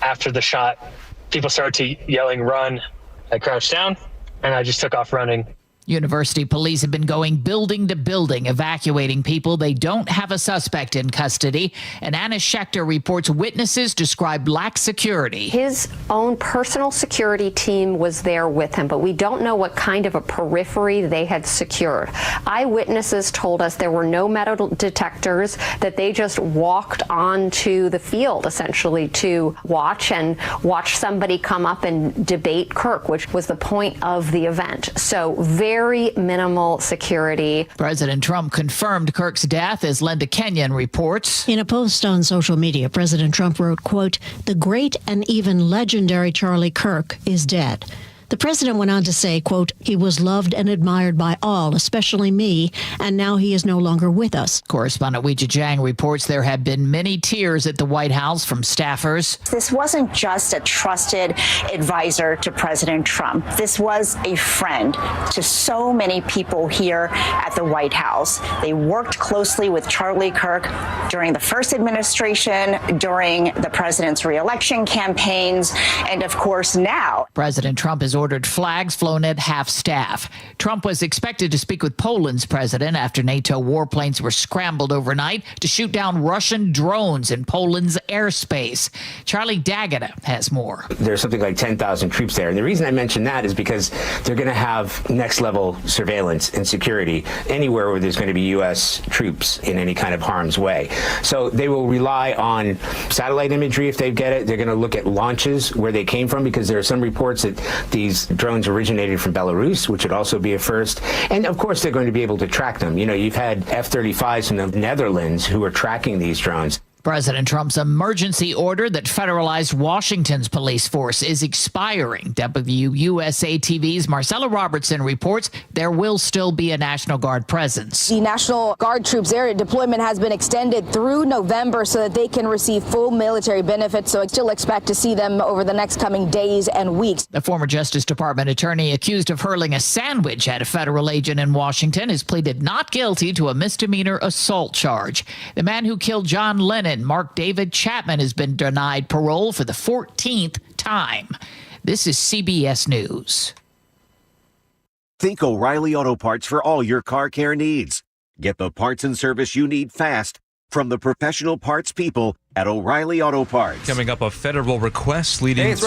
After the shot, people started yelling, "Run." I crouched down, and I just took off running. University police have been going building to building, evacuating people. They don't have a suspect in custody. And Anna Schechter reports witnesses described lax security. His own personal security team was there with him, but we don't know what kind of a periphery they had secured. Eyewitnesses told us there were no metal detectors, that they just walked onto the field, essentially, to watch somebody come up and debate Kirk, which was the point of the event. So very minimal security. President Trump confirmed Kirk's death, as Linda Kenyon reports. In a post on social media, President Trump wrote, quote, "The great and even legendary Charlie Kirk is dead." The president went on to say, quote, "He was loved and admired by all, especially me, and now he is no longer with us." Correspondent Weijia Jiang reports there have been many tears at the White House from staffers. This wasn't just a trusted advisor to President Trump. This was a friend to so many people here at the White House. They worked closely with Charlie Kirk during the first administration, during the president's reelection campaigns, and of course now. President Trump has ordered flags flown at half staff. Trump was expected to speak with Poland's president after NATO warplanes were scrambled overnight to shoot down Russian drones in Poland's airspace. Charlie D'Agata has more. There's something like 10,000 troops there. And the reason I mention that is because they're going to have next level surveillance and security anywhere where there's going to be U.S. troops in any kind of harm's way. So they will rely on satellite imagery if they get it. They're going to look at launches where they came from, because there are some reports that these drones originated from Belarus, which would also be a first. And of course, they're going to be able to track them. You know, you've had F-35s from the Netherlands who are tracking these drones. President Trump's emergency order that federalized Washington's police force is expiring. WUSA TV's Marcella Robertson reports there will still be a National Guard presence. The National Guard troops' area deployment has been extended through November so that they can receive full military benefits. So I still expect to see them over the next coming days and weeks. The former Justice Department attorney accused of hurling a sandwich at a federal agent in Washington has pleaded not guilty to a misdemeanor assault charge. The man who killed John Lennon, Mark David Chapman, has been denied parole for the 14th time. This is CBS News. Think O'Reilly Auto Parts for all your car care needs. Get the parts and service you need fast from the professional parts people at O'Reilly Auto Parts. Coming up, a federal request leading to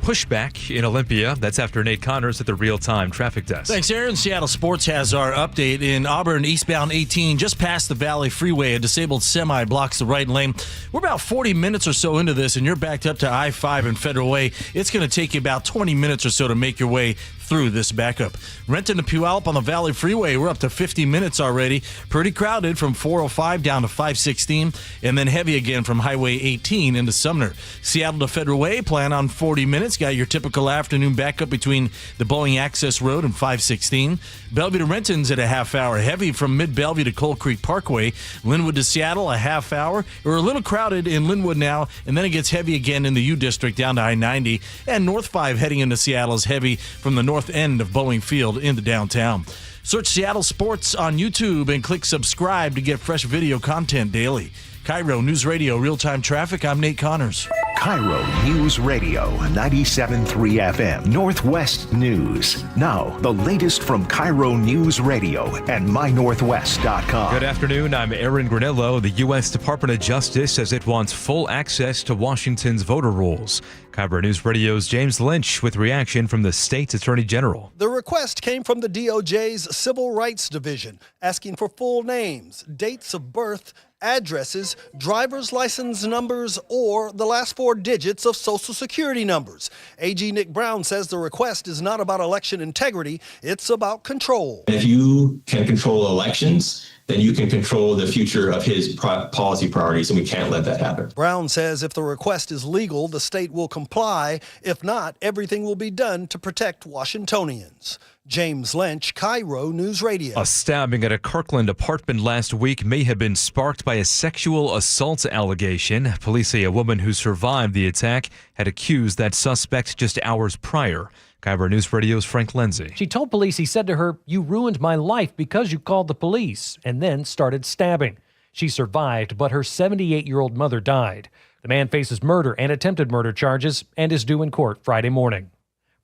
pushback in Olympia. That's after Nate Connors at the real-time traffic desk. Thanks, Aaron. Seattle Sports has our update. In Auburn, eastbound 18, just past the Valley Freeway, a disabled semi blocks the right lane. We're about 40 minutes or so into this, and you're backed up to I-5 and Federal Way. It's going to take you about 20 minutes or so to make your way through this backup. Renton to Puyallup on the Valley Freeway, we're up to 50 minutes already. Pretty crowded from 405 down to 516, and then heavy again from Highway 18 into Sumner. Seattle to Federal Way, plan on 40 minutes. Got your typical afternoon backup between the Boeing Access Road and 516. Bellevue to Renton's at a half hour. Heavy from Mid-Bellevue to Coal Creek Parkway. Linwood to Seattle, a half hour. We're a little crowded in Linwood now, and then it gets heavy again in the U District down to I-90. And North 5 heading into Seattle is heavy from the north end of Boeing Field into downtown. Search Seattle Sports on YouTube and click subscribe to get fresh video content daily. KIRO News Radio Real-Time Traffic, I'm Nate Connors. KIRO News Radio 97.3 FM Northwest News. Now, the latest from KIRO News Radio and mynorthwest.com. Good afternoon, I'm Aaron Granillo. The U.S. Department of Justice says it wants full access to Washington's voter rolls. KIRO News Radio's James Lynch with reaction from the state's Attorney General. The request came from the DOJ's Civil Rights Division, asking for full names, dates of birth, addresses, driver's license numbers, or the last 4 digits of Social Security numbers. AG Nick Brown says the request is not about election integrity, it's about control. If you can control elections, then you can control the future of his policy priorities, and we can't let that happen. Brown says if the request is legal, the state will comply. If not, everything will be done to protect Washingtonians. James Lynch, KIRO News Radio. A stabbing at a Kirkland apartment last week may have been sparked by a sexual assault allegation. Police say a woman who survived the attack had accused that suspect just hours prior. KIRO News Radio's Frank Lindsay. She told police he said to her, "You ruined my life because you called the police," and then started stabbing. She survived, but her 78-year-old mother died. The man faces murder and attempted murder charges and is due in court Friday morning.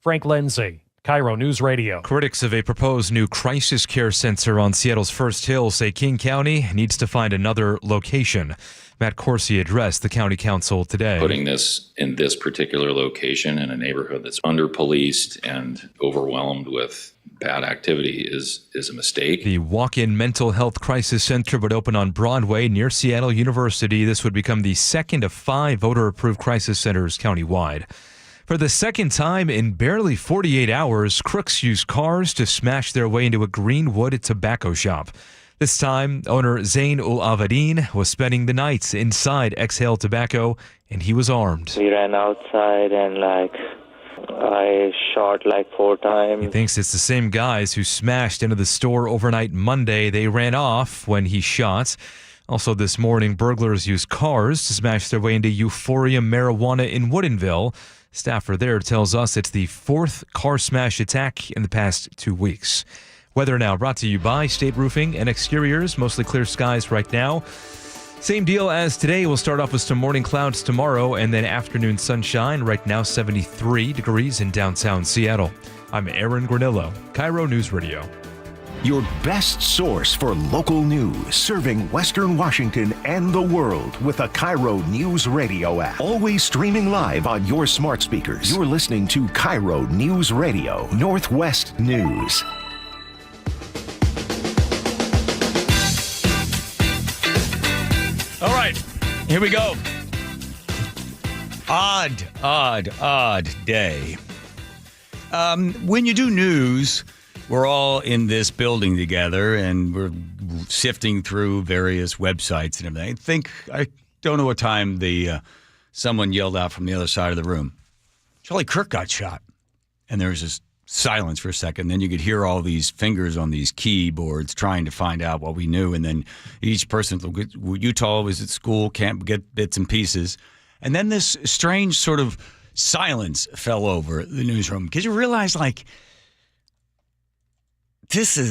Frank Lindsay, KIRO News Radio. Critics of a proposed new crisis care center on Seattle's First Hill say King County needs to find another location. Matt Corsi addressed the county council today. Putting this in this particular location in a neighborhood that's under-policed and overwhelmed with bad activity is a mistake. The walk-in mental health crisis center would open on Broadway near Seattle University. This would become the second of 5 voter-approved crisis centers countywide. For the second time in barely 48 hours, crooks used cars to smash their way into a Greenwood tobacco shop. This time, owner Zain Ul Avadin was spending the night inside Exhale Tobacco, and he was armed. We ran outside and I shot 4 times. He thinks it's the same guys who smashed into the store overnight Monday. They ran off when he shot. Also this morning, burglars used cars to smash their way into Euphoria Marijuana in Woodinville. Staffer there tells us it's the 4th car smash attack in the past 2 weeks. Weather now brought to you by State Roofing and Exteriors. Mostly clear skies right now. Same deal as today. We'll start off with some morning clouds tomorrow and then afternoon sunshine. Right now 73 degrees in downtown Seattle. I'm Aaron Granillo, KIRO News Radio. Your best source for local news, serving Western Washington and the world with the KIRO Newsradio app. Always streaming live on your smart speakers. You're listening to KIRO News Radio, Northwest News. All right, here we go. Odd day. When you do news, we're all in this building together, and we're sifting through various websites and everything. I don't know what time someone yelled out from the other side of the room, Charlie Kirk got shot. And there was this silence for a second. Then you could hear all these fingers on these keyboards trying to find out what we knew. And then each person, Utah was at school, can't get bits and pieces. And then this strange sort of silence fell over the newsroom because you realize, this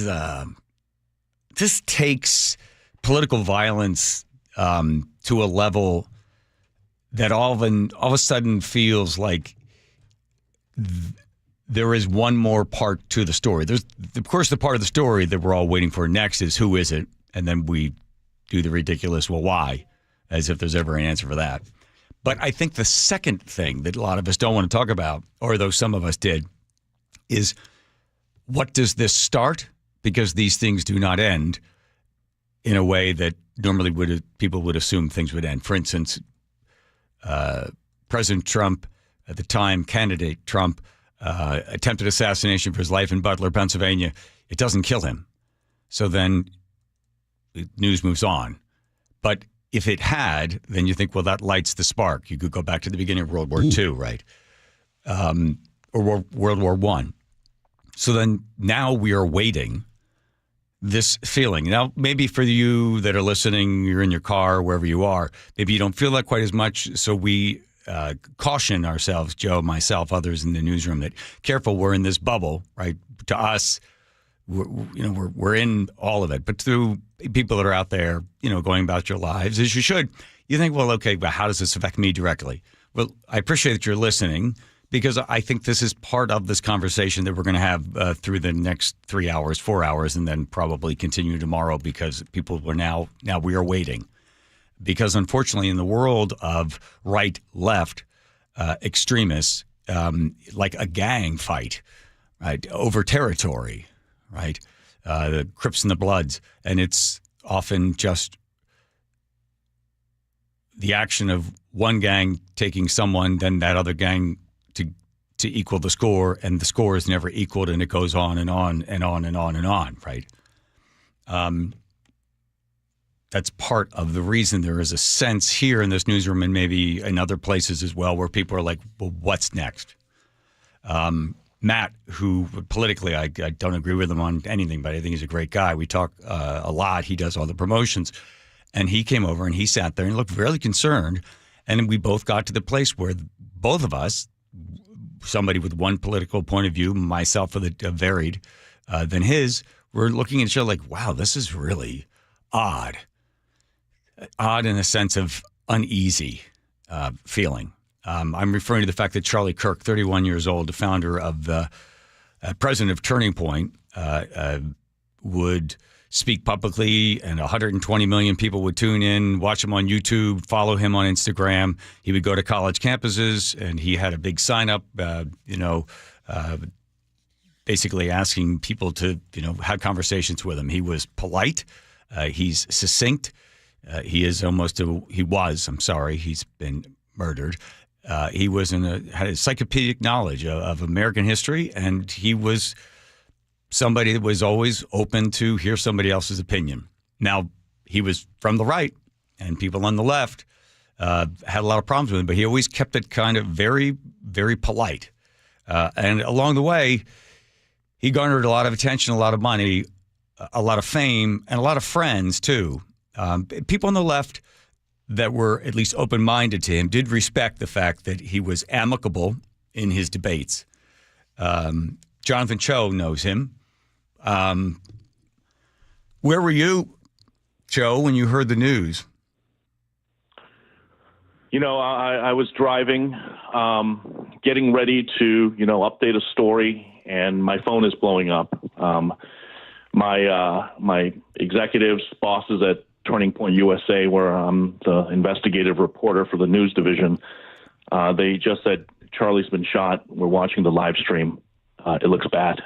takes political violence to a level that all of a sudden feels like there is one more part to the story. There's, of course, the part of the story that we're all waiting for next is who is it? And then we do the ridiculous, well, why? As if there's ever an answer for that. But I think the second thing that a lot of us don't want to talk about, or though some of us did, is what does this start? Because these things do not end in a way that normally people would assume things would end. For instance, President Trump, at the time, candidate Trump, attempted assassination for his life in Butler, Pennsylvania. It doesn't kill him. So then the news moves on. But if it had, then you think, well, that lights the spark. You could go back to the beginning of World War II, right? Or World War I. So then now we are waiting this feeling. Now, maybe for you that are listening, you're in your car, wherever you are, maybe you don't feel that quite as much. So we caution ourselves, Joe, myself, others in the newsroom, that careful, we're in this bubble, right? To us, we're in all of it. But through people that are out there, going about your lives as you should, you think, well, okay, but how does this affect me directly? Well, I appreciate that you're listening, because I think this is part of this conversation that we're going to have through the next 3 hours, 4 hours, and then probably continue tomorrow, because people were now we are waiting. Because unfortunately, in the world of right-left extremists, like a gang fight, right, over territory, right, the Crips and the Bloods, and it's often just the action of one gang taking someone, then that other gang to equal the score, and the score is never equaled, and it goes on and on and on and on and on, right? That's part of the reason there is a sense here in this newsroom, and maybe in other places as well, where people are like, well, what's next? Matt, who politically I don't agree with him on anything, but I think he's a great guy. We talk a lot. He does all the promotions. And he came over and he sat there and looked really concerned. And we both got to the place where both of us, somebody with one political point of view, myself with a varied than his, were looking at each other like, wow, this is really odd. Odd in a sense of uneasy. feeling. I'm referring to the fact that Charlie Kirk, 31 years old, the founder of the president of Turning Point, would speak publicly, and 120 million people would tune in, watch him on YouTube, follow him on Instagram. He would go to college campuses, and he had a big sign up, basically asking people to, have conversations with him. He was polite. He's succinct. He's been murdered. He had a encyclopedic knowledge of American history, and he was somebody that was always open to hear somebody else's opinion. Now, he was from the right, and people on the left had a lot of problems with him, but he always kept it kind of very, very polite. And along the way, he garnered a lot of attention, a lot of money, a lot of fame, and a lot of friends, too. People on the left that were at least open-minded to him did respect the fact that he was amicable in his debates. Jonathan Cho knows him. Where were you, Cho, when you heard the news? I was driving, getting ready to, update a story, and my phone is blowing up. My executives, bosses at Turning Point USA, where I'm the investigative reporter for the news division, they just said, Charlie's been shot. We're watching the live stream. It looks bad.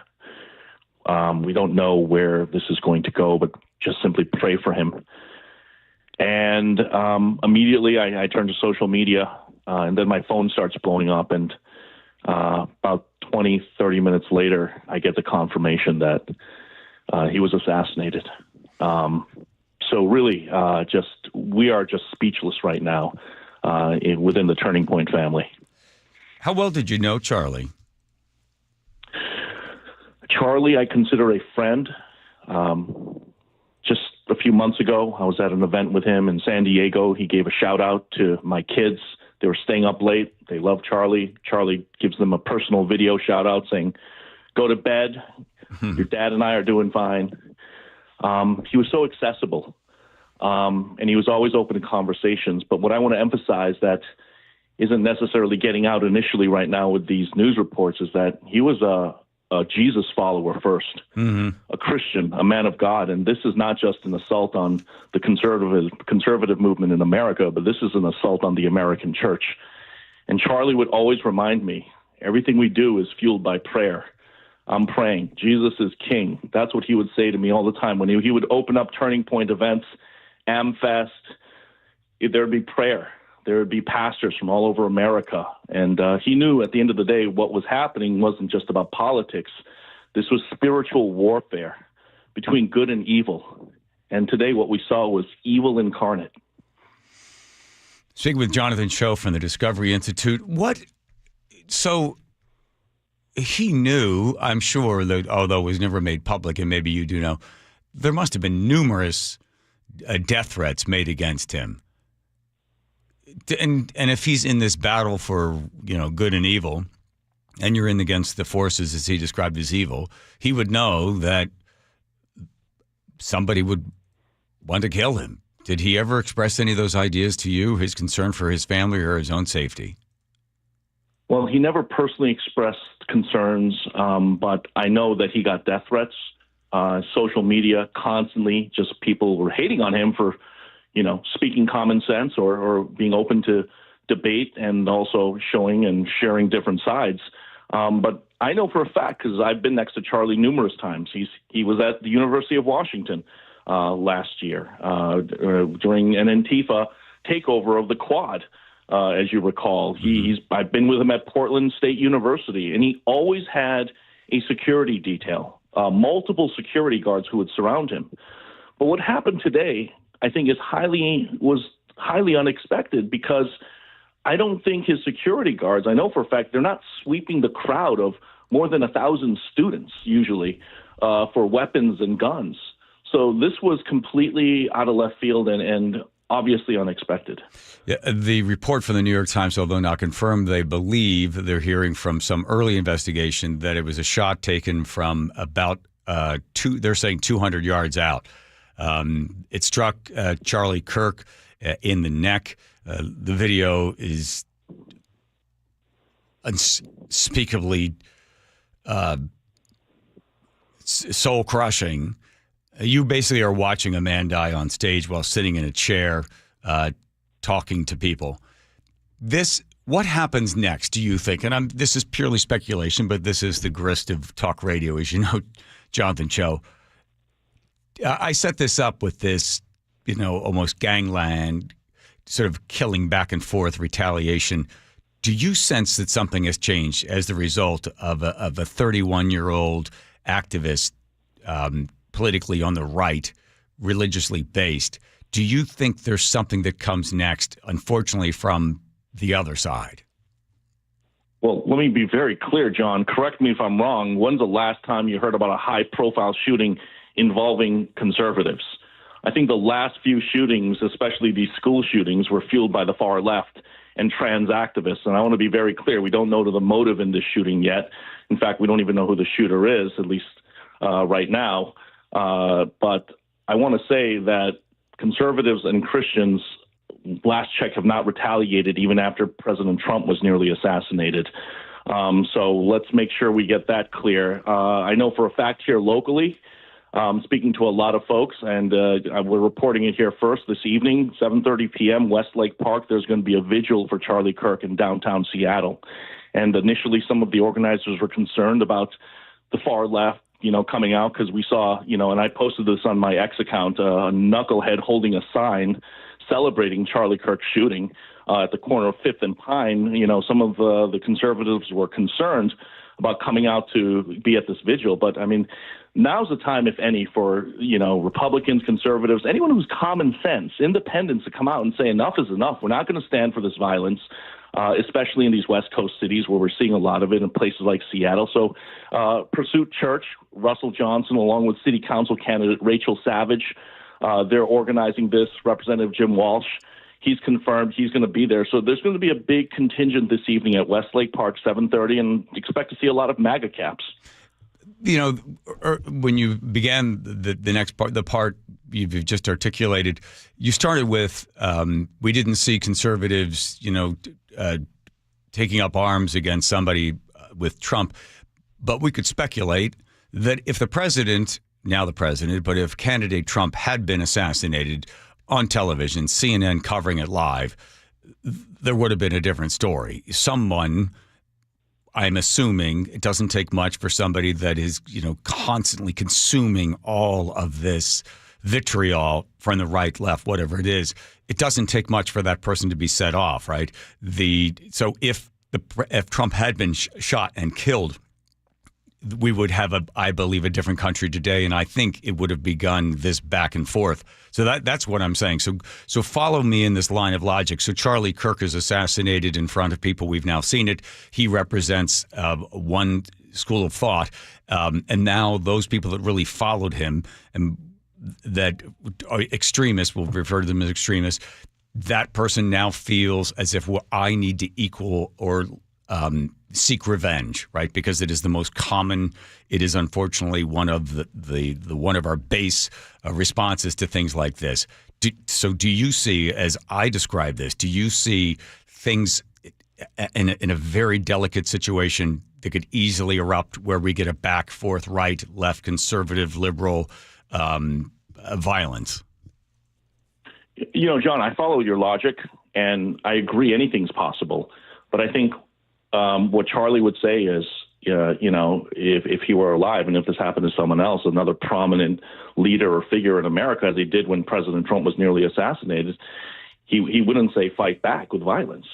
We don't know where this is going to go, but just simply pray for him. And immediately I turn to social media, and then my phone starts blowing up. And about 20, 30 minutes later, I get the confirmation that he was assassinated. So really, we are just speechless right now within the Turning Point family. How well did you know Charlie? Charlie, I consider a friend. Just a few months ago, I was at an event with him in San Diego. He gave a shout out to my kids. They were staying up late. They love Charlie. Charlie gives them a personal video shout out saying, go to bed. Your dad and I are doing fine. He was so accessible. And he was always open to conversations. But what I want to emphasize that isn't necessarily getting out initially right now with these news reports is that he was a Jesus follower first, a Christian, a man of God. And this is not just an assault on the conservative movement in America, but this is an assault on the American church. And Charlie would always remind me, everything we do is fueled by prayer. I'm praying. Jesus is king. That's what he would say to me all the time. When he would open up Turning Point events, AmFest, there would be prayer. There would be pastors from all over America. And he knew at the end of the day what was happening wasn't just about politics. This was spiritual warfare between good and evil. And today what we saw was evil incarnate. Speaking with Jonathan Cho from the Discovery Institute, so he knew, I'm sure, that although it was never made public, and maybe you do know, there must have been numerous death threats made against him. And if he's in this battle for, good and evil, and you're in against the forces as he described as evil, he would know that somebody would want to kill him. Did he ever express any of those ideas to you, his concern for his family or his own safety? Well, he never personally expressed concerns, but I know that he got death threats. Social media constantly, just people were hating on him for speaking common sense or being open to debate and also showing and sharing different sides. But I know for a fact, because I've been next to Charlie numerous times, he was at the University of Washington last year during an Antifa takeover of the Quad, as you recall. I've been with him at Portland State University, and he always had a security detail, multiple security guards who would surround him. But what happened today, I think, was highly unexpected, because I don't think his security guards, I know for a fact, they're not sweeping the crowd of more than 1,000 students usually for weapons and guns. So this was completely out of left field and obviously unexpected. Yeah, the report from the New York Times, although not confirmed, they believe they're hearing from some early investigation that it was a shot taken from about they're saying 200 yards out. It struck Charlie Kirk in the neck. The video is unspeakably soul-crushing. You basically are watching a man die on stage while sitting in a chair talking to people. What happens next, do you think? And this is purely speculation, but this is the grist of talk radio, as you know, Jonathan Cho. I set this up with this, almost gangland, sort of killing back and forth retaliation. Do you sense that something has changed as the result of a 31-year-old activist, politically on the right, religiously based? Do you think there's something that comes next, unfortunately, from the other side? Well, let me be very clear, John. Correct me if I'm wrong. When's the last time you heard about a high-profile shooting involving conservatives? I think the last few shootings, especially these school shootings, were fueled by the far left and trans activists. And I want to be very clear. We don't know the motive in this shooting yet. In fact, we don't even know who the shooter is, at least right now. But I want to say that conservatives and Christians, last check, have not retaliated even after President Trump was nearly assassinated. So let's make sure we get that clear. I know for a fact here locally, speaking to a lot of folks, and we're reporting it here first this evening, 7:30 p.m., Westlake Park, there's going to be a vigil for Charlie Kirk in downtown Seattle. And initially, some of the organizers were concerned about the far left, coming out, because we saw, and I posted this on my X account, a knucklehead holding a sign celebrating Charlie Kirk's shooting at the corner of 5th and Pine. Some of the conservatives were concerned about coming out to be at this vigil. But, I mean, now's the time, if any, for, Republicans, conservatives, anyone who's common sense, independents, to come out and say enough is enough. We're not going to stand for this violence, especially in these West Coast cities where we're seeing a lot of it, in places like Seattle. So Pursuit Church, Russell Johnson, along with city council candidate Rachel Savage, they're organizing this. Representative Jim Walsh, he's confirmed he's going to be there. So there's going to be a big contingent this evening at Westlake Park, 7:30, and expect to see a lot of MAGA caps. When you began the next part, the part you've just articulated, you started with, we didn't see conservatives, taking up arms against somebody with Trump. But we could speculate that if the president, but if candidate Trump had been assassinated on television, CNN covering it live, there would have been a different story. Someone, I'm assuming, it doesn't take much for somebody that is, constantly consuming all of this vitriol from the right, left, whatever it is. It doesn't take much for that person to be set off, right? So if Trump had been shot and killed, we would have, I believe, a different country today, and I think it would have begun this back and forth. So that's what I'm saying. So follow me in this line of logic. So Charlie Kirk is assassinated in front of people. We've now seen it. He represents one school of thought, and now those people that really followed him and that are extremists, we'll refer to them as extremists, that person now feels as if I need to equal or seek revenge, right? Because it is the most common. It is unfortunately one of the one of our base responses to things like this. Do you see, as I describe this, do you see things in a very delicate situation that could easily erupt where we get a back, forth, right, left, conservative, liberal violence? John, I follow your logic, and I agree anything's possible. But I think what Charlie would say is, if he were alive and if this happened to someone else, another prominent leader or figure in America, as he did when President Trump was nearly assassinated, he wouldn't say fight back with violence.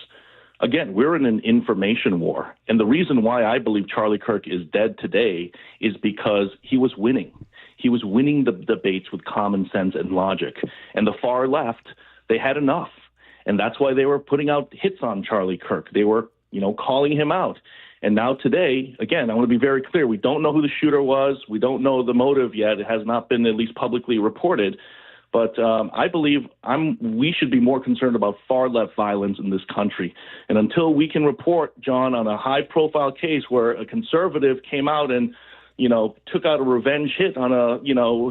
Again, we're in an information war. And the reason why I believe Charlie Kirk is dead today is because he was winning. He was winning the debates with common sense and logic. And the far left, they had enough. And that's why they were putting out hits on Charlie Kirk. They were calling him out. And now today, again, I want to be very clear. We don't know who the shooter was. We don't know the motive yet. It has not been at least publicly reported. But I believe we should be more concerned about far-left violence in this country. And until we can report, John, on a high-profile case where a conservative came out and, took out a revenge hit on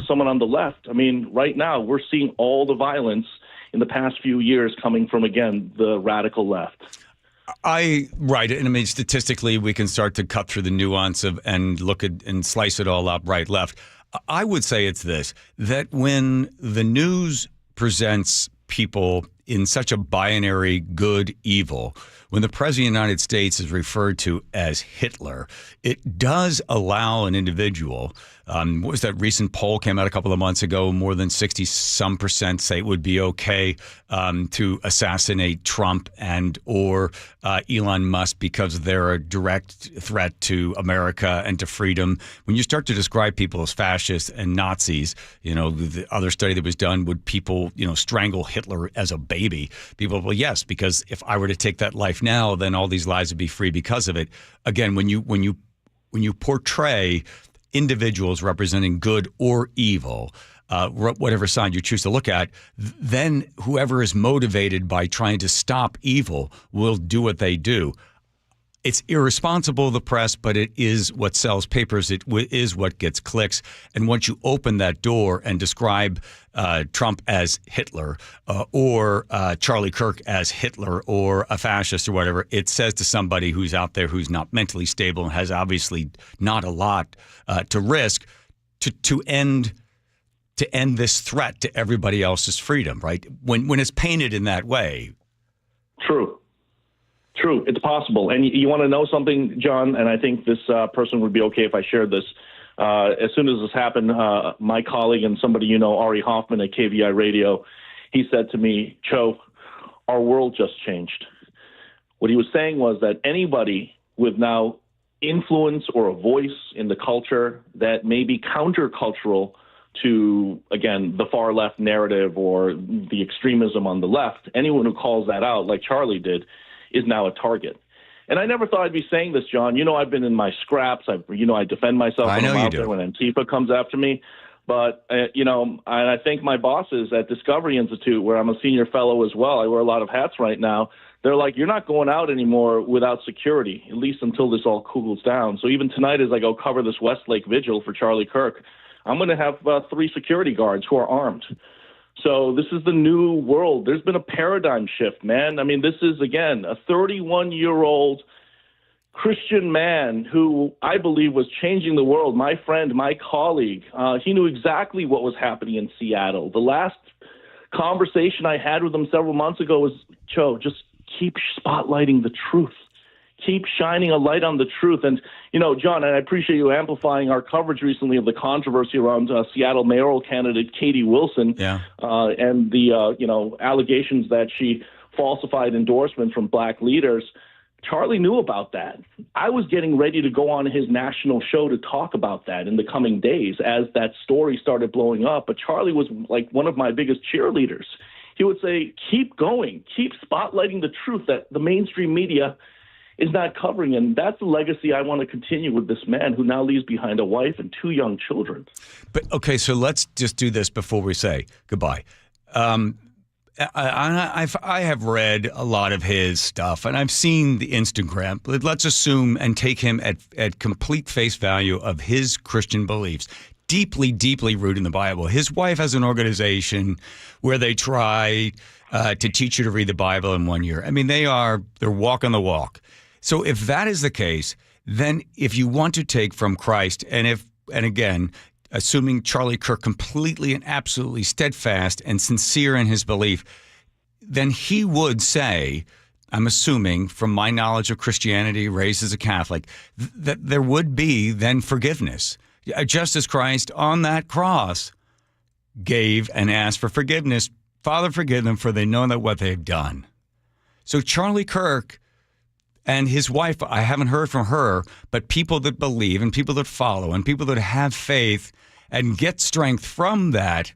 someone on the left, I mean, right now we're seeing all the violence in the past few years coming from, again, the radical left. Right. And I mean, statistically, we can start to cut through the nuance of and look at and slice it all up, right, left. I would say it's this, that when the news presents people in such a binary good evil, when the President of the United States is referred to as Hitler, it does allow an individual. What was that recent poll came out a couple of months ago? More than 60% say it would be okay to assassinate Trump and or Elon Musk because they're a direct threat to America and to freedom. When you start to describe people as fascists and Nazis, the other study that was done, would people, strangle Hitler as a baby? People, well, yes, because if I were to take that life now, then all these lives would be free because of it. Again, when you portray individuals representing good or evil, whatever side you choose to look at, then whoever is motivated by trying to stop evil will do what they do. It's irresponsible of the press, but it is what sells papers. It is what gets clicks. And once you open that door and describe Trump as Hitler or Charlie Kirk as Hitler or a fascist or whatever, it says to somebody who's out there who's not mentally stable and has obviously not a lot to risk to end this threat to everybody else's freedom, right? When it's painted in that way. True. It's possible. And you want to know something, John? And I think this person would be okay if I shared this. As soon as this happened, my colleague and somebody Ari Hoffman at KVI Radio, he said to me, Cho, our world just changed. What he was saying was that anybody with now influence or a voice in the culture that may be countercultural to, again, the far left narrative or the extremism on the left, anyone who calls that out, like Charlie did, is now a target. And I never thought I'd be saying this, John. I've been in my scraps. I defend myself when I'm out there when Antifa comes after me. But, and I thank my bosses at Discovery Institute, where I'm a senior fellow as well. I wear a lot of hats right now. They're like, you're not going out anymore without security, at least until this all cools down. So even tonight as I go cover this Westlake vigil for Charlie Kirk, I'm going to have 3 security guards who are armed. So this is the new world. There's been a paradigm shift, man. I mean, this is, again, a 31-year-old Christian man who I believe was changing the world. My friend, my colleague, he knew exactly what was happening in Seattle. The last conversation I had with him several months ago was, Joe, just keep spotlighting the truth. Keep shining a light on the truth. And, John, and I appreciate you amplifying our coverage recently of the controversy around Seattle mayoral candidate Katie Wilson and the, allegations that she falsified endorsements from black leaders. Charlie knew about that. I was getting ready to go on his national show to talk about that in the coming days as that story started blowing up. But Charlie was like one of my biggest cheerleaders. He would say, keep going, keep spotlighting the truth that the mainstream media is not covering. And that's the legacy I want to continue with this man who now leaves behind a wife and 2 young children. But, okay, so let's just do this before we say goodbye. I have read a lot of his stuff, and I've seen the Instagram. Let's assume and take him at complete face value of his Christian beliefs. Deeply, deeply rooted in the Bible. His wife has an organization where they try to teach you to read the Bible in 1 year. I mean, they're walking the walk. So if that is the case, then if you want to take from Christ, and again, assuming Charlie Kirk completely and absolutely steadfast and sincere in his belief, then he would say, I'm assuming from my knowledge of Christianity, raised as a Catholic, that there would be then forgiveness. Just as Christ on that cross gave and asked for forgiveness, Father, forgive them, for they know not what they've done. So Charlie Kirk and his wife, I haven't heard from her, but people that believe and people that follow and people that have faith and get strength from that,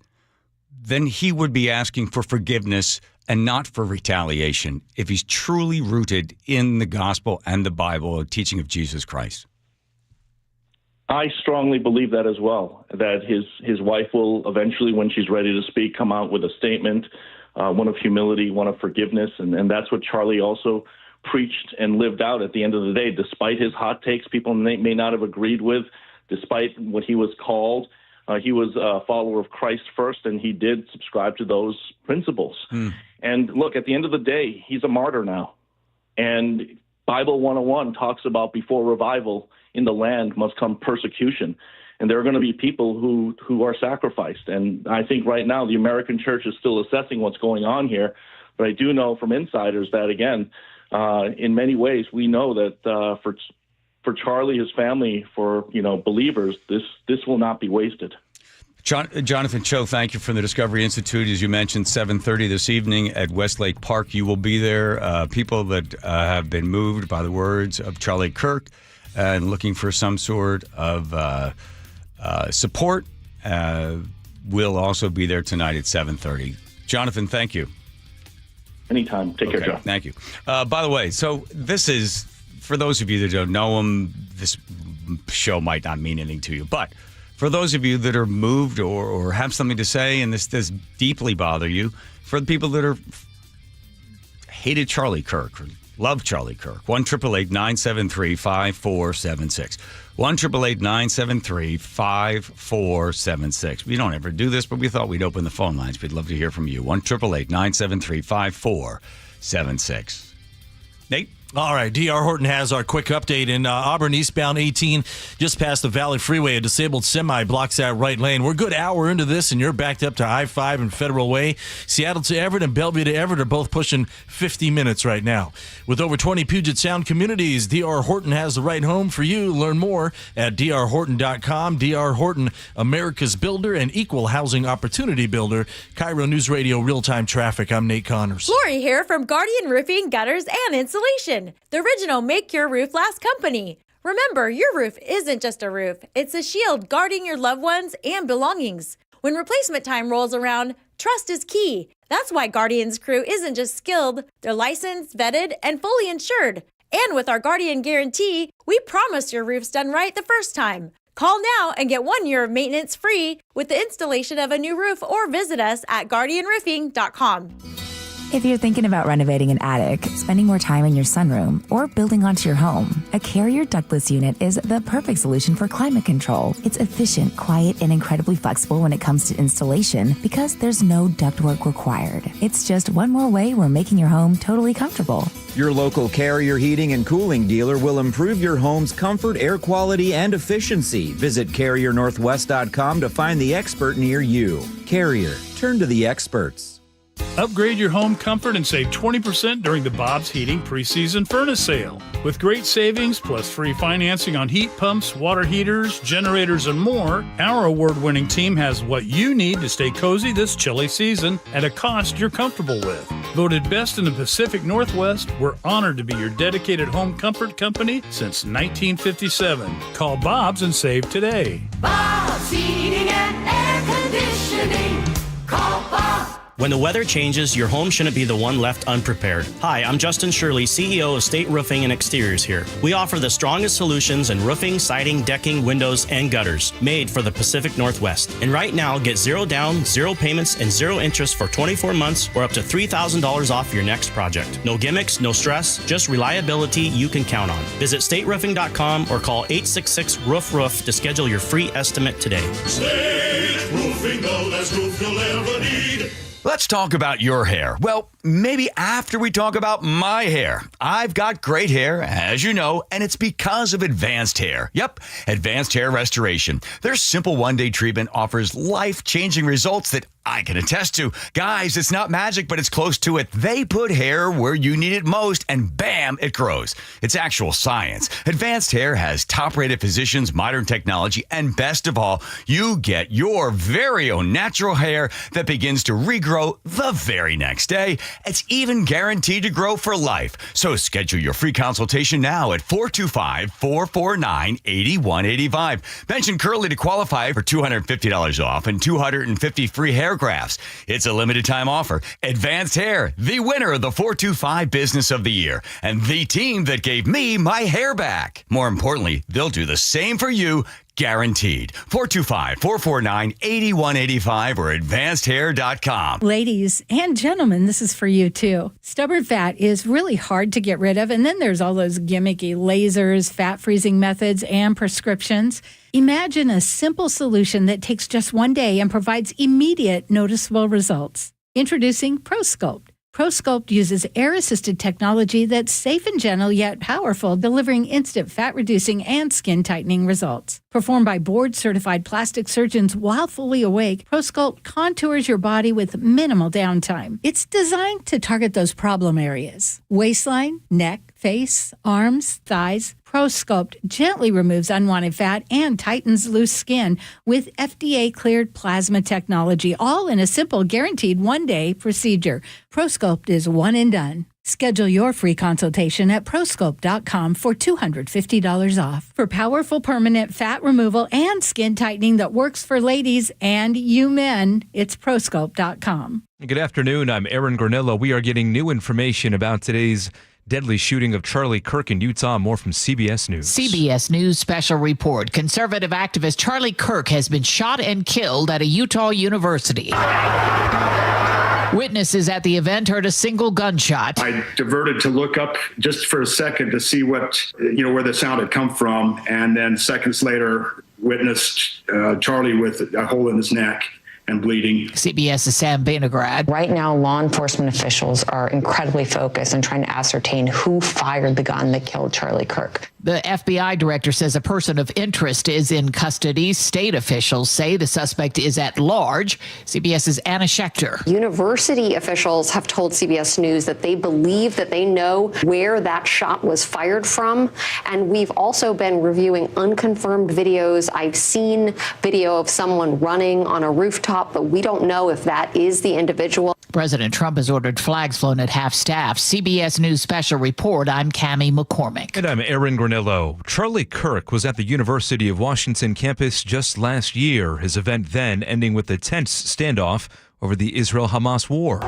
then he would be asking for forgiveness and not for retaliation if he's truly rooted in the gospel and the Bible, a teaching of Jesus Christ. I strongly believe that as well, that his wife will eventually, when she's ready to speak, come out with a statement, one of humility, one of forgiveness. And that's what Charlie also preached and lived out at the end of the day, despite his hot takes people may not have agreed with, despite what he was called. He was a follower of Christ first, and he did subscribe to those principles. And look, at the end of the day, he's a martyr now. And Bible 101 talks about before revival in the land must come persecution. And there are going to be people who are sacrificed. And I think right now the American church is still assessing what's going on here. But I do know from insiders that, again, in many ways, we know that for Charlie, his family, for believers, this will not be wasted. Jonathan Cho, thank you from the Discovery Institute. As you mentioned, 7:30 this evening at Westlake Park. You will be there. People that have been moved by the words of Charlie Kirk and looking for some sort of support will also be there tonight at 7:30. Jonathan, thank you. Anytime. Take care, Joe. Thank you. By the way, so this is, for those of you that don't know him, this show might not mean anything to you, but for those of you that are moved or have something to say and this does deeply bother you, for the people that are hated Charlie Kirk or love Charlie Kirk, 1-888-973-5476. 1-888-973-5476. We don't ever do this, but we thought we'd open the phone lines. We'd love to hear from you. 1-888-973-5476. Nate? All right, D.R. Horton has our quick update. In Auburn, eastbound 18, just past the Valley Freeway, a disabled semi blocks that right lane. We're a good hour into this, and you're backed up to I-5 and Federal Way. Seattle to Everett and Bellevue to Everett are both pushing 50 minutes right now. With over 20 Puget Sound communities, D.R. Horton has the right home for you. Learn more at drhorton.com. D.R. Horton, America's builder and equal housing opportunity builder. KIRO News Radio Real-Time Traffic. I'm Nate Connors. Lori here from Guardian Roofing, Gutters, and Insulation, the original Make Your Roof Last company. Remember, your roof isn't just a roof. It's a shield guarding your loved ones and belongings. When replacement time rolls around, trust is key. That's why Guardian's crew isn't just skilled, they're licensed, vetted, and fully insured. And with our Guardian Guarantee, we promise your roof's done right the first time. Call now and get 1 year of maintenance free with the installation of a new roof, or visit us at guardianroofing.com. If you're thinking about renovating an attic, spending more time in your sunroom, or building onto your home, a Carrier ductless unit is the perfect solution for climate control. It's efficient, quiet, and incredibly flexible when it comes to installation because there's no ductwork required. It's just one more way we're making your home totally comfortable. Your local Carrier heating and cooling dealer will improve your home's comfort, air quality, and efficiency. Visit CarrierNorthwest.com to find the expert near you. Carrier, turn to the experts. Upgrade your home comfort and save 20% during the Bob's Heating preseason furnace sale. With great savings plus free financing on heat pumps, water heaters, generators, and more, our award-winning team has what you need to stay cozy this chilly season at a cost you're comfortable with. Voted best in the Pacific Northwest, we're honored to be your dedicated home comfort company since 1957. Call Bob's and save today. Bob's Heating and Air Conditioning. Call Bob. When the weather changes, your home shouldn't be the one left unprepared. Hi, I'm Justin Shirley, CEO of State Roofing and Exteriors here. We offer the strongest solutions in roofing, siding, decking, windows, and gutters, made for the Pacific Northwest. And right now, get 0 down, 0 payments, and 0 interest for 24 months or up to $3,000 off your next project. No gimmicks, no stress, just reliability you can count on. Visit stateroofing.com or call 866-ROOF-ROOF to schedule your free estimate today. State Roofing, the best roof you'll ever need. Let's talk about your hair. Well, maybe after we talk about my hair. I've got great hair, as you know, and it's because of Advanced Hair. Yep, Advanced Hair Restoration. Their simple one-day treatment offers life-changing results that I can attest to. Guys, it's not magic, but it's close to it. They put hair where you need it most, and bam, it grows. It's actual science. Advanced Hair has top-rated physicians, modern technology, and best of all, you get your very own natural hair that begins to regrow the very next day. It's even guaranteed to grow for life. So schedule your free consultation now at 425-449-8185. Mention Curly to qualify for $250 off and 250 free hair grafts. It's a limited time offer. Advanced Hair, the winner of the 425 Business of the Year, and the team that gave me my hair back. More importantly, they'll do the same for you, guaranteed. 425-449-8185 or advancedhair.com. Ladies and gentlemen, this is for you too. Stubborn fat is really hard to get rid of, and then there's all those gimmicky lasers, fat freezing methods, and prescriptions. Imagine a simple solution that takes just one day and provides immediate noticeable results. Introducing ProSculpt. ProSculpt uses air-assisted technology that's safe and gentle yet powerful, delivering instant fat-reducing and skin-tightening results. Performed by board-certified plastic surgeons while fully awake, ProSculpt contours your body with minimal downtime. It's designed to target those problem areas: waistline, neck, face, arms, thighs. ProSculpt gently removes unwanted fat and tightens loose skin with FDA-cleared plasma technology, all in a simple, guaranteed one-day procedure. ProSculpt is one and done. Schedule your free consultation at ProSculpt.com for $250 off. For powerful permanent fat removal and skin tightening that works for ladies and you men, it's ProSculpt.com. Good afternoon. I'm Aaron Granillo. We are getting new information about today's deadly shooting of Charlie Kirk in Utah. More from CBS News. CBS News special report. Conservative activist Charlie Kirk has been shot and killed at a Utah university. Witnesses at the event heard a single gunshot. I diverted to look up just for a second to see where the sound had come from. And then seconds later, witnessed Charlie with a hole in his neck and bleeding. CBS's Sam Vinograd. Right now, law enforcement officials are incredibly focused on trying to ascertain who fired the gun that killed Charlie Kirk. The FBI director says a person of interest is in custody. State officials say the suspect is at large. CBS's Anna Schechter. University officials have told CBS News that they believe that they know where that shot was fired from. And we've also been reviewing unconfirmed videos. I've seen video of someone running on a rooftop, but we don't know if that is the individual. President Trump has ordered flags flown at half staff. CBS News special report. I'm Cammie McCormick. And I'm Aaron Granillo. Charlie Kirk was at the University of Washington campus just last year. His event then ending with a tense standoff over the Israel-Hamas war.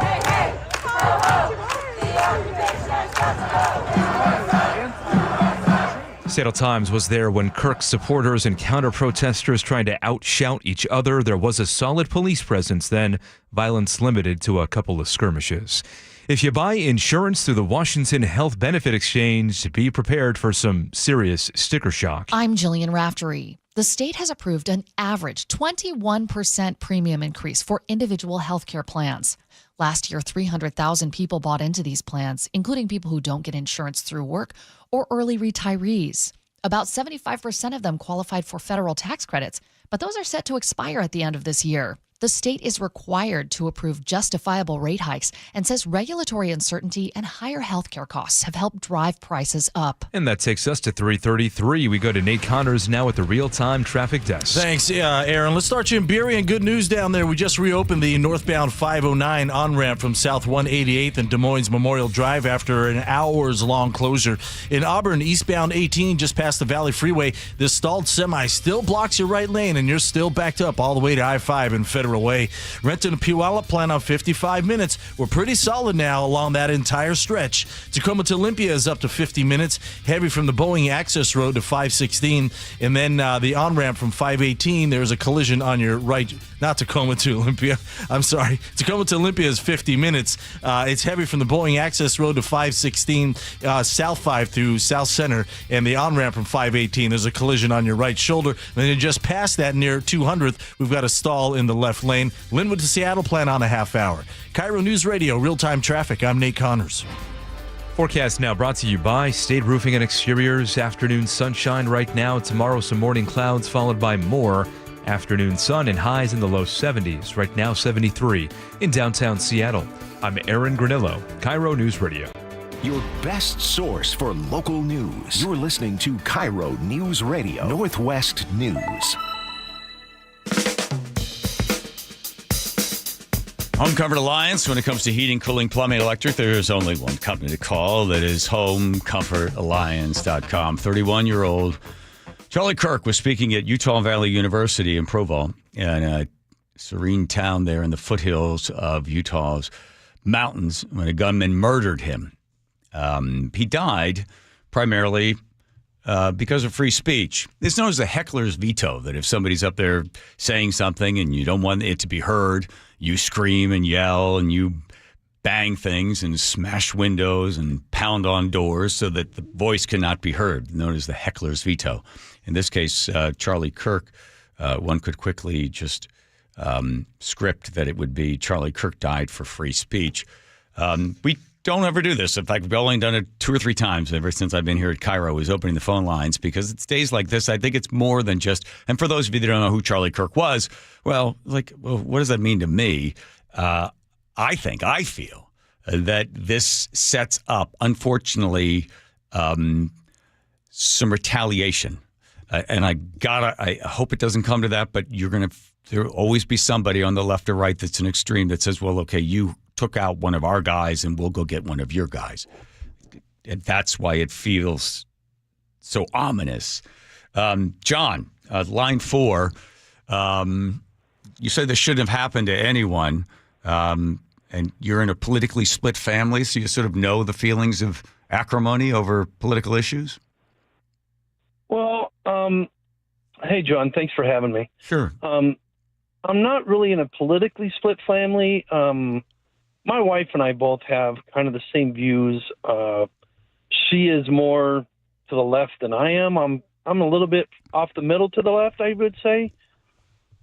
Seattle Times was there when Kirk's supporters and counter-protesters tried to outshout each other. There was a solid police presence then, violence limited to a couple of skirmishes. If you buy insurance through the Washington Health Benefit Exchange, be prepared for some serious sticker shock. I'm Jillian Raftery. The state has approved an average 21% premium increase for individual health care plans. Last year, 300,000 people bought into these plans, including people who don't get insurance through work or early retirees. About 75% of them qualified for federal tax credits, but those are set to expire at the end of this year. The state is required to approve justifiable rate hikes and says regulatory uncertainty and higher healthcare costs have helped drive prices up. And that takes us to 3:33. We go to Nate Connors now at the real-time traffic desk. Thanks, Aaron. Let's start you in Burien. Good news down there. We just reopened the northbound 509 on-ramp from South 188th and Des Moines Memorial Drive after an hours-long closure. In Auburn, eastbound 18 just past the Valley Freeway, this stalled semi still blocks your right lane, and you're still backed up all the way to I-5 and Federal Way. Renton and Puyallup plan on 55 minutes. We're pretty solid now along that entire stretch. Tacoma to Olympia is up to 50 minutes. Heavy from the Boeing Access Road to 516. And then the on-ramp from 518, there's a collision on your right. Not Tacoma to Olympia. I'm sorry. Tacoma to Olympia is 50 minutes. It's heavy from the Boeing Access Road to 516, South 5 through South Center. And the on-ramp from 518, there's a collision on your right shoulder. And then just past that near 200th, we've got a stall in the left lane. Linwood to Seattle plan on a half hour. KIRO News Radio, real-time traffic. I'm Nate Connors. Forecast now brought to you by State Roofing and Exteriors. Afternoon sunshine right now. Tomorrow some morning clouds followed by more afternoon sun and highs in the low 70s. Right now 73 in downtown Seattle. I'm Aaron Granillo, KIRO News Radio. Your best source for local news. You're listening to KIRO News Radio, Northwest News. Home Comfort Alliance, when it comes to heating, cooling, plumbing, electric, there's only one company to call. That is HomeComfortAlliance.com. 31-year-old Charlie Kirk was speaking at Utah Valley University in Provo, in a serene town there in the foothills of Utah's mountains, when a gunman murdered him. He died primarily because of free speech. It's known as the heckler's veto, that if somebody's up there saying something and you don't want it to be heard, you scream and yell and you bang things and smash windows and pound on doors so that the voice cannot be heard, known as the heckler's veto. In this case, Charlie Kirk, one could quickly just script that it would be Charlie Kirk died for free speech. We don't ever do this. In fact, we've only done it 2 or 3 times ever since I've been here at KIRO, is opening the phone lines, because it's days like this. I think it's more than just, and for those of you that don't know who Charlie Kirk was, well, what does that mean to me? I feel that this sets up, unfortunately, some retaliation. And I hope it doesn't come to that, but there'll always be somebody on the left or right that's an extreme that says, well, okay, you took out one of our guys and we'll go get one of your guys. And that's why it feels so ominous. John, line 4, you said this shouldn't have happened to anyone, and you're in a politically split family, so you sort of know the feelings of acrimony over political issues? Well, hey, John, thanks for having me. Sure. I'm not really in a politically split family. My wife and I both have kind of the same views. She is more to the left than I am. I'm a little bit off the middle to the left, I would say.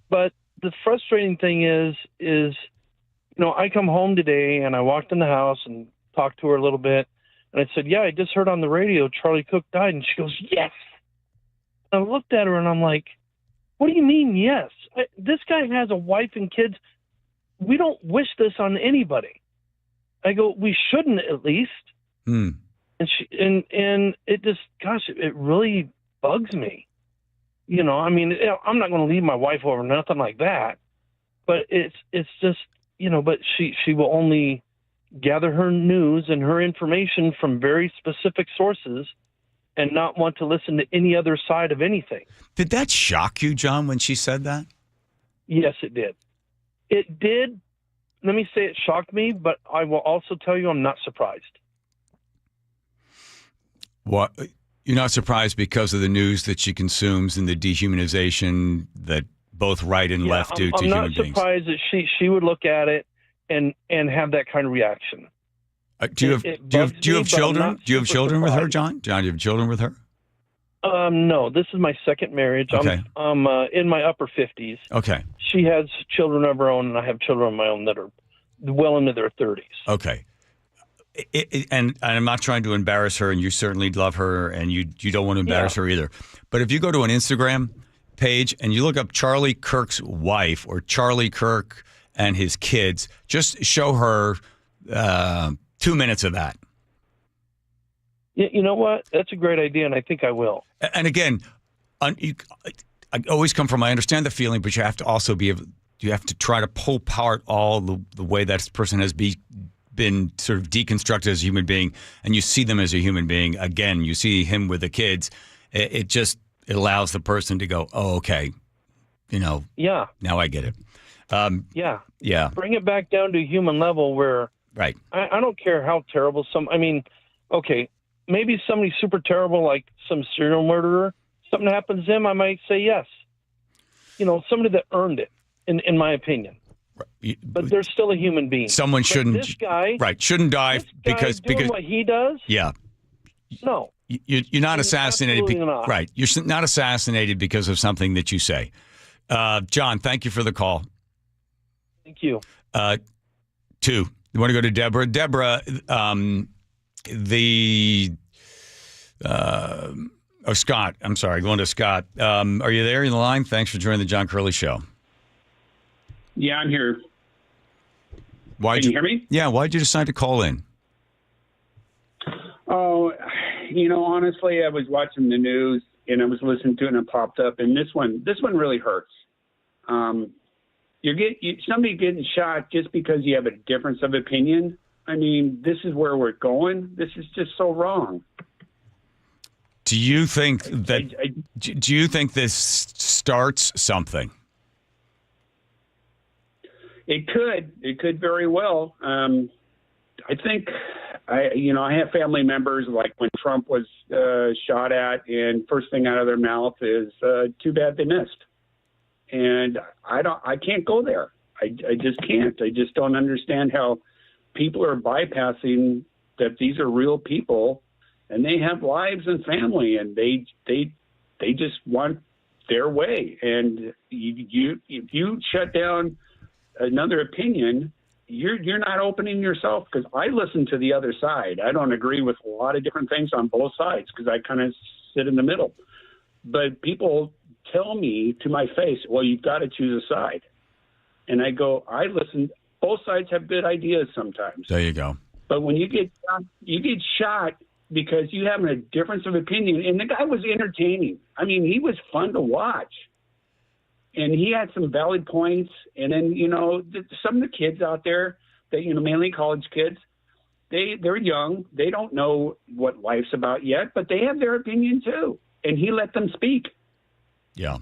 But the frustrating thing is, I come home today and I walked in the house and talked to her a little bit. And I said, yeah, I just heard on the radio Charlie Kirk died. And she goes, yes. And I looked at her and I'm like, what do you mean, yes? This guy has a wife and kids. We don't wish this on anybody. I go, we shouldn't, at least. And it just, gosh, it really bugs me. I'm not going to leave my wife over nothing like that. But it's just, but she will only gather her news and her information from very specific sources and not want to listen to any other side of anything. Did that shock you, John, when she said that? Yes, it did. It did. Let me say it shocked me, but I will also tell you I'm not surprised. What? You're not surprised because of the news that she consumes and the dehumanization that both right and left do to human beings? I'm not surprised that she would look at it and have that kind of reaction. Do you have children? Do you have children with her, John? John, do you have children with her? No, this is my second marriage. Okay. I'm in my upper 50s. Okay. She has children of her own, and I have children of my own that are well into their 30s. Okay. And I'm not trying to embarrass her, and you certainly love her, and you don't want to embarrass her either. But if you go to an Instagram page and you look up Charlie Kirk's wife or Charlie Kirk and his kids, just show her 2 minutes of that. You know what? That's a great idea, and I think I will. And again, I always come from, I understand the feeling, but you have to also you have to try to pull apart all the way that person has been sort of deconstructed as a human being, and you see them as a human being. Again, you see him with the kids. It allows the person to go, oh, okay, yeah, now I get it. Yeah. Bring it back down to a human level where right. I don't care how terrible okay, maybe somebody super terrible like some serial murderer, something happens to him, I might say yes. Somebody that earned it, in my opinion. But they're still a human being. Someone shouldn't. This guy, shouldn't die because what he does. Yeah. No. You're not assassinated. Not. Right. You're not assassinated because of something that you say. John, thank you for the call. Thank you. 2. You want to go to Deborah? Deborah, Scott. I'm sorry. Going to Scott. Are you there in the line? Thanks for joining the John Curley Show. Yeah, I'm here. Can you hear me? Yeah. Why'd you decide to call in? Oh, honestly, I was watching the news and I was listening to it and it popped up, and this one really hurts. Somebody getting shot just because you have a difference of opinion. I mean, this is where we're going. This is just so wrong. Do you think do you think this starts something? It could very well. I think I have family members, like when Trump was shot at, and first thing out of their mouth is, too bad they missed. And I can't go there. I just can't. I just don't understand how people are bypassing that these are real people and they have lives and family, and they just want their way. And if you shut down another opinion, you're not opening yourself, because I listen to the other side. I don't agree with a lot of different things on both sides because I kind of sit in the middle. But people tell me to my face, well, you've got to choose a side. And I go, I listen. Both sides have good ideas sometimes. There you go. But when you get shot because you have a difference of opinion, and the guy was entertaining. I mean, he was fun to watch. And he had some valid points. And then, some of the kids out there, that mainly college kids, they're young. They don't know what life's about yet, but they have their opinion too. And he let them speak. Yeah.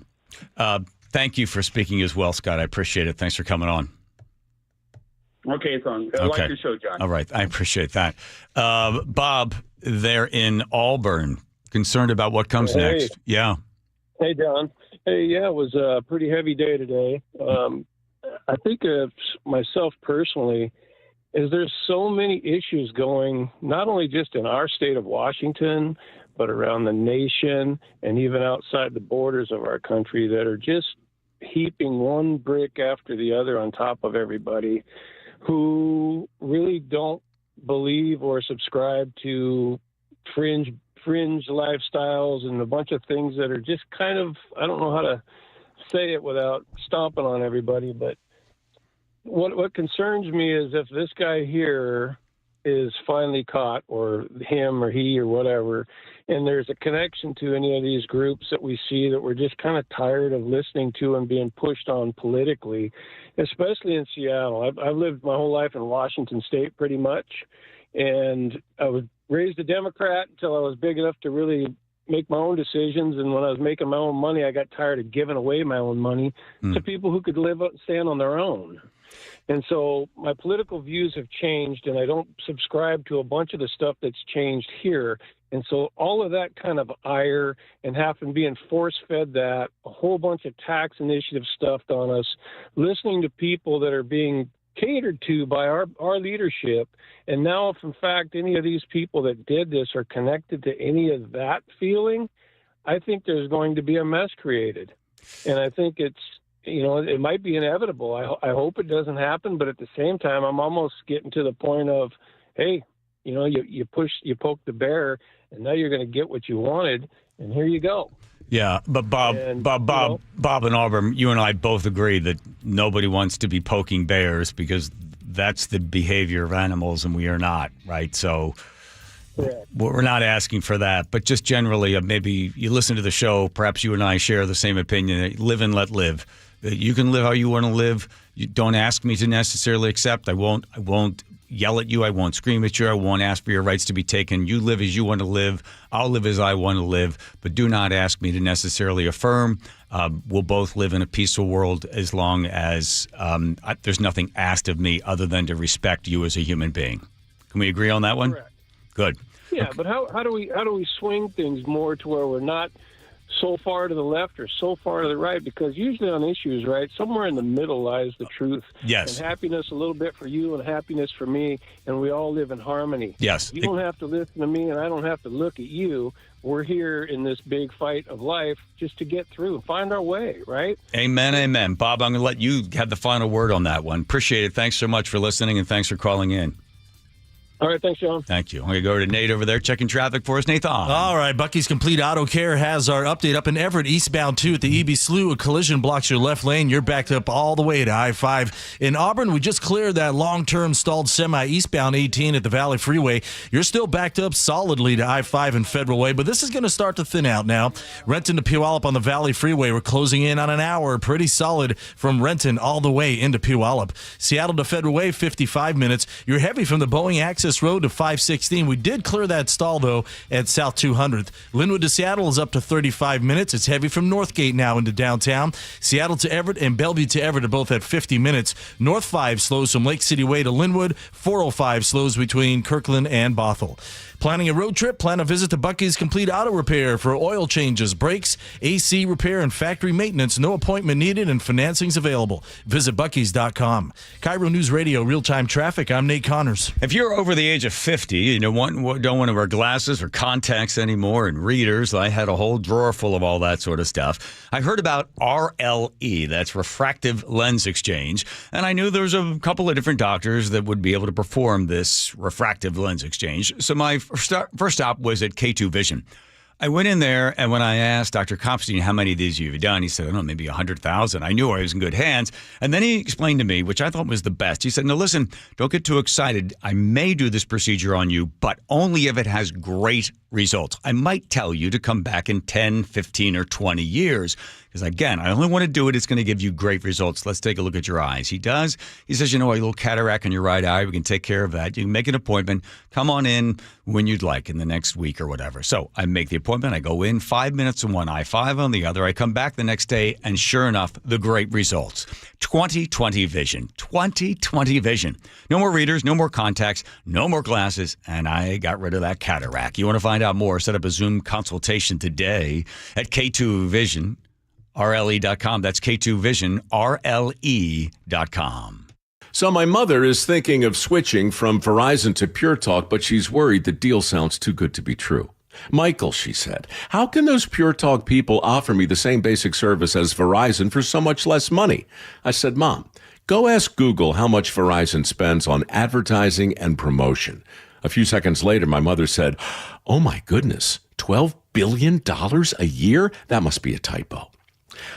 Thank you for speaking as well, Scott. I appreciate it. Thanks for coming on. Okay, Thong. I like your show, John. All right. I appreciate that. Bob, there in Auburn, concerned about what comes next. Yeah. Hey, John. Hey, yeah, it was a pretty heavy day today. I think of myself personally, is there's so many issues going, not only just in our state of Washington, but around the nation and even outside the borders of our country, that are just heaping one brick after the other on top of everybody who really don't believe or subscribe to fringe lifestyles and a bunch of things that are just kind of, I don't know how to say it without stomping on everybody, but what concerns me is if this guy here is finally caught, or him or he or whatever, and there's a connection to any of these groups that we see that we're just kind of tired of listening to and being pushed on politically, especially in Seattle. I've lived my whole life in Washington State pretty much, and I was raised a Democrat until I was big enough to really make my own decisions. And when I was making my own money, I got tired of giving away my own money to people who could live up and stand on their own. And so my political views have changed, and I don't subscribe to a bunch of the stuff that's changed here. And so all of that kind of ire and having being force-fed that, a whole bunch of tax initiative stuffed on us, listening to people that are being catered to by our leadership. And now, if in fact any of these people that did this are connected to any of that feeling, I think there's going to be a mess created. And I think it's, it might be inevitable. I hope it doesn't happen, but at the same time, I'm almost getting to the point of, hey, you poke the bear, and now you're going to get what you wanted, and here you go. Yeah, but Bob and Auburn, you and I both agree that nobody wants to be poking bears, because that's the behavior of animals, and we are not, right? So we're not asking for that. But just generally, maybe you listen to the show, perhaps you and I share the same opinion, live and let live. You can live how you want to live. You don't ask me to necessarily accept. I won't yell at you. I won't scream at you. I won't ask for your rights to be taken. You live as you want to live. I'll live as I want to live. But do not ask me to necessarily affirm. We'll both live in a peaceful world as long as there's nothing asked of me other than to respect you as a human being. Can we agree on that one? Correct. Good. Yeah, but how do we swing things more to where we're not so far to the left or so far to the right? Because usually on issues, right, somewhere in the middle lies the truth. Yes. And happiness a little bit for you and happiness for me, and we all live in harmony. Yes. You don't have to listen to me, and I don't have to look at you. We're here in this big fight of life just to get through, find our way, right? Amen, amen. Bob, I'm going to let you have the final word on that one. Appreciate it. Thanks so much for listening, and thanks for calling in. All right, thanks, John. Thank you. I'm going to go to Nate over there checking traffic for us. Nathan. All right, Bucky's Complete Auto Care has our update up in Everett, eastbound 2 at the EB Slough. A collision blocks your left lane. You're backed up all the way to I-5. In Auburn, we just cleared that long-term stalled semi eastbound 18 at the Valley Freeway. You're still backed up solidly to I-5 and Federal Way, but this is going to start to thin out now. Renton to Puyallup on the Valley Freeway. We're closing in on an hour. Pretty solid from Renton all the way into Puyallup. Seattle to Federal Way, 55 minutes. You're heavy from the Boeing access access road to 516. We did clear that stall, though, at South 200th. Linwood to Seattle is up to 35 minutes. It's heavy from Northgate now into downtown. Seattle to Everett and Bellevue to Everett are both at 50 minutes. North 5 slows from Lake City Way to Linwood. 405 slows between Kirkland and Bothell. Planning a road trip? Plan a visit to Bucky's Complete Auto Repair for oil changes, brakes, AC repair, and factory maintenance. No appointment needed and financing's available. Visit Bucky's.com. KIRO News Radio, real-time traffic. I'm Nate Connors. If you're over the age of 50, you don't want to wear glasses or contacts anymore and readers, I had a whole drawer full of all that sort of stuff. I heard about RLE, that's refractive lens exchange, and I knew there was a couple of different doctors that would be able to perform this refractive lens exchange. So my first stop was at K2 Vision. I went in there, and when I asked Dr. Kopstein how many of these you've done, he said, I don't know, maybe 100,000. I knew I was in good hands. And then he explained to me, which I thought was the best. He said, no, listen, don't get too excited. I may do this procedure on you, but only if it has great results. I might tell you to come back in 10, 15, or 20 years. Because, again, I only want to do it. It's going to give you great results. Let's take a look at your eyes. He does. He says, you know, a little cataract in your right eye. We can take care of that. You can make an appointment. Come on in when you'd like in the next week or whatever. So I make the appointment. I go in 5 minutes on one eye, 5 on the other. I come back the next day, and sure enough, the great results. 20/20 vision. 20/20 vision. No more readers, no more contacts, no more glasses, and I got rid of that cataract. You want to find out more? Set up a Zoom consultation today at K2 Vision. RLE.com. That's K2 Vision, RLE.com. So my mother is thinking of switching from Verizon to Pure Talk, but she's worried the deal sounds too good to be true. Michael, she said, how can those Pure Talk people offer me the same basic service as Verizon for so much less money? I said, Mom, go ask Google how much Verizon spends on advertising and promotion. A few seconds later, my mother said, oh my goodness, $12 billion a year? That must be a typo.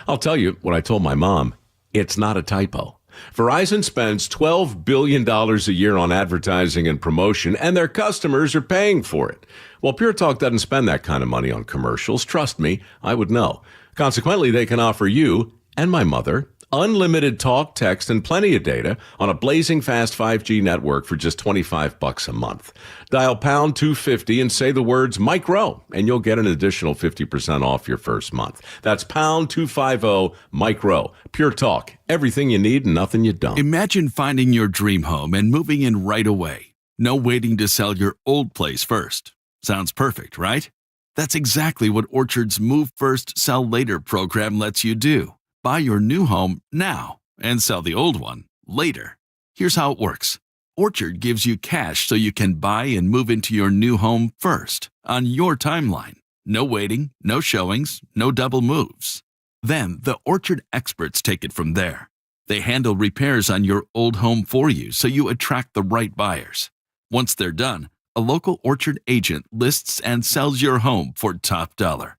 I'll tell you what I told my mom. It's not a typo. Verizon spends $12 billion a year on advertising and promotion, and their customers are paying for it. Well, Pure Talk doesn't spend that kind of money on commercials. Trust me, I would know. Consequently, they can offer you and my mother unlimited talk, text, and plenty of data on a blazing fast 5G network for just $25 a month. Dial pound 250 and say the words Mike Rowe, and you'll get an additional 50% off your first month. That's pound 250 Mike Rowe. Pure Talk. Everything you need and nothing you don't. Imagine finding your dream home and moving in right away. No waiting to sell your old place first. Sounds perfect, right? That's exactly what Orchard's Move First, Sell Later program lets you do. Buy your new home now and sell the old one later. Here's how it works. Orchard gives you cash so you can buy and move into your new home first on your timeline. No waiting, no showings, no double moves. Then the Orchard experts take it from there. They handle repairs on your old home for you so you attract the right buyers. Once they're done, a local Orchard agent lists and sells your home for top dollar.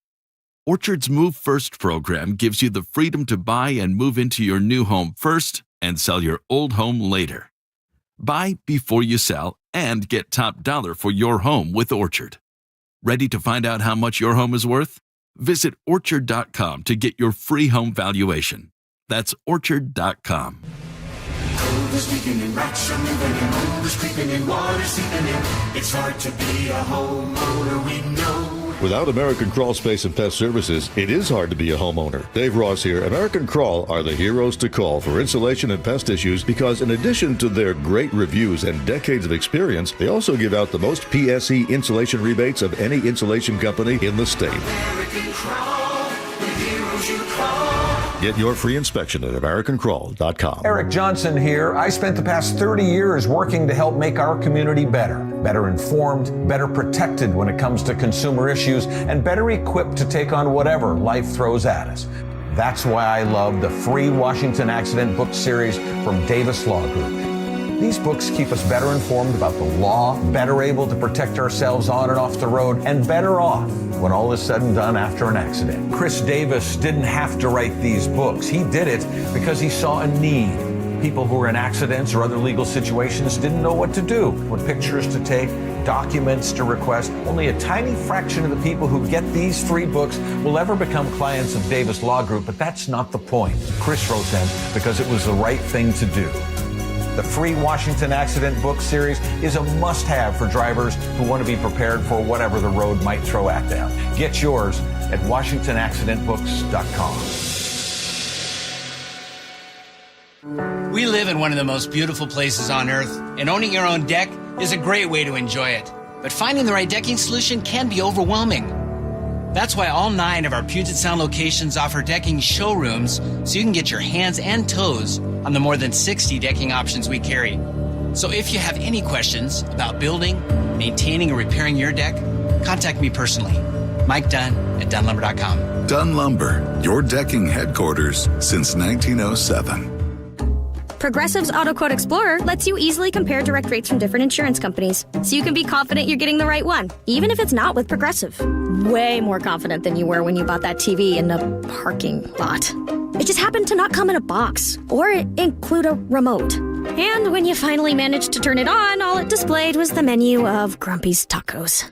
Orchard's Move First program gives you the freedom to buy and move into your new home first and sell your old home later. Buy before you sell and get top dollar for your home with Orchard. Ready to find out how much your home is worth? Visit Orchard.com to get your free home valuation. That's Orchard.com. Cold is weakening in rocks are moving in, mold is creeping in, water seeping in. It's hard to be a homeowner, we know. Without American Crawl Space and Pest Services, it is hard to be a homeowner. Dave Ross here. American Crawl are the heroes to call for insulation and pest issues because in addition to their great reviews and decades of experience, they also give out the most PSE insulation rebates of any insulation company in the state. American Crawl, the heroes you call. Get your free inspection at AmericanCrawl.com. Eric Johnson here. I spent the past 30 years working to help make our community better informed, better protected when it comes to consumer issues, and better equipped to take on whatever life throws at us. That's why I love the free Washington Accident book series from Davis Law Group. These books keep us better informed about the law, better able to protect ourselves on and off the road, and better off when all is said and done after an accident. Chris Davis didn't have to write these books. He did it because he saw a need. People who were in accidents or other legal situations didn't know what to do, what pictures to take, documents to request. Only a tiny fraction of the people who get these free books will ever become clients of Davis Law Group, but that's not the point. Chris wrote them because it was the right thing to do. The free Washington Accident Book Series is a must-have for drivers who want to be prepared for whatever the road might throw at them. Get yours at WashingtonAccidentBooks.com. We live in one of the most beautiful places on earth, and owning your own deck is a great way to enjoy it. But finding the right decking solution can be overwhelming. That's why all 9 of our Puget Sound locations offer decking showrooms so you can get your hands and toes on the more than 60 decking options we carry. So if you have any questions about building, maintaining, or repairing your deck, contact me personally. Mike Dunn at DunnLumber.com. Dunn Lumber, your decking headquarters since 1907. Progressive's AutoQuote Explorer lets you easily compare direct rates from different insurance companies, so you can be confident you're getting the right one, even if it's not with Progressive. Way more confident than you were when you bought that TV in the parking lot. It just happened to not come in a box or include a remote. And when you finally managed to turn it on, all it displayed was the menu of Grumpy's Tacos.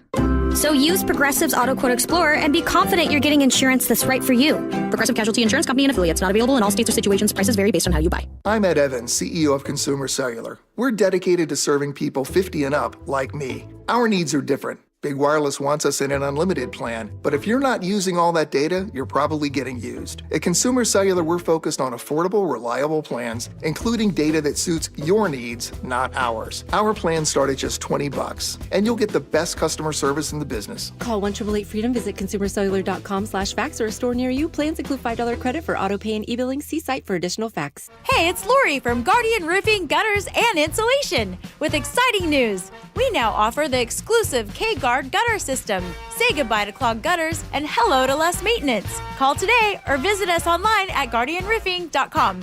So use Progressive's AutoQuote Explorer and be confident you're getting insurance that's right for you. Progressive Casualty Insurance Company and affiliates. Not available in all states or situations. Prices vary based on how you buy. I'm Ed Evans, CEO of Consumer Cellular. We're dedicated to serving people 50 and up like me. Our needs are different. Big Wireless wants us in an unlimited plan, but if you're not using all that data, you're probably getting used. At Consumer Cellular, we're focused on affordable, reliable plans, including data that suits your needs, not ours. Our plans start at just $20, and you'll get the best customer service in the business. Call 1-888-FREEDOM, visit consumercellular.com/facts or a store near you. Plans include $5 credit for auto pay and e-billing. See site for additional facts. Hey, it's Lori from Guardian Roofing, Gutters, and Insulation with exciting news. We now offer the exclusive K-Guard gutter system. Say goodbye to clogged gutters and hello to less maintenance. Call today or visit us online at guardianroofing.com.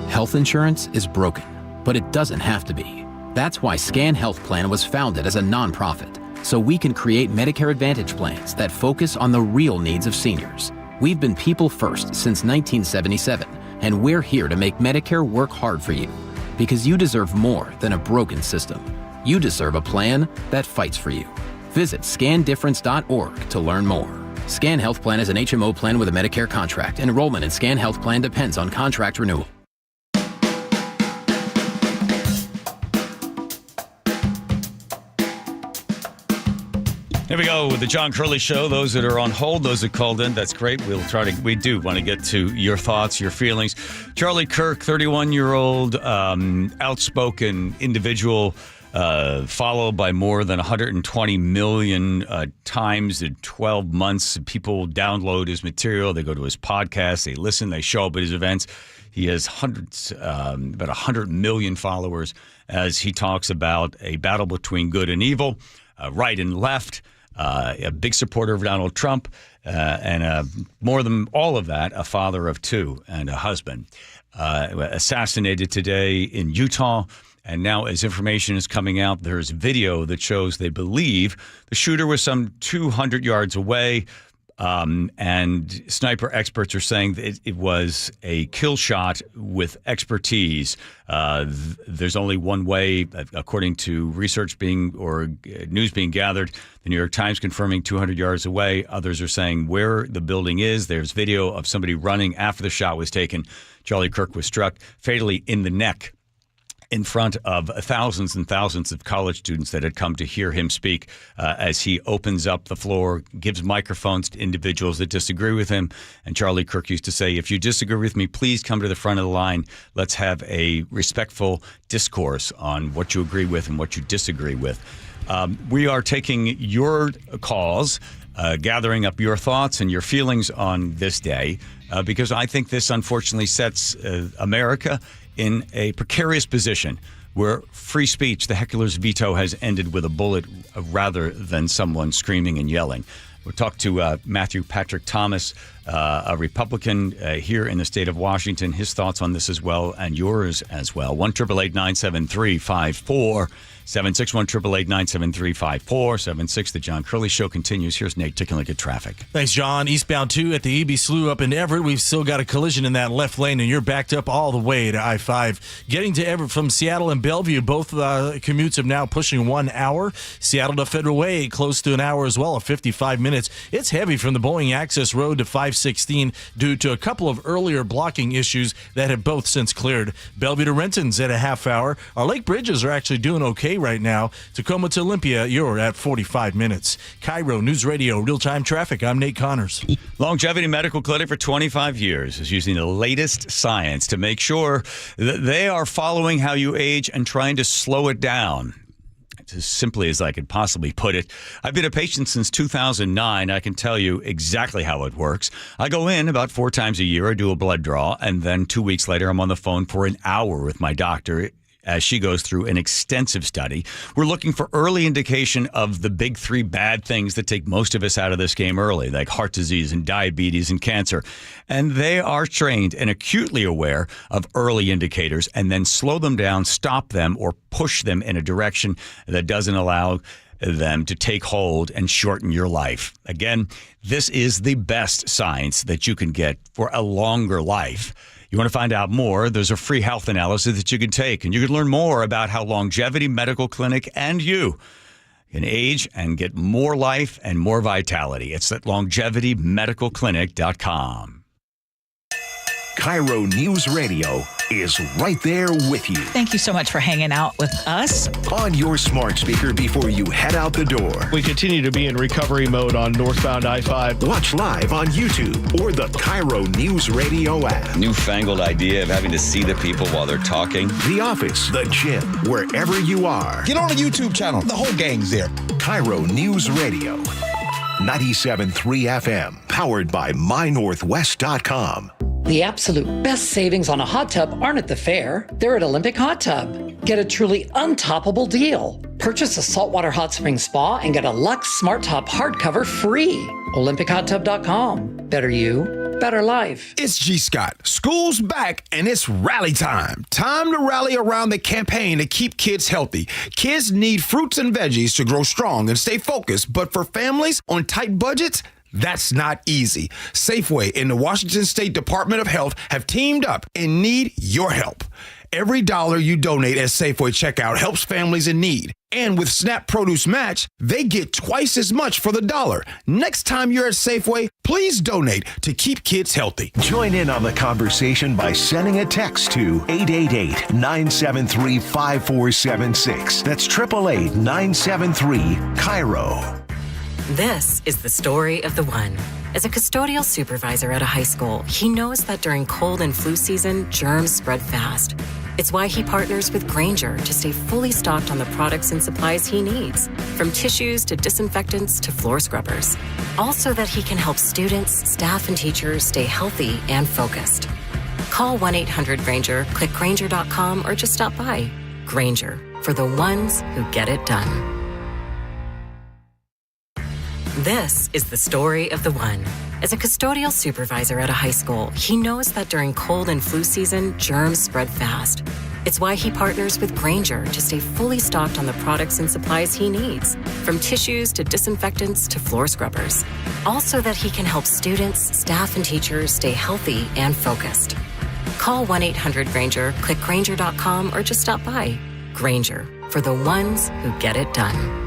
Health insurance is broken, but it doesn't have to be. That's why Scan Health Plan was founded as a nonprofit, so we can create Medicare Advantage plans that focus on the real needs of seniors. We've been people first since 1977, and we're here to make Medicare work hard for you, because you deserve more than a broken system. You deserve a plan that fights for you. Visit scandifference.org to learn more. Scan Health Plan is an HMO plan with a Medicare contract. Enrollment in Scan Health Plan depends on contract renewal. Here we go with the John Curley Show. Those that are on hold, those that called in, that's great. We do want to get to your thoughts, your feelings. Charlie Kirk, 31-year-old, outspoken individual, followed by more than 120 million times in 12 months. People download his material. They go to his podcast. They listen. They show up at his events. He has about 100 million followers as he talks about a battle between good and evil, right and left, a big supporter of Donald Trump, and more than all of that, a father of 2 and a husband. Assassinated today in Utah. And now, as information is coming out, there's video that shows they believe the shooter was some 200 yards away. And sniper experts are saying that it was a kill shot with expertise. There's only one way, according to research news being gathered. The New York Times confirming 200 yards away. Others are saying where the building is. There's video of somebody running after the shot was taken. Charlie Kirk was struck fatally in the neck in front of thousands and thousands of college students that had come to hear him speak as he opens up the floor, gives microphones to individuals that disagree with him. And Charlie Kirk used to say, if you disagree with me, please come to the front of the line. Let's have a respectful discourse on what you agree with and what you disagree with. We are taking your calls, gathering up your thoughts and your feelings on this day, because I think this unfortunately sets America in a precarious position where free speech, the heckler's veto, has ended with a bullet rather than someone screaming and yelling. We'll talk to Matthew Patrick Thomas, a Republican here in the state of Washington, his thoughts on this as well, and yours as well. 1-888-973-5476, 1-888-973-5476. The John Curley Show continues. Here's Nate taking a look at traffic. Thanks, John. Eastbound 2 at the EB Slough up in Everett. We've still got a collision in that left lane, and you're backed up all the way to I-5. Getting to Everett from Seattle and Bellevue, both commutes have now pushing 1 hour. Seattle to Federal Way, close to an hour as well, a 55-minute minutes. It's heavy from the Boeing Access Road to 516 due to a couple of earlier blocking issues that have both since cleared. Bellevue to Renton's at a half hour. Our lake bridges are actually doing okay right now. Tacoma to Olympia, you're at 45 minutes. KIRO News Radio, real-time traffic. I'm Nate Connors. Longevity Medical Clinic for 25 years is using the latest science to make sure that they are following how you age and trying to slow it down. It's as simply as I could possibly put it. I've been a patient since 2009. I can tell you exactly how it works. I go in about 4 times a year. I do a blood draw, and then 2 weeks later, I'm on the phone for an hour with my doctor as she goes through an extensive study. We're looking for early indication of the big 3 bad things that take most of us out of this game early, like heart disease and diabetes and cancer. And they are trained and acutely aware of early indicators and then slow them down, stop them, or push them in a direction that doesn't allow them to take hold and shorten your life. Again, this is the best science that you can get for a longer life. You want to find out more? There's a free health analysis that you can take, and you can learn more about how Longevity Medical Clinic and you can age and get more life and more vitality. It's at longevitymedicalclinic.com. KIRO News Radio is right there with you. Thank you so much for hanging out with us. On your smart speaker before you head out the door. We continue to be in recovery mode on northbound I-5. Watch live on YouTube or the KIRO Newsradio app. Newfangled idea of having to see the people while they're talking. The office, the gym, wherever you are. Get on the YouTube channel. The whole gang's there. KIRO News Radio. 97.3 FM. Powered by MyNorthwest.com. The absolute best savings on a hot tub aren't at the fair. They're at Olympic Hot Tub. Get a truly untoppable deal. Purchase a saltwater hot spring spa and get a Lux Smart Top hardcover free. OlympicHotTub.com. Better you, better life. It's G. Scott. School's back and it's rally time. Time to rally around the campaign to keep kids healthy. Kids need fruits and veggies to grow strong and stay focused, but for families on tight budgets, that's not easy. Safeway and the Washington State Department of Health have teamed up and need your help. Every dollar you donate at Safeway checkout helps families in need. And with SNAP Produce Match, they get twice as much for the dollar. Next time you're at Safeway, please donate to keep kids healthy. Join in on the conversation by sending a text to 888-973-5476. That's 888-973-KIRO. This is the story of the one. As a custodial supervisor at a high school, he knows that during cold and flu season, germs spread fast. It's why he partners with Grainger to stay fully stocked on the products and supplies he needs, from tissues to disinfectants to floor scrubbers. All so that he can help students, staff, and teachers stay healthy and focused. Call 1-800-GRAINGER, click Grainger.com, or just stop by. Grainger, for the ones who get it done. This is the story of the one. As a custodial supervisor at a high school, he knows that during cold and flu season, germs spread fast. It's why he partners with Grainger to stay fully stocked on the products and supplies he needs, from tissues to disinfectants to floor scrubbers. All so that he can help students, staff, and teachers stay healthy and focused. Call 1-800-GRAINGER, click Grainger.com, or just stop by. Grainger, for the ones who get it done.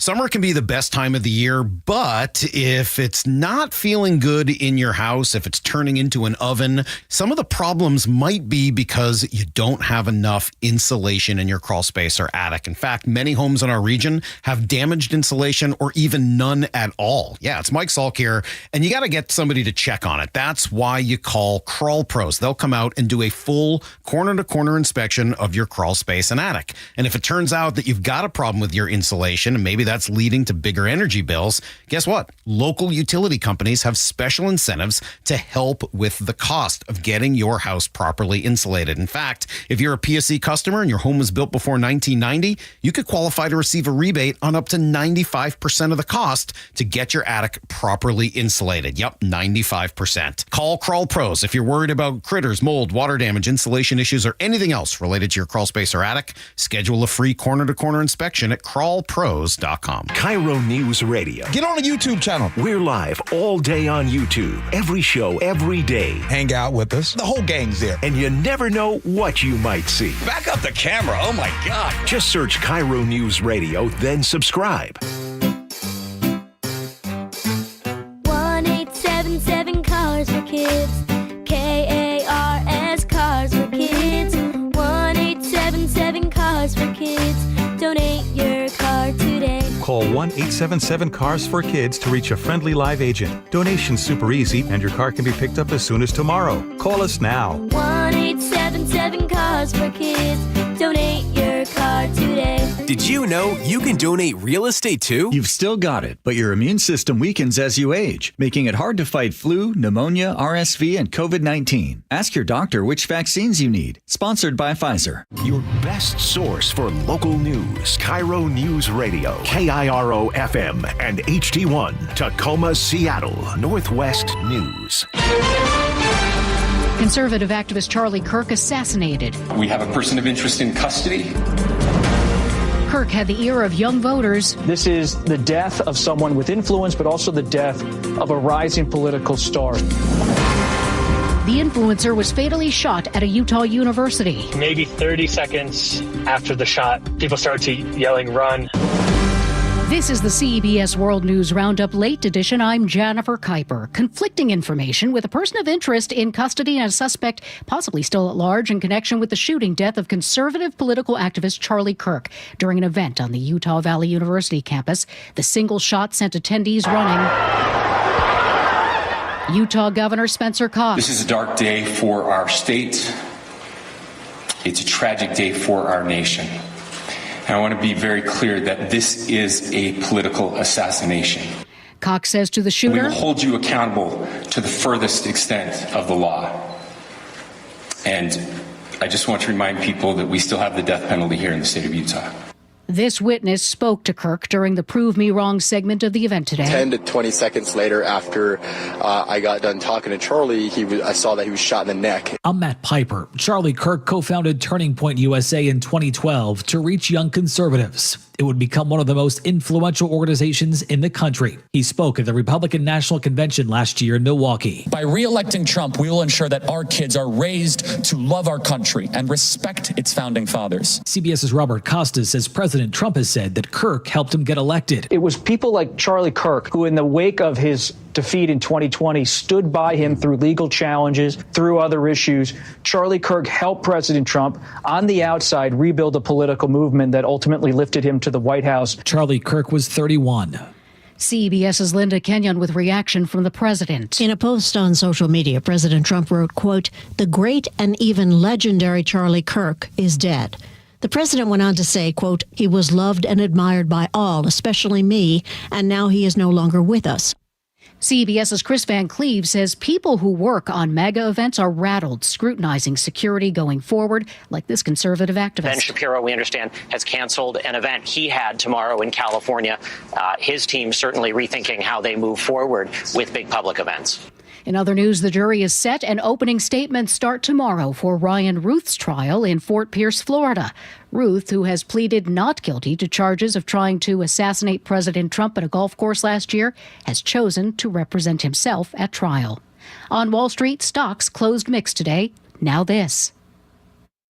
Summer can be the best time of the year, but if it's not feeling good in your house, if it's turning into an oven, some of the problems might be because you don't have enough insulation in your crawl space or attic. In fact, many homes in our region have damaged insulation or even none at all. Yeah, it's Mike Salk here, and you got to get somebody to check on it. That's why you call Crawl Pros. They'll come out and do a full corner-to-corner inspection of your crawl space and attic. And if it turns out that you've got a problem with your insulation, and maybe that's leading to bigger energy bills, guess what? Local utility companies have special incentives to help with the cost of getting your house properly insulated. In fact, if you're a PSC customer and your home was built before 1990, you could qualify to receive a rebate on up to 95% of the cost to get your attic properly insulated. Yep, 95%. Call Crawl Pros if you're worried about critters, mold, water damage, insulation issues, or anything else related to your crawl space or attic. Schedule a free corner-to-corner inspection at crawlpros.com. KIRO News Radio. Get on the YouTube channel. We're live all day on YouTube. Every show, every day. Hang out with us. The whole gang's there. And you never know what you might see. Back up the camera. Oh, my God. Just search KIRO News Radio, then subscribe. 1-877 Cars for Kids. KARS Cars for Kids. 1-877 Cars for Kids. Donate your car today. Call 1-877-CARS-FOR-KIDS to reach a friendly live agent. Donation's super easy, and your car can be picked up as soon as tomorrow. Call us now. 1-877 Cars for Kids. Donate your car today. Did you know you can donate real estate too? You've still got it, but your immune system weakens as you age, making it hard to fight flu, pneumonia, RSV, and COVID-19. Ask your doctor which vaccines you need. Sponsored by Pfizer. Your best source for local news. KIRO Newsradio. KIRO FM and HD1. Tacoma, Seattle. Northwest News. Conservative activist Charlie Kirk assassinated. We have a person of interest in custody. Kirk had the ear of young voters. This is the death of someone with influence, but also the death of a rising political star. The influencer was fatally shot at a Utah university. Maybe 30 seconds after the shot, people started yelling, "Run." This is the CBS World News Roundup Late Edition. I'm Jennifer Kuiper. Conflicting information with a person of interest in custody and a suspect possibly still at large in connection with the shooting death of conservative political activist Charlie Kirk during an event on the Utah Valley University campus. The single shot sent attendees running. Utah Governor Spencer Cox. This is a dark day for our state. It's a tragic day for our nation. And I want to be very clear that this is a political assassination. Cox says to the shooter, "We will hold you accountable to the furthest extent of the law." And I just want to remind people that we still have the death penalty here in the state of Utah. This witness spoke to Kirk during the Prove Me Wrong segment of the event today. 10 to 20 seconds later, after I got done talking to Charlie, I saw that he was shot in the neck. I'm Matt Piper. Charlie Kirk co-founded Turning Point USA in 2012 to reach young conservatives. It would become one of the most influential organizations in the country. He spoke at the Republican National Convention last year in Milwaukee. By re-electing Trump, we will ensure that our kids are raised to love our country and respect its founding fathers. CBS's Robert Costas says President Trump has said that Kirk helped him get elected. It was people like Charlie Kirk who, in the wake of his defeat in 2020, stood by him through legal challenges, through other issues. Charlie Kirk helped President Trump on the outside rebuild a political movement that ultimately lifted him to the White House. Charlie Kirk was 31. CBS's Linda Kenyon with reaction from the president. In a post on social media, President Trump wrote, quote, "The great and even legendary Charlie Kirk is dead." The president went on to say, quote, "He was loved and admired by all, especially me, and now he is no longer with us." CBS's Chris Van Cleve says people who work on mega events are rattled, scrutinizing security going forward, like this conservative activist. Ben Shapiro, we understand, has canceled an event he had tomorrow in California. His team certainly rethinking how they move forward with big public events. In other news, the jury is set and opening statements start tomorrow for Ryan Ruth's trial in Fort Pierce, Florida. Ruth, who has pleaded not guilty to charges of trying to assassinate President Trump at a golf course last year, has chosen to represent himself at trial. On Wall Street, stocks closed mixed today. Now this.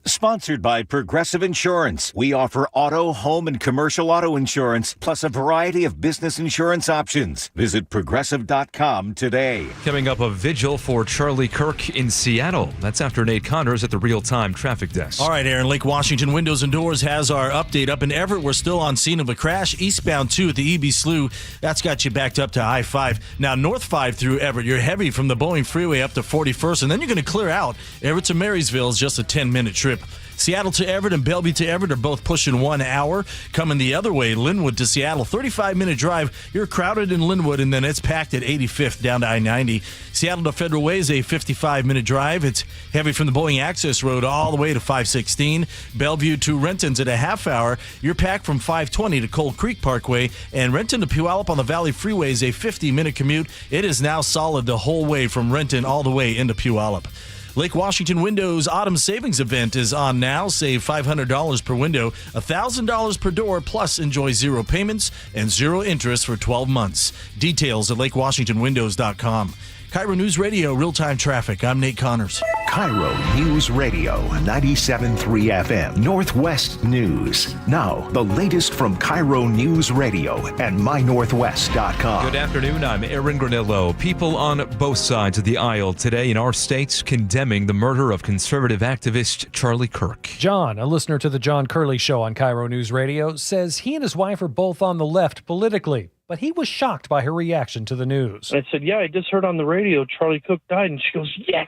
Sponsored by Progressive Insurance. We offer auto, home, and commercial auto insurance, plus a variety of business insurance options. Visit Progressive.com today. Coming up, a vigil for Charlie Kirk in Seattle. That's after Nate Connors at the real-time traffic desk. All right, Aaron, Lake Washington Windows and Doors has our update. Up in Everett, we're still on scene of a crash. Eastbound 2 at the EB Slough. That's got you backed up to I-5. Now, North 5 through Everett, you're heavy from the Boeing Freeway up to 41st, and then you're going to clear out. Everett to Marysville is just a 10-minute trip. Seattle to Everett and Bellevue to Everett are both pushing 1 hour. Coming the other way, Linwood to Seattle, 35-minute drive. You're crowded in Linwood, and then it's packed at 85th down to I-90. Seattle to Federal Way is a 55-minute drive. It's heavy from the Boeing Access Road all the way to 516. Bellevue to Renton's at a half hour. You're packed from 520 to Cold Creek Parkway. And Renton to Puyallup on the Valley Freeway is a 50-minute commute. It is now solid the whole way from Renton all the way into Puyallup. Lake Washington Windows Autumn Savings Event is on now. Save $500 per window, $1,000 per door, plus enjoy 0 payments and 0 interest for 12 months. Details at lakewashingtonwindows.com. KIRO News Radio, real-time traffic. I'm Nate Connors. KIRO Newsradio 97.3 FM Northwest News. Now, the latest from KIRO Newsradio and mynorthwest.com. Good afternoon. I'm Aaron Granillo. People on both sides of the aisle today in our states condemning the murder of conservative activist Charlie Kirk. John, a listener to the John Curley Show on KIRO News Radio, says he and his wife are both on the left politically, but he was shocked by her reaction to the news. I said, yeah, I just heard on the radio Charlie Kirk died. And she goes, yes.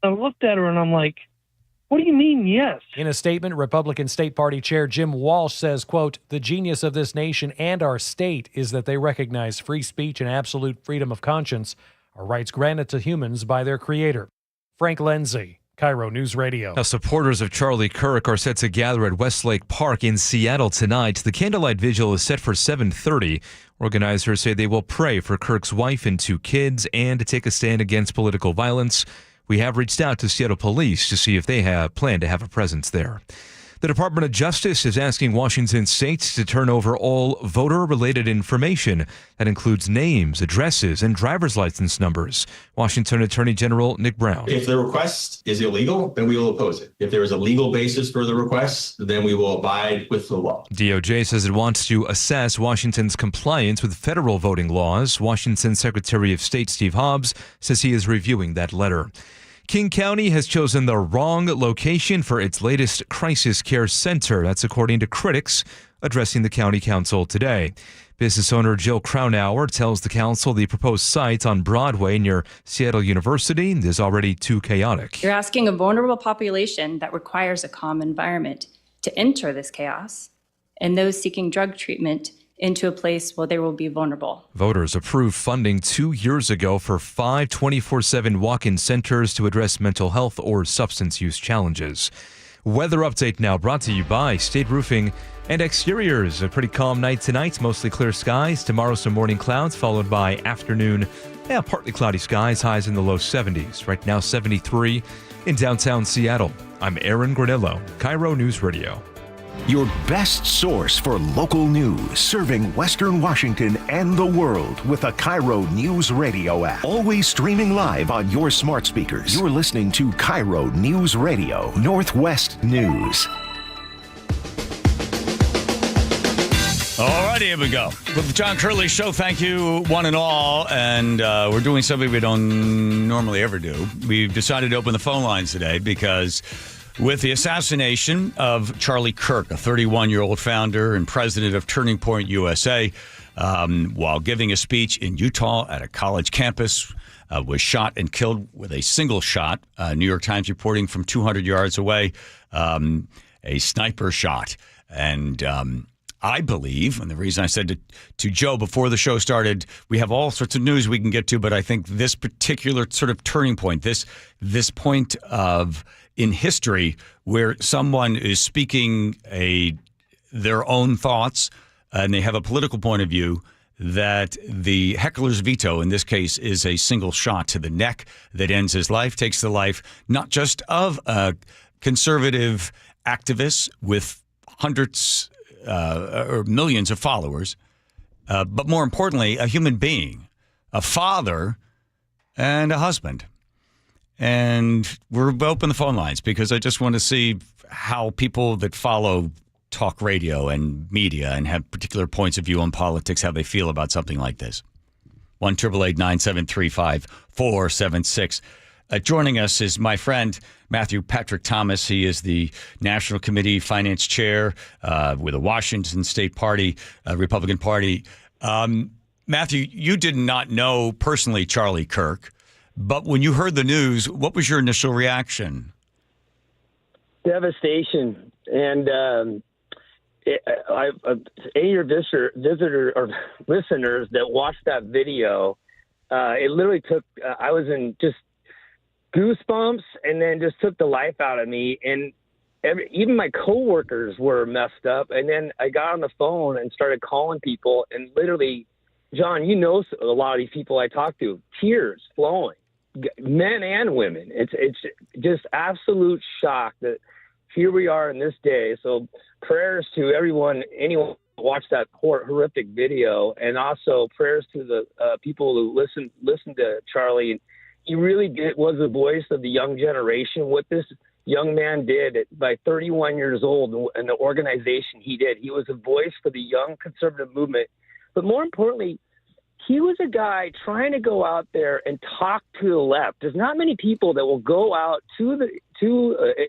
I looked at her and I'm like, what do you mean, yes? In a statement, Republican State Party Chair Jim Walsh says, quote, the genius of this nation and our state is that they recognize free speech and absolute freedom of conscience are rights granted to humans by their creator. Frank Lenzi, KIRO News Radio. Now, supporters of Charlie Kirk are set to gather at Westlake Park in Seattle tonight. The candlelight vigil is set for 7:30. Organizers say they will pray for Kirk's wife and 2 kids and take a stand against political violence. We have reached out to Seattle police to see if they have planned to have a presence there. The Department of Justice is asking Washington states to turn over all voter-related information. That includes names, addresses, and driver's license numbers. Washington Attorney General Nick Brown. If the request is illegal, then we will oppose it. If there is a legal basis for the request, then we will abide with the law. DOJ says it wants to assess Washington's compliance with federal voting laws. Washington Secretary of State Steve Hobbs says he is reviewing that letter. King County has chosen the wrong location for its latest crisis care center. That's according to critics addressing the county council today. Business owner Jill Crownauer tells the council the proposed site on Broadway near Seattle University is already too chaotic. You're asking a vulnerable population that requires a calm environment to enter this chaos, and those seeking drug treatment into a place where they will be vulnerable. Voters approved funding 2 years ago for 5 24/7 walk-in centers to address mental health or substance use challenges. Weather update now brought to you by State Roofing and Exteriors. A pretty calm night tonight, mostly clear skies. Tomorrow some morning clouds followed by afternoon, partly cloudy skies, highs in the low 70s. Right now 73 in downtown Seattle. I'm Aaron Granillo, KIRO News Radio. Your best source for local news, serving Western Washington and the world with a KIRO Newsradio app. Always streaming live on your smart speakers. You're listening to KIRO Newsradio Northwest News. All right, here we go. With the John Curley Show, thank you, one and all. And we're doing something we don't normally ever do. We've decided to open the phone lines today because with the assassination of Charlie Kirk, a 31-year-old founder and president of Turning Point USA, while giving a speech in Utah at a college campus, was shot and killed with a single shot. New York Times reporting from 200 yards away, a sniper shot. And I believe, and the reason I said to Joe before the show started, we have all sorts of news we can get to, but I think this particular sort of turning point, this point of in history where someone is speaking their own thoughts and they have a political point of view, that the heckler's veto in this case is a single shot to the neck that ends his life, takes the life not just of a conservative activist with hundreds or millions of followers, but more importantly, a human being, a father and a husband. And we're open the phone lines because I just want to see how people that follow talk radio and media and have particular points of view on politics, how they feel about something like this. 1-888-973-5476. Joining us is my friend, Matthew Patrick Thomas. He is the National Committee Finance Chair with the Washington State Party, Republican Party. Matthew, you did not know personally Charlie Kirk, but when you heard the news, what was your initial reaction? Devastation. And any of your visitor or listeners that watched that video, it literally took, I was in just goosebumps and then just took the life out of me. And even my coworkers were messed up. And then I got on the phone and started calling people, and literally, John, you know, a lot of these people I talk to, tears flowing, men and women. It's just absolute shock that here we are in this day. So prayers to everyone, anyone who watched that horrific video, and also prayers to the people who listened to Charlie he really was the voice of the young generation. What this young man did by 31 years old and the organization he did, he was a voice for the young conservative movement. But more importantly, he was a guy trying to go out there and talk to the left. There's not many people that will go out to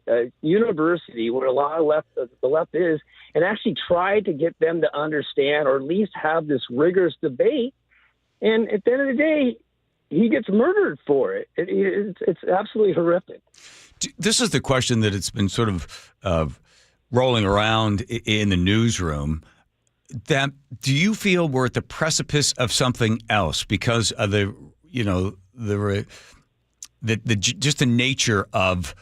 a university where a lot of the left is and actually try to get them to understand or at least have this rigorous debate. And at the end of the day, he gets murdered for it. It's absolutely horrific. This is the question that it's been sort of rolling around in the newsroom. That do you feel we're at the precipice of something else because of just the nature of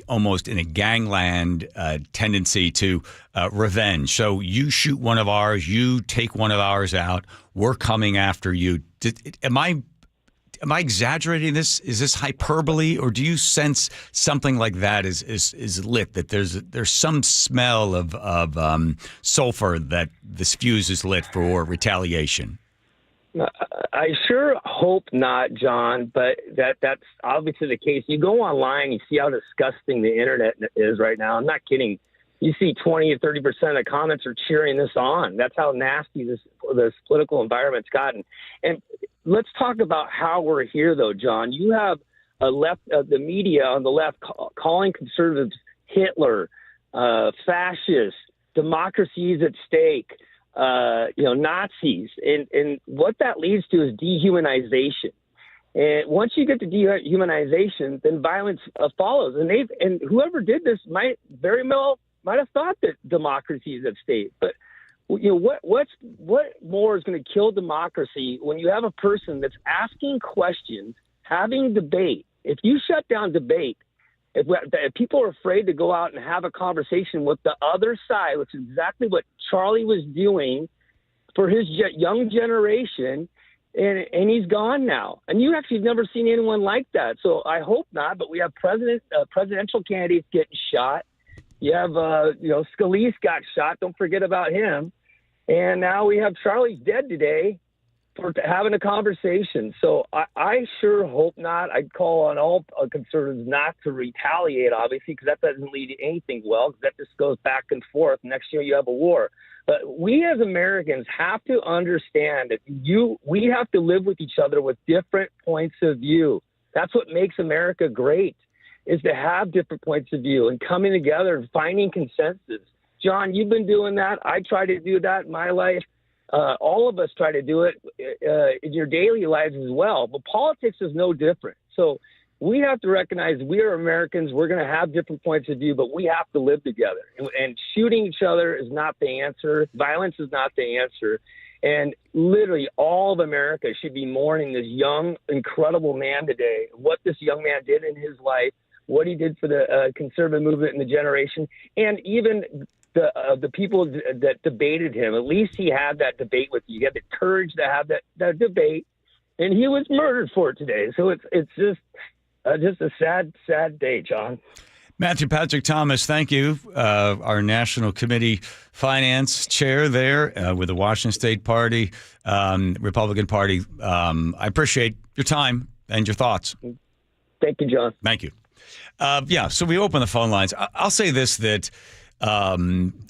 almost in a gangland tendency to revenge? So you shoot one of ours, you take one of ours out, we're coming after you. Am I exaggerating this? Is this hyperbole, or do you sense something like that is lit? That there's some smell of sulfur that this fuse is lit for retaliation? I sure hope not, John. But that's obviously the case. You go online, you see how disgusting the internet is right now. I'm not kidding. You see 20 to 30% of the comments are cheering this on. That's how nasty this political environment's gotten. And let's talk about how we're here, though, John. You have the media on the left calling conservatives Hitler, fascists, democracies at stake, Nazis. And what that leads to is dehumanization. And once you get to dehumanization, then violence follows. And whoever did this might have thought that democracy is at stake. But what more is going to kill democracy when you have a person that's asking questions, having debate? If you shut down debate, if people are afraid to go out and have a conversation with the other side, which is exactly what Charlie was doing for his young generation, and he's gone now. And you actually have never seen anyone like that. So I hope not. But we have presidential candidates getting shot. You have, Scalise got shot. Don't forget about him. And now we have Charlie's dead today for having a conversation. So I sure hope not. I'd call on all conservatives not to retaliate, obviously, because that doesn't lead to anything well, because that just goes back and forth. Next year you have a war. But we as Americans have to understand that we have to live with each other with different points of view. That's what makes America great, is to have different points of view and coming together and finding consensus. John, you've been doing that. I try to do that in my life. All of us try to do it in your daily lives as well. But politics is no different. So we have to recognize we are Americans. We're going to have different points of view, but we have to live together. And shooting each other is not the answer. Violence is not the answer. And literally all of America should be mourning this young, incredible man today, what this young man did in his life, what he did for the conservative movement and the generation, and even the people that debated him. At least he had that debate with you. He had the courage to have that debate, and he was murdered for it today. So it's just a sad day, John. Matthew Patrick Thomas, thank you. Our National Committee Finance Chair there with the Washington State Party, Republican Party. I appreciate your time and your thoughts. Thank you, John. Thank you. So we open the phone lines. I'll say this, that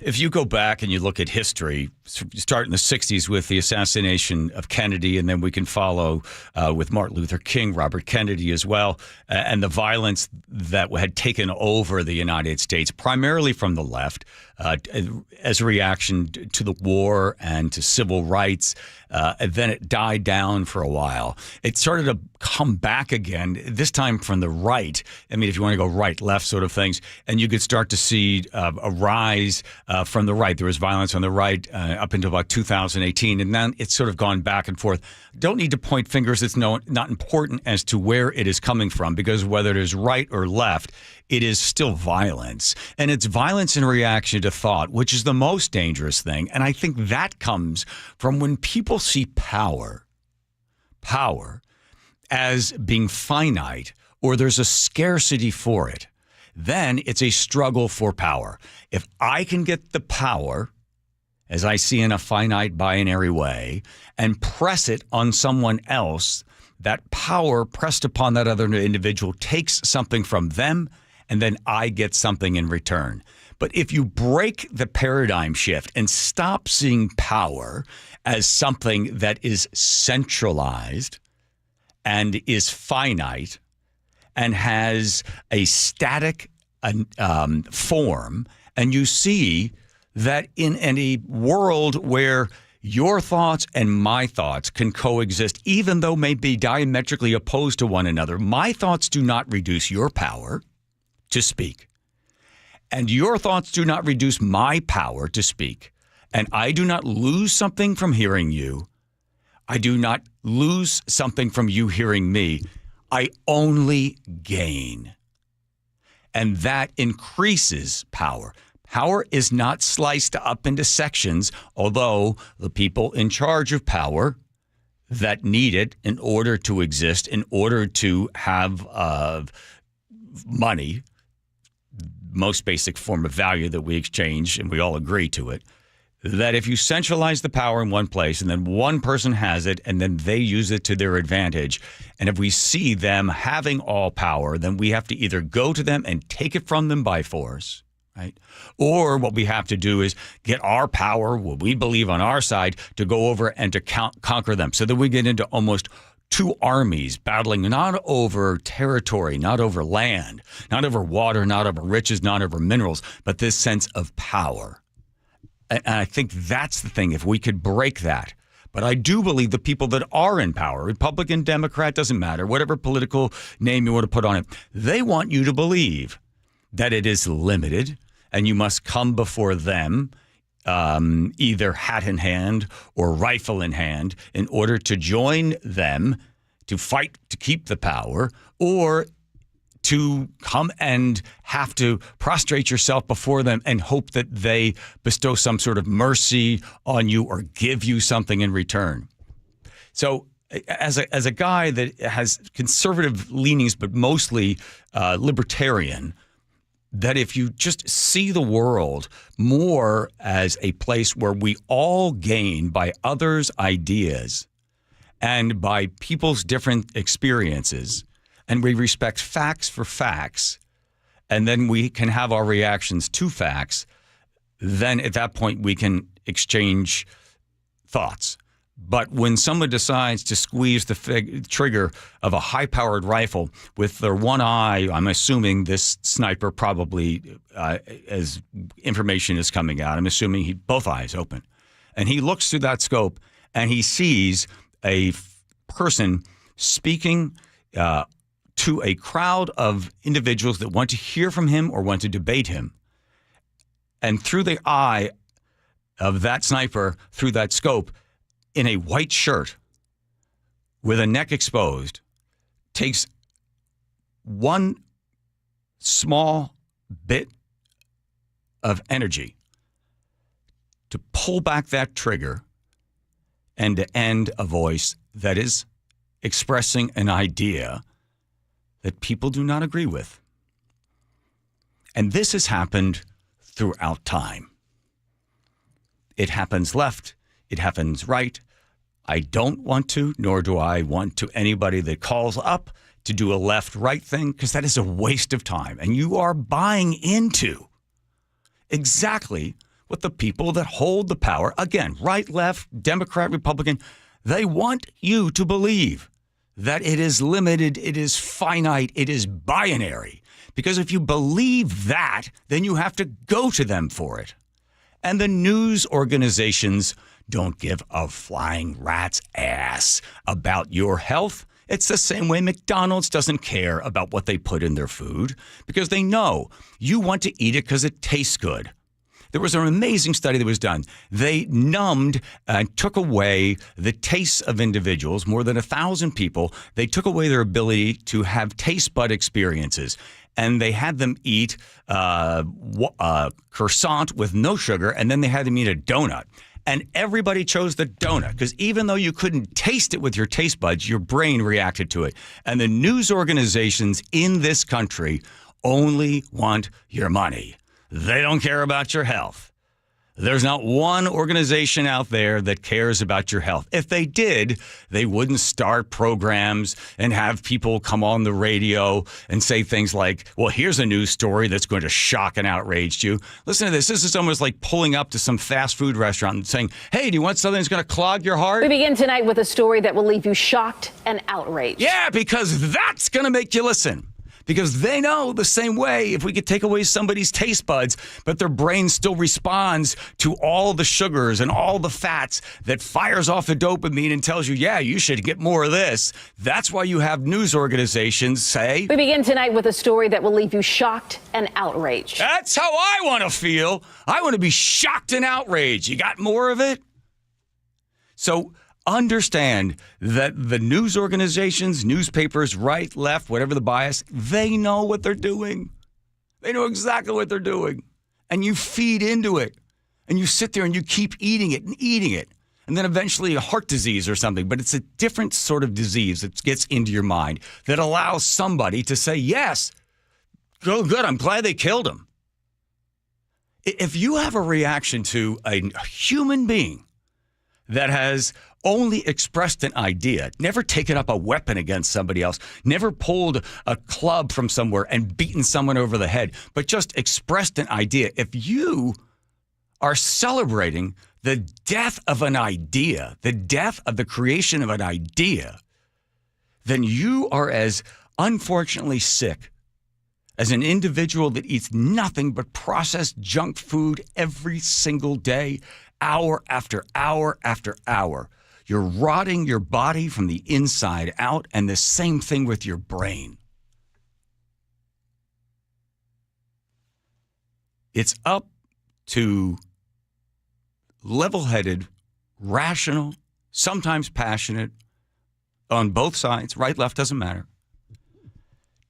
if you go back and you look at history, start in the 60s with the assassination of Kennedy, and then we can follow with Martin Luther King, Robert Kennedy as well, and the violence that had taken over the United States, primarily from the left, as a reaction to the war and to civil rights. And then it died down for a while. It started to come back again, this time from the right. I mean, if you want to go right, left sort of things, and you could start to see a rise from the right. There was violence on the right up until about 2018, and then it's sort of gone back and forth. Don't need to point fingers. It's not important as to where it is coming from, because whether it is right or left, it is still violence. And it's violence in reaction to thought, which is the most dangerous thing. And I think that comes from when people see power as being finite, or there's a scarcity for it. Then it's a struggle for power. If I can get the power, as I see in a finite binary way, and press it on someone else, that power pressed upon that other individual takes something from them, and then I get something in return. But if you break the paradigm shift and stop seeing power as something that is centralized and is finite and has a static form, and you see that in any world where your thoughts and my thoughts can coexist, even though may be diametrically opposed to one another, my thoughts do not reduce your power to speak. And your thoughts do not reduce my power to speak. And I do not lose something from hearing you. I do not lose something from you hearing me. I only gain. And that increases power. Power is not sliced up into sections, although the people in charge of power that need it in order to exist, in order to have money, most basic form of value that we exchange, and we all agree to it, that if you centralize the power in one place and then one person has it and then they use it to their advantage, and if we see them having all power, then we have to either go to them and take it from them by force, right? Or what we have to do is get our power, what we believe on our side, to go over and to conquer them, so that we get into almost two armies battling not over territory, not over land, not over water, not over riches, not over minerals, but this sense of power. And I think that's the thing, if we could break that. But I do believe the people that are in power, Republican, Democrat, doesn't matter, whatever political name you want to put on it, they want you to believe that it is limited and you must come before them either hat in hand or rifle in hand in order to join them to fight to keep the power, or to come and have to prostrate yourself before them and hope that they bestow some sort of mercy on you or give you something in return. So as a guy that has conservative leanings but mostly libertarian, that if you just see the world more as a place where we all gain by others' ideas and by people's different experiences, and we respect facts for facts, and then we can have our reactions to facts, then at that point we can exchange thoughts. But when someone decides to squeeze the trigger of a high-powered rifle with their one eye, I'm assuming this sniper probably, as information is coming out, I'm assuming both eyes open. And he looks through that scope and he sees a person speaking to a crowd of individuals that want to hear from him or want to debate him. And through the eye of that sniper, through that scope, in a white shirt with a neck exposed, takes one small bit of energy to pull back that trigger and to end a voice that is expressing an idea that people do not agree with. And this has happened throughout time. It happens left, it happens right. I don't want to, nor do I want to anybody that calls up to do a left-right thing, because that is a waste of time. And you are buying into exactly what the people that hold the power, again, right, left, Democrat, Republican, they want you to believe that it is limited, it is finite, it is binary. Because if you believe that, then you have to go to them for it. And the news organizations don't give a flying rat's ass about your health. It's the same way McDonald's doesn't care about what they put in their food, because they know you want to eat it because it tastes good. There was an amazing study that was done. They numbed and took away the tastes of individuals, more than 1,000 people. They took away their ability to have taste bud experiences. And they had them eat croissant with no sugar, and then they had them eat a donut. And everybody chose the donut, because even though you couldn't taste it with your taste buds, your brain reacted to it. And the news organizations in this country only want your money. They don't care about your health. There's not one organization out there that cares about your health. If they did, they wouldn't start programs and have people come on the radio and say things like, well, here's a news story that's going to shock and outrage you. Listen to this. This is almost like pulling up to some fast food restaurant and saying, hey, do you want something that's going to clog your heart? We begin tonight with a story that will leave you shocked and outraged. Yeah, because that's going to make you listen. Because they know the same way, if we could take away somebody's taste buds, but their brain still responds to all the sugars and all the fats that fires off the dopamine and tells you, yeah, you should get more of this. That's why you have news organizations say. We begin tonight with a story that will leave you shocked and outraged. That's how I want to feel. I want to be shocked and outraged. You got more of it? So understand that the news organizations, newspapers, right, left, whatever the bias, they know what they're doing. They know exactly what they're doing. And you feed into it. And you sit there and you keep eating it and eating it. And then eventually a heart disease or something. But it's a different sort of disease that gets into your mind that allows somebody to say, yes, oh, good, I'm glad they killed him. If you have a reaction to a human being that has only expressed an idea, never taken up a weapon against somebody else, never pulled a club from somewhere and beaten someone over the head, but just expressed an idea. If you are celebrating the death of an idea, the death of the creation of an idea, then you are as unfortunately sick as an individual that eats nothing but processed junk food every single day, hour after hour after hour. You're rotting your body from the inside out, and the same thing with your brain. It's up to level-headed, rational, sometimes passionate, on both sides, right, left, doesn't matter,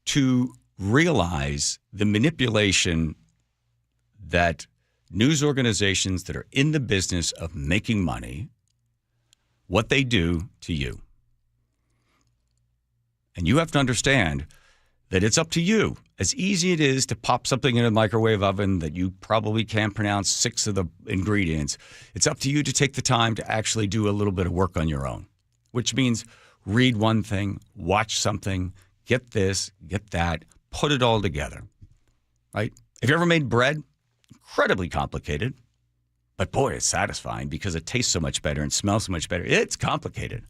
to realize the manipulation that news organizations that are in the business of making money, what they do to you. And you have to understand that it's up to you. As easy it is to pop something in a microwave oven that you probably can't pronounce 6 of the ingredients, it's up to you to take the time to actually do a little bit of work on your own, which means read one thing, watch something, get this, get that, put it all together, right? Have you ever made bread? Incredibly complicated. But boy, it's satisfying because it tastes so much better and smells so much better. It's complicated.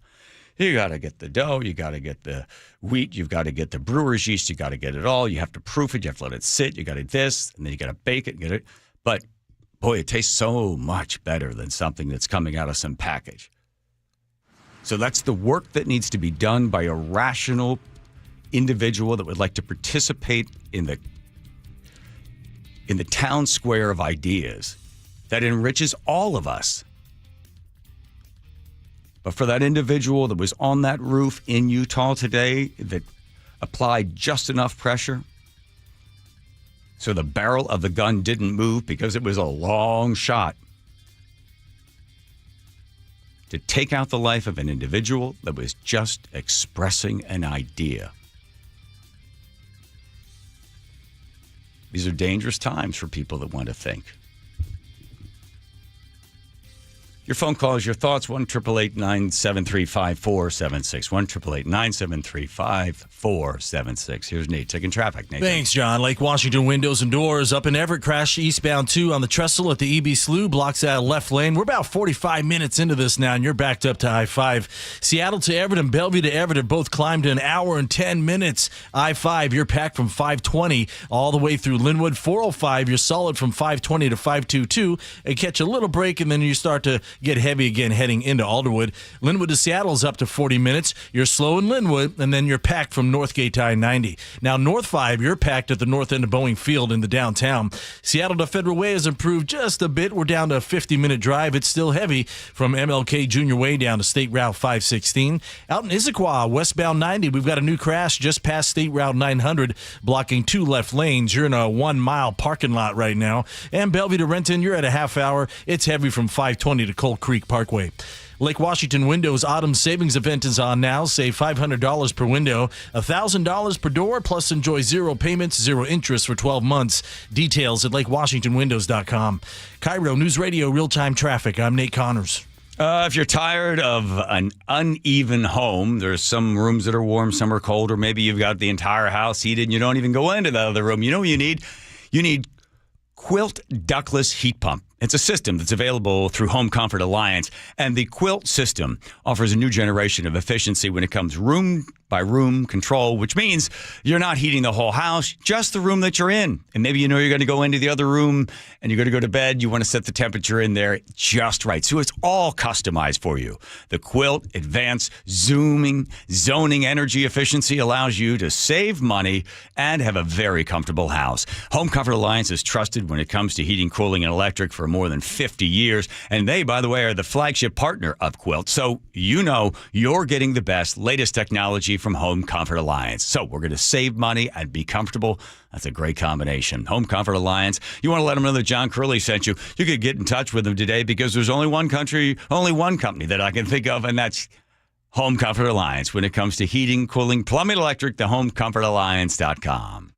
You got to get the dough. You got to get the wheat. You've got to get the brewer's yeast. You got to get it all. You have to proof it. You have to let it sit. You got to this, and then you got to bake it and get it. But boy, it tastes so much better than something that's coming out of some package. So that's the work that needs to be done by a rational individual that would like to participate in the town square of ideas that enriches all of us. But for that individual that was on that roof in Utah today that applied just enough pressure so the barrel of the gun didn't move because it was a long shot, to take out the life of an individual that was just expressing an idea. These are dangerous times for people that want to think. Your phone calls, your thoughts, 1-888-973-5476. 1-888-973-5476. Here's Nate taking traffic. Nate. Thanks, John. Lake Washington windows and doors up in Everett. Crash eastbound 2 on the trestle at the EB Slough. Blocks out left lane. We're about 45 minutes into this now, and you're backed up to I-5. Seattle to Everett and Bellevue to Everett have both climbed an hour and 10 minutes. I-5, you're packed from 520 all the way through Linwood. 405, you're solid from 520 to 522. And catch a little break, and then you start to get heavy again heading into Alderwood. Linwood to Seattle is up to 40 minutes. You're slow in Linwood, and then you're packed from Northgate to I-90. Now, North 5, you're packed at the north end of Boeing Field in the downtown. Seattle to Federal Way has improved just a bit. We're down to a 50-minute drive. It's still heavy from MLK Junior Way down to State Route 516. Out in Issaquah, westbound 90, we've got a new crash just past State Route 900, blocking 2 left lanes. You're in a 1-mile parking lot right now. And Bellevue to Renton, you're at a half hour. It's heavy from 520 to Cold Creek Parkway. Lake Washington Windows Autumn Savings Event is on now. Save $500 per window, $1,000 per door, plus enjoy 0 payments, 0 interest for 12 months. Details at lakewashingtonwindows.com. KIRO News Radio Real-Time Traffic. I'm Nate Connors. If you're tired of an uneven home, there's some rooms that are warm, some are cold, or maybe you've got the entire house heated and you don't even go into the other room. You know what you need? You need Quilt Ductless Heat Pump. It's a system that's available through Home Comfort Alliance, and the Quilt system offers a new generation of efficiency when it comes room by room control, which means you're not heating the whole house, just the room that you're in. And maybe you know you're going to go into the other room and you're going to go to bed. You want to set the temperature in there just right. So it's all customized for you. The Quilt Advanced Zoning Energy Efficiency allows you to save money and have a very comfortable house. Home Comfort Alliance is trusted when it comes to heating, cooling, and electric for more than 50 years. And they, by the way, are the flagship partner of Quilt. So you know you're getting the best, latest technology from Home Comfort Alliance. So we're going to save money and be comfortable. That's a great combination. Home Comfort Alliance. You want to let them know that John Curley sent you. You could get in touch with them today because there's only one company that I can think of, and that's Home Comfort Alliance. When it comes to heating, cooling, plumbing, electric, the homecomfortalliance.com.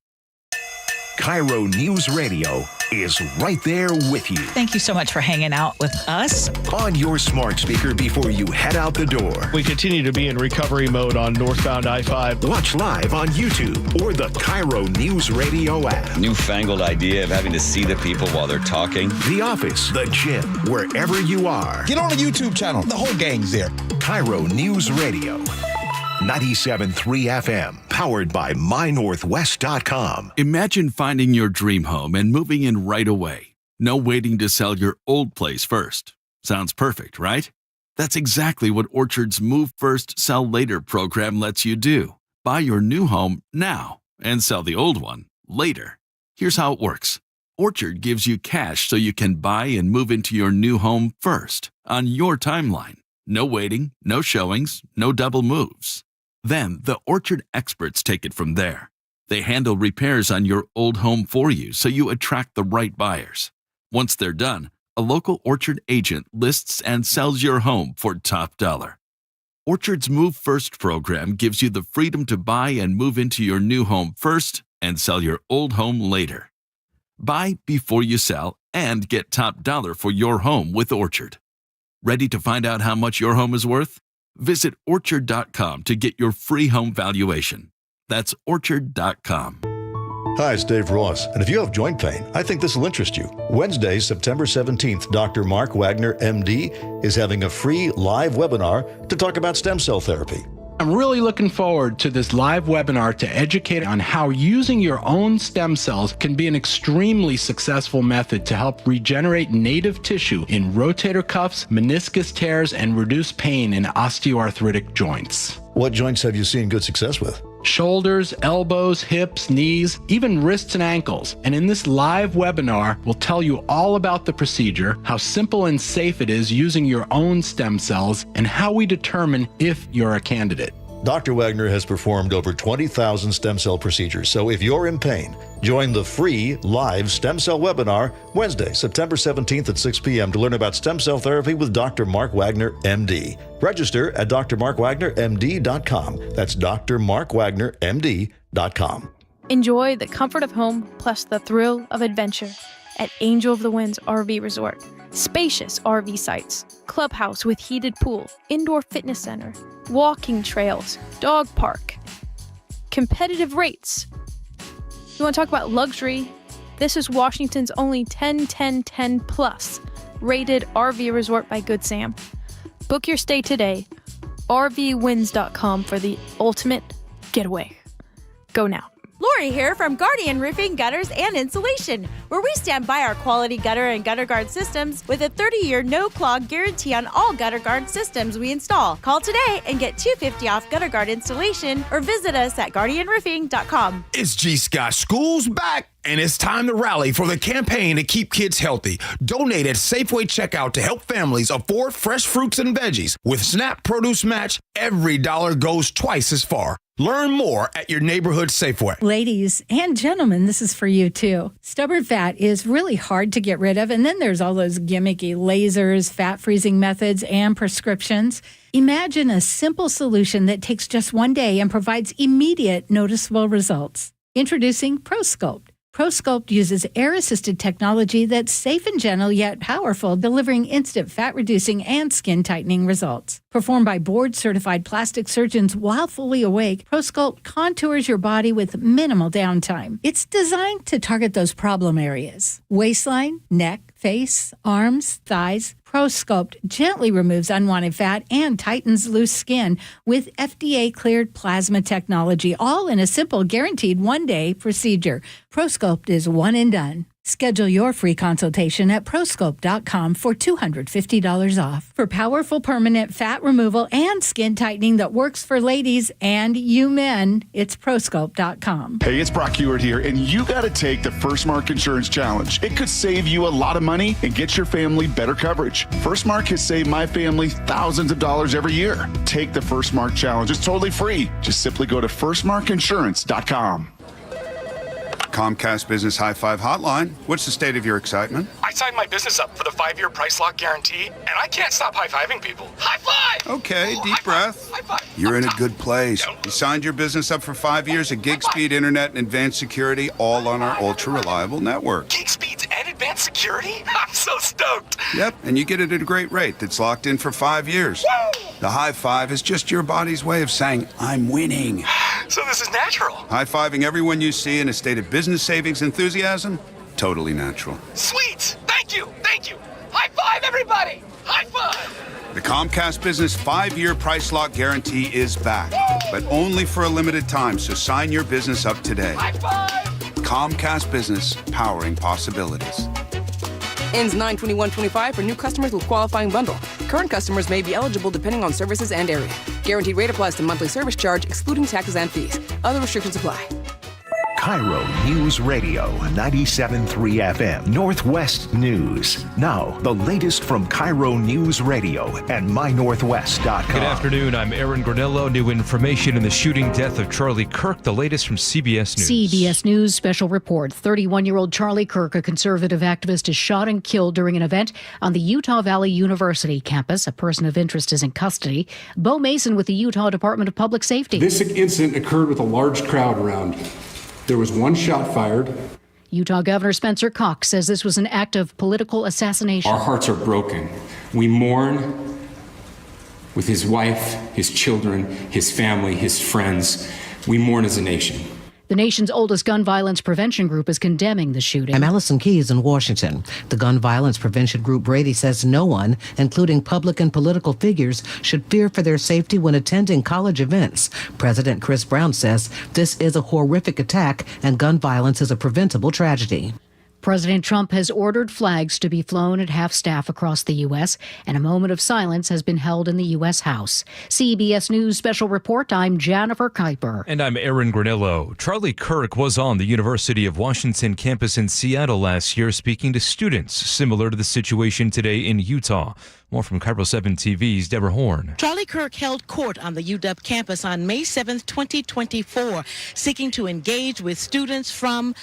KIRO News Radio is right there with you. Thank you so much for hanging out with us. On your smart speaker before you head out the door. We continue to be in recovery mode on northbound I-5. Watch live on YouTube or the KIRO Newsradio app. Newfangled idea of having to see the people while they're talking. The office, the gym, wherever you are. Get on the YouTube channel. The whole gang's there. KIRO News Radio. 97.3 FM, powered by MyNorthwest.com. Imagine finding your dream home and moving in right away. No waiting to sell your old place first. Sounds perfect, right? That's exactly what Orchard's Move First, Sell Later program lets you do. Buy your new home now and sell the old one later. Here's how it works. Orchard gives you cash so you can buy and move into your new home first on your timeline. No waiting, no showings, no double moves. Then the Orchard experts take it from there. They handle repairs on your old home for you so you attract the right buyers. Once they're done, a local Orchard agent lists and sells your home for top dollar. Orchard's Move First program gives you the freedom to buy and move into your new home first and sell your old home later. Buy before you sell and get top dollar for your home with Orchard. Ready to find out how much your home is worth? Visit Orchard.com to get your free home valuation. That's Orchard.com. Hi, it's Dave Ross, and if you have joint pain, I think this will interest you. Wednesday, September 17th, Dr. Mark Wagner, MD, is having a free live webinar to talk about stem cell therapy. I'm really looking forward to this live webinar to educate on how using your own stem cells can be an extremely successful method to help regenerate native tissue in rotator cuffs, meniscus tears, and reduce pain in osteoarthritic joints. What joints have you seen good success with? Shoulders, elbows, hips, knees, even wrists and ankles. And in this live webinar, we'll tell you all about the procedure, how simple and safe it is using your own stem cells, and how we determine if you're a candidate. Dr. Wagner has performed over 20,000 stem cell procedures, so if you're in pain, join the free live stem cell webinar Wednesday, September 17th at 6 p.m. to learn about stem cell therapy with Dr. Mark Wagner, MD. Register at drmarkwagnermd.com. That's drmarkwagnermd.com. Enjoy the comfort of home plus the thrill of adventure at Angel of the Winds RV Resort. Spacious RV sites, clubhouse with heated pool, indoor fitness center, walking trails, dog park, competitive rates. You want to talk about luxury? This is Washington's only 10-10-10 plus rated RV resort by Good Sam. Book your stay today. RVwinds.com for the ultimate getaway. Go now. Lori here from Guardian Roofing, Gutters, and Insulation, where we stand by our quality gutter and gutter guard systems with a 30-year no-clog guarantee on all gutter guard systems we install. Call today and get $250 off gutter guard installation or visit us at guardianroofing.com. It's G-Scott. School's back, and it's time to rally for the campaign to keep kids healthy. Donate at Safeway checkout to help families afford fresh fruits and veggies. With SNAP Produce Match, every dollar goes twice as far. Learn more at your neighborhood Safeway. Ladies and gentlemen, this is for you too. Stubborn fat is really hard to get rid of, and then there's all those gimmicky lasers, fat freezing methods, and prescriptions. Imagine a simple solution that takes just one day and provides immediate noticeable results. Introducing ProSculpt. ProSculpt uses air-assisted technology that's safe and gentle yet powerful, delivering instant fat-reducing and skin-tightening results. Performed by board-certified plastic surgeons while fully awake, ProSculpt contours your body with minimal downtime. It's designed to target those problem areas: waistline, neck, face, arms, thighs. ProSculpt gently removes unwanted fat and tightens loose skin with FDA-cleared plasma technology, all in a simple, guaranteed one-day procedure. ProSculpt is one and done. Schedule your free consultation at prosculpt.com for $250 off. For powerful permanent fat removal and skin tightening that works for ladies and you men, it's prosculpt.com. Hey, it's Brock Heward here, and you got to take the First Mark Insurance Challenge. It could save you a lot of money and get your family better coverage. First Mark has saved my family thousands of dollars every year. Take the First Mark Challenge. It's totally free. Just simply go to firstmarkinsurance.com. Comcast Business High Five Hotline. What's the state of your excitement? I signed my business up for the 5-year price lock guarantee, and I can't stop high-fiving people. High five! Okay, Ooh, deep breath. High five. You're in a good place. You signed your business up for 5 years of gig speed internet and advanced security, all on our ultra-reliable network. Gig speeds and advanced security? I'm so stoked. Yep, and you get it at a great rate that's locked in for 5 years. Woo! The high five is just your body's way of saying, I'm winning. So this is natural. High-fiving everyone you see in a state of business savings enthusiasm? Totally natural. Sweet! Thank you! Thank you! High five, everybody! High five! The Comcast Business 5-year price lock guarantee is back, but only for a limited time, so sign your business up today. High five! Comcast Business, powering possibilities. Ends 9/21/25 for new customers with qualifying bundle. Current customers may be eligible depending on services and area. Guaranteed rate applies to monthly service charge, excluding taxes and fees. Other restrictions apply. KIRO News Radio 97.3 FM Northwest News. Now, the latest from KIRO News Radio and mynorthwest.com. Good afternoon. I'm Aaron Granillo. New information in the shooting death of Charlie Kirk. The latest from CBS News. CBS News special report. 31-year-old Charlie Kirk, a conservative activist, is shot and killed during an event on the Utah Valley University campus. A person of interest is in custody. Bo Mason with the Utah Department of Public Safety. This incident occurred with a large crowd around. There was one shot fired. Utah Governor Spencer Cox says this was an act of political assassination. Our hearts are broken. We mourn with his wife, his children, his family, his friends. We mourn as a nation. The nation's oldest gun violence prevention group is condemning the shooting. I'm Allison Keyes in Washington. The gun violence prevention group Brady says no one, including public and political figures, should fear for their safety when attending college events. President Chris Brown says this is a horrific attack and gun violence is a preventable tragedy. President Trump has ordered flags to be flown at half-staff across the U.S., and a moment of silence has been held in the U.S. House. CBS News Special Report, I'm Jennifer Kuiper. And I'm Aaron Granillo. Charlie Kirk was on the University of Washington campus in Seattle last year speaking to students, similar to the situation today in Utah. More from KIRO 7 TV's Deborah Horn. Charlie Kirk held court on the UW campus on May 7th, 2024, seeking to engage with students from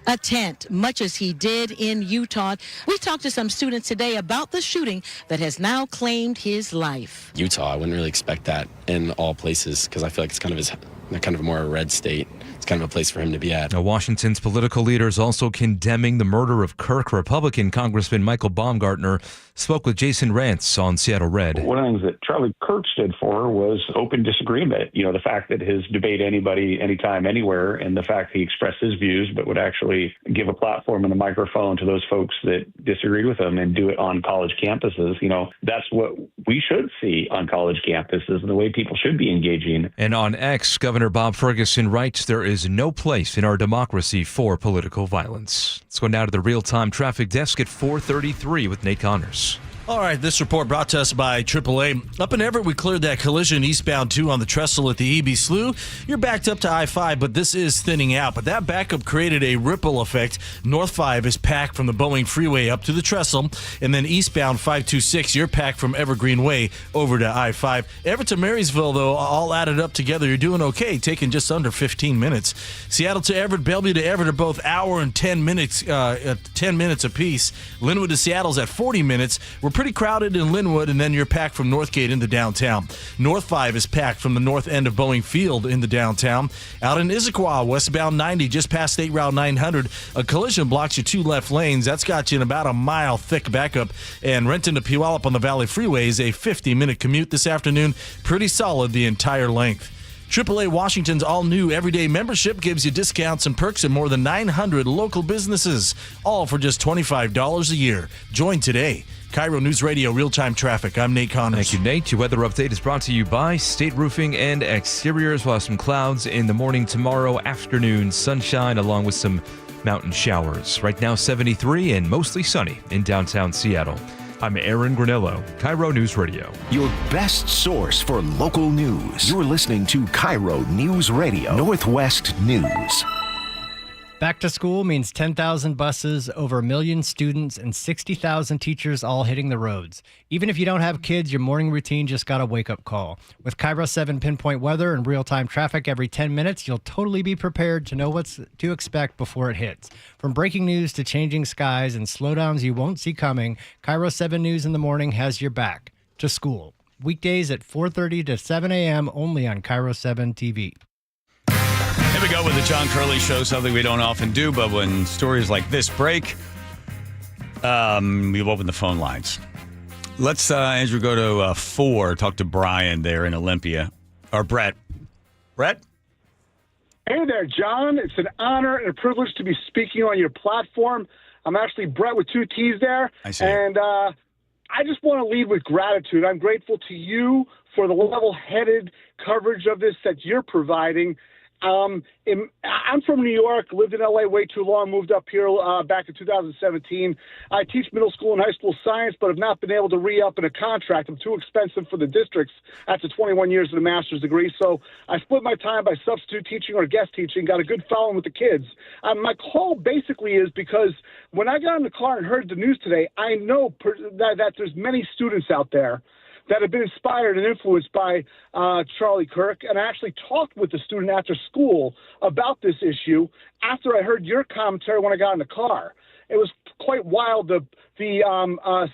a tent, much as he did in Utah. We talked to some students today about the shooting that has now claimed his life. Utah, I wouldn't really expect that in all places because I feel like it's kind of more a red state. It's kind of a place for him to be at. Now, Washington's political leaders also condemning the murder of Kirk. Republican Congressman Michael Baumgartner spoke with Jason Rantz on Seattle Red. One of the things that Charlie Kirk stood for was open disagreement. You know, the fact that his debate anybody, anytime, anywhere, and the fact he expressed his views, but would actually give a platform and a microphone to those folks that disagreed with him and do it on college campuses. You know, that's what we should see on college campuses and the way people should be engaging. And on X, Governor Bob Ferguson writes there is no place in our democracy for political violence. Let's go now to the real-time traffic desk at 4:33 with Nate Connors. All right, this report brought to us by AAA. Up in Everett, we cleared that collision eastbound 2 on the trestle at the EB Slough. You're backed up to I-5, but this is thinning out. But that backup created a ripple effect. North 5 is packed from the Boeing Freeway up to the trestle, and then eastbound 526, you're packed from Evergreen Way over to I-5. Everett to Marysville, though, all added up together, you're doing okay, taking just under 15 minutes. Seattle to Everett, Bellevue to Everett are both hour and 10 minutes apiece. Linwood to Seattle's at 40 minutes. We're pretty crowded in Linwood, and then you're packed from Northgate into downtown. North 5 is packed from the north end of Boeing Field into downtown. Out in Issaquah, westbound 90, just past State Route 900, a collision blocks your 2 left lanes. That's got you in about a mile thick backup. And Renton to Puyallup on the Valley Freeway is a 50-minute commute this afternoon. Pretty solid the entire length. AAA Washington's all-new everyday membership gives you discounts and perks at more than 900 local businesses, all for just $25 a year. Join today. KIRO Newsradio real-time traffic. I'm Nate Connors. Thank you, Nate. Your weather update is brought to you by State Roofing and Exteriors. We'll have some clouds in the morning tomorrow, afternoon sunshine, along with some mountain showers. Right now, 73 and mostly sunny in downtown Seattle. I'm Aaron Granillo, KIRO News Radio. Your best source for local news. You're listening to KIRO News Radio, Northwest News. Back to school means 10,000 buses, over 1 million students, and 60,000 teachers all hitting the roads. Even if you don't have kids, your morning routine just got a wake-up call. With KIRO 7 pinpoint weather and real-time traffic every 10 minutes, you'll totally be prepared to know what to expect before it hits. From breaking news to changing skies and slowdowns you won't see coming, KIRO 7 News in the morning has your back. To school. Weekdays at 4:30 to 7 a.m. only on KIRO 7 TV. Here we go with the John Curley Show, something we don't often do, but when stories like this break, we'll open the phone lines. Let's, Andrew, go to 4, talk to Brian there in Olympia. Or Brett. Brett? Hey there, John. It's an honor and a privilege to be speaking on your platform. I'm actually Brett with 2 T's there. I see. And I just want to lead with gratitude. I'm grateful to you for the level-headed coverage of this that you're providing. I'm from New York, lived in L.A. way too long, moved up here back in 2017. I teach middle school and high school science, but have not been able to re-up in a contract. I'm too expensive for the districts after 21 years of a master's degree. So I split my time by substitute teaching or guest teaching, got a good following with the kids. My call basically is because when I got in the car and heard the news today, I know that there's many students out there that have been inspired and influenced by Charlie Kirk. And I actually talked with the student after school about this issue after I heard your commentary when I got in the car. It was quite wild, the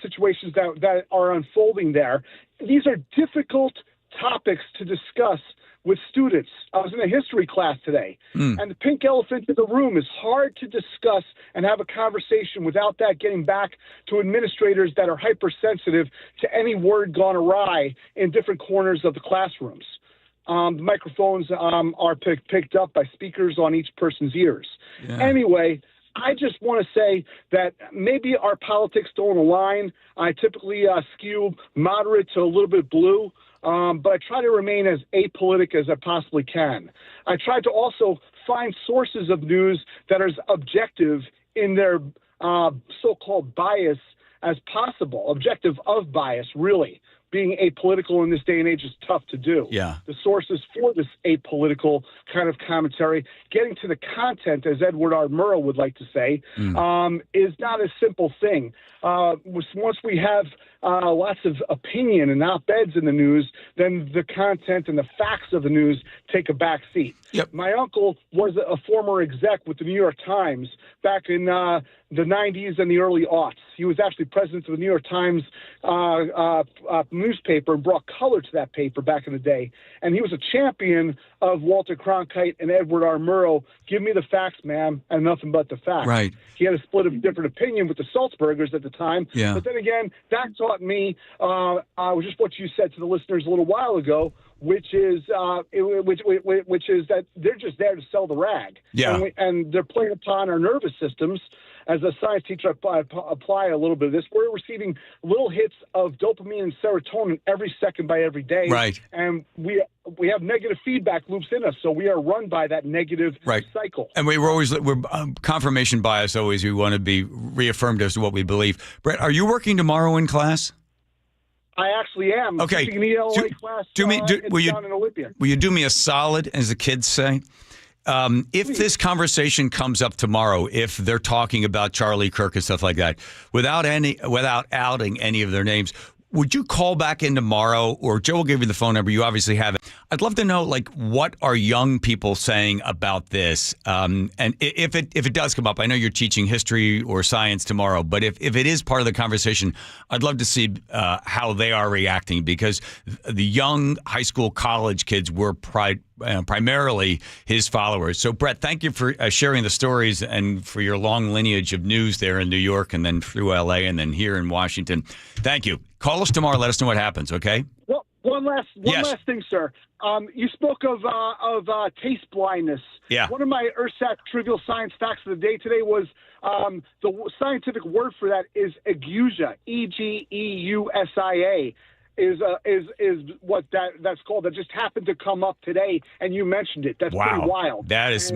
situations that are unfolding there. These are difficult topics to discuss with students. I was in a history class today, and the pink elephant in the room is hard to discuss and have a conversation without that getting back to administrators that are hypersensitive to any word gone awry in different corners of the classrooms. The microphones are picked up by speakers on each person's ears. Yeah. Anyway, I just want to say that maybe our politics don't align. I typically skew moderate to a little bit blue. But I try to remain as apolitic as I possibly can. I try to also find sources of news that are as objective in their so-called bias as possible. Objective of bias, really. Being apolitical in this day and age is tough to do. Yeah. The sources for this apolitical kind of commentary, getting to the content, as Edward R. Murrow would like to say, is not a simple thing. Once we have lots of opinion and op-eds in the news, then the content and the facts of the news take a back seat. Yep. My uncle was a former exec with the New York Times back in the 90s and the early aughts. He was actually president of the New York Times newspaper and brought color to that paper back in the day. And he was a champion of Walter Cronkite and Edward R. Murrow. Give me the facts, ma'am, and nothing but the facts. Right. He had a split of different opinion with the Salzburgers at the time. Yeah. But then again, that taught me just what you said to the listeners a little while ago, which is that they're just there to sell the rag. Yeah. And they're playing upon our nervous systems. As a science teacher, I apply a little bit of this. We're receiving little hits of dopamine and serotonin every second by every day. Right. And we have negative feedback loops in us, so we are run by that negative cycle. And we're confirmation bias always. We want to be reaffirmed as to what we believe. Brett, are you working tomorrow in class? I actually am. Okay. Teaching an ELA class down in Olympia. Will you do me a solid, as the kids say? If this conversation comes up tomorrow, if they're talking about Charlie Kirk and stuff like that, without outing any of their names, would you call back in tomorrow, or Joe will give you the phone number? You obviously have it. I'd love to know, what are young people saying about this? And if it does come up, I know you're teaching history or science tomorrow, but if it is part of the conversation, I'd love to see how they are reacting, because the young high school, college kids were primarily his followers. So, Brett, thank you for sharing the stories and for your long lineage of news there in New York and then through L.A. and then here in Washington. Thank you. Call us tomorrow. Let us know what happens, okay? Well, one last thing, sir. You spoke of taste blindness. Yeah. One of my ERSAT trivial science facts of the day today was the scientific word for that is Egusia, Egeusia. Is what that's called. That just happened to come up today, and you mentioned it. That's pretty wild. That is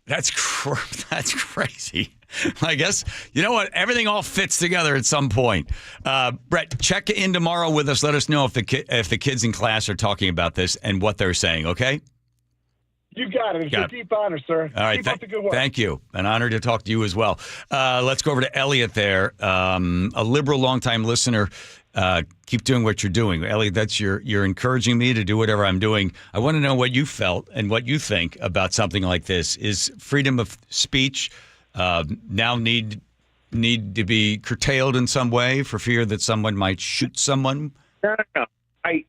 that's crazy. I guess you know what? Everything all fits together at some point. Brett, check in tomorrow with us. Let us know if the kids in class are talking about this and what they're saying. Okay. You got it. It's a deep honor, sir. All right. Keep up the good work. Thank you. An honor to talk to you as well. Let's go over to Elliot there, a liberal longtime listener. Keep doing what you're doing. Elliot, that's you're encouraging me to do whatever I'm doing. I want to know what you felt and what you think about something like this. Is freedom of speech now need to be curtailed in some way for fear that someone might shoot someone? No.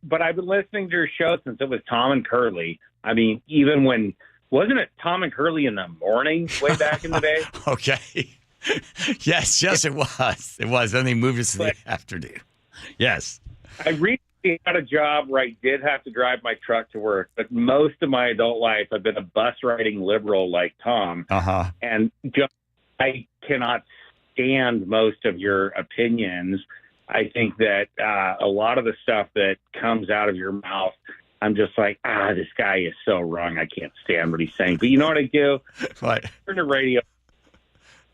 But I've been listening to your show since it was Tom and Curley. I mean, even when, wasn't it Tom and Curley in the morning way back in the day? Okay. Yes, it was. It was. Then they moved us to the afternoon. Yes. I recently had a job where I did have to drive my truck to work, but most of my adult life I've been a bus riding liberal like Tom. Uh-huh. And I cannot stand most of your opinions. I think that a lot of the stuff that comes out of your mouth, I'm just like, this guy is so wrong. I can't stand what he's saying. But you know what I do? What? I turn the radio.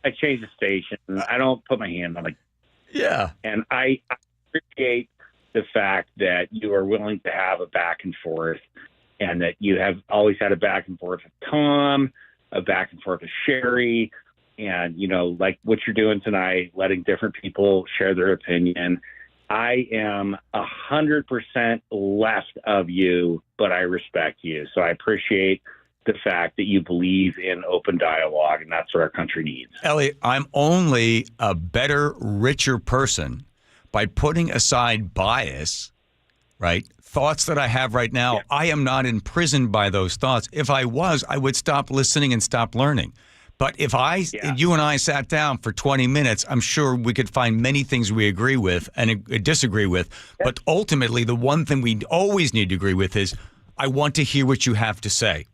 I change the station. I don't put my hand on it. Yeah. And I appreciate the fact that you are willing to have a back and forth, and that you have always had a back and forth with Tom, a back and forth with Sherry, and, like what you're doing tonight, letting different people share their opinion. I am 100% left of you, but I respect you. So I appreciate the fact that you believe in open dialogue, and that's what our country needs. Elliot, I'm only a better, richer person by putting aside bias, right? Thoughts that I have right now. Yeah. I am not imprisoned by those thoughts. If I was, I would stop listening and stop learning. But if you and I sat down for 20 minutes, I'm sure we could find many things we agree with and disagree with. Yeah. But ultimately, the one thing we always need to agree with is, I want to hear what you have to say.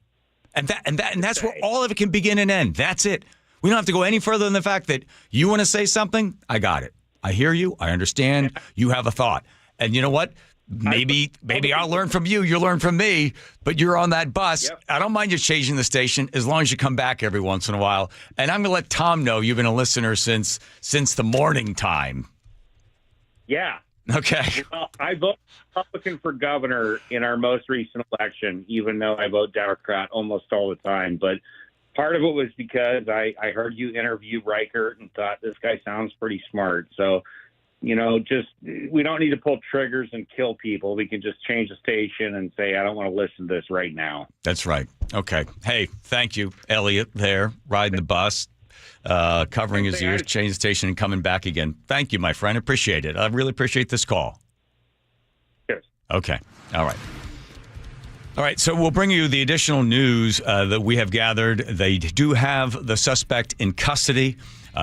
And that's where all of it can begin and end. That's it. We don't have to go any further than the fact that you want to say something. I got it. I hear you. I understand. You have a thought. And you know what? Maybe I'll learn from you. You'll learn from me. But you're on that bus. Yep. I don't mind you changing the station as long as you come back every once in a while. And I'm going to let Tom know you've been a listener since the morning time. Yeah. Okay. Well, I voted Republican for governor in our most recent election, even though I vote Democrat almost all the time. But part of it was because I heard you interview Reichert and thought this guy sounds pretty smart. So, we don't need to pull triggers and kill people. We can just change the station and say, I don't want to listen to this right now. That's right. Okay. Hey, thank you, Elliot, there, riding the bus, covering his ears, change the station, and coming back again. Thank you, my friend. Appreciate it. I really appreciate this call. Cheers. Okay. All right. So we'll bring you the additional news that we have gathered. They do have the suspect in custody.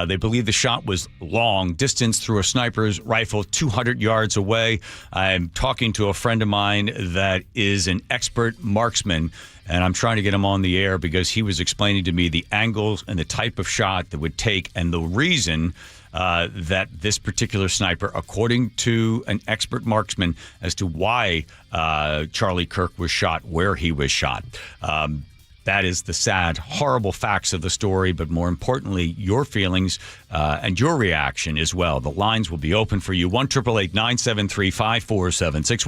They believe the shot was long distance through a sniper's rifle 200 yards away. I'm talking to a friend of mine that is an expert marksman, and I'm trying to get him on the air because he was explaining to me the angles and the type of shot that would take and the reason that this particular sniper, according to an expert marksman, as to why Charlie Kirk was shot where he was shot. That is the sad, horrible facts of the story, but more importantly, your feelings and your reaction as well. The lines will be open for you. 1-888-973-5476.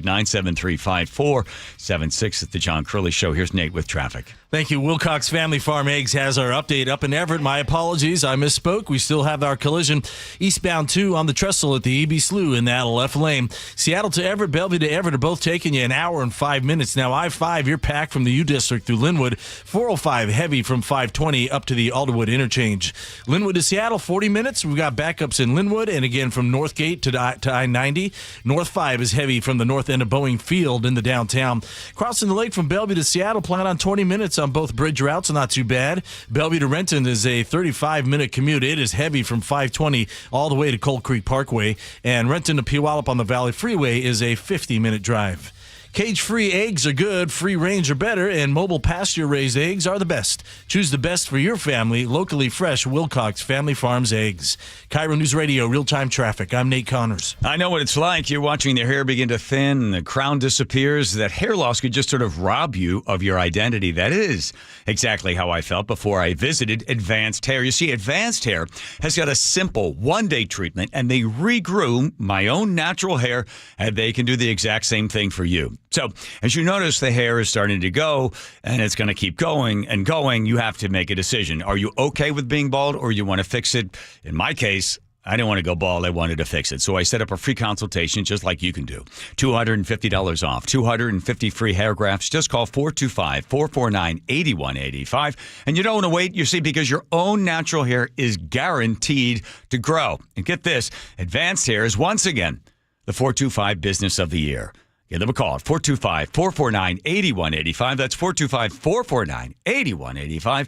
1-888-973-5476 at the John Curley Show. Here's Nate with traffic. Thank you. Wilcox Family Farm Eggs has our update up in Everett. My apologies. I misspoke. We still have our collision eastbound 2 on the trestle at the EB Slough in that left lane. Seattle to Everett, Bellevue to Everett are both taking you an hour and 5 minutes. Now, I-5, you're packed from the U District through Linwood. 405 heavy from 520 up to the Alderwood interchange. Linwood to Seattle, 40 minutes. We've got backups in Linwood and again from Northgate to I-90. North 5 is heavy from the north end of Boeing Field in the downtown. Crossing the lake from Bellevue to Seattle, plan on 20 minutes on both bridge routes, not too bad. Bellevue to Renton is a 35-minute commute. It is heavy from 520 all the way to Cold Creek Parkway. And Renton to Puyallup on the Valley Freeway is a 50-minute drive. Cage-free eggs are good, free range are better, and mobile pasture-raised eggs are the best. Choose the best for your family, locally fresh Wilcox Family Farms eggs. KIRO News Radio, real-time traffic. I'm Nate Connors. I know what it's like. You're watching their hair begin to thin, and the crown disappears. That hair loss could just sort of rob you of your identity. That is exactly how I felt before I visited Advanced Hair. You see, Advanced Hair has got a simple one-day treatment, and they regroom my own natural hair, and they can do the exact same thing for you. So as you notice, the hair is starting to go, and it's going to keep going and going. You have to make a decision. Are you okay with being bald, or you want to fix it? In my case, I didn't want to go bald. I wanted to fix it. So I set up a free consultation just like you can do. $250 off. 250 free hair grafts. Just call 425-449-8185. And you don't want to wait, you see, because your own natural hair is guaranteed to grow. And get this, Advanced Hair is once again the 425 Business of the Year. Give them a call at 425-449-8185. That's 425-449-8185.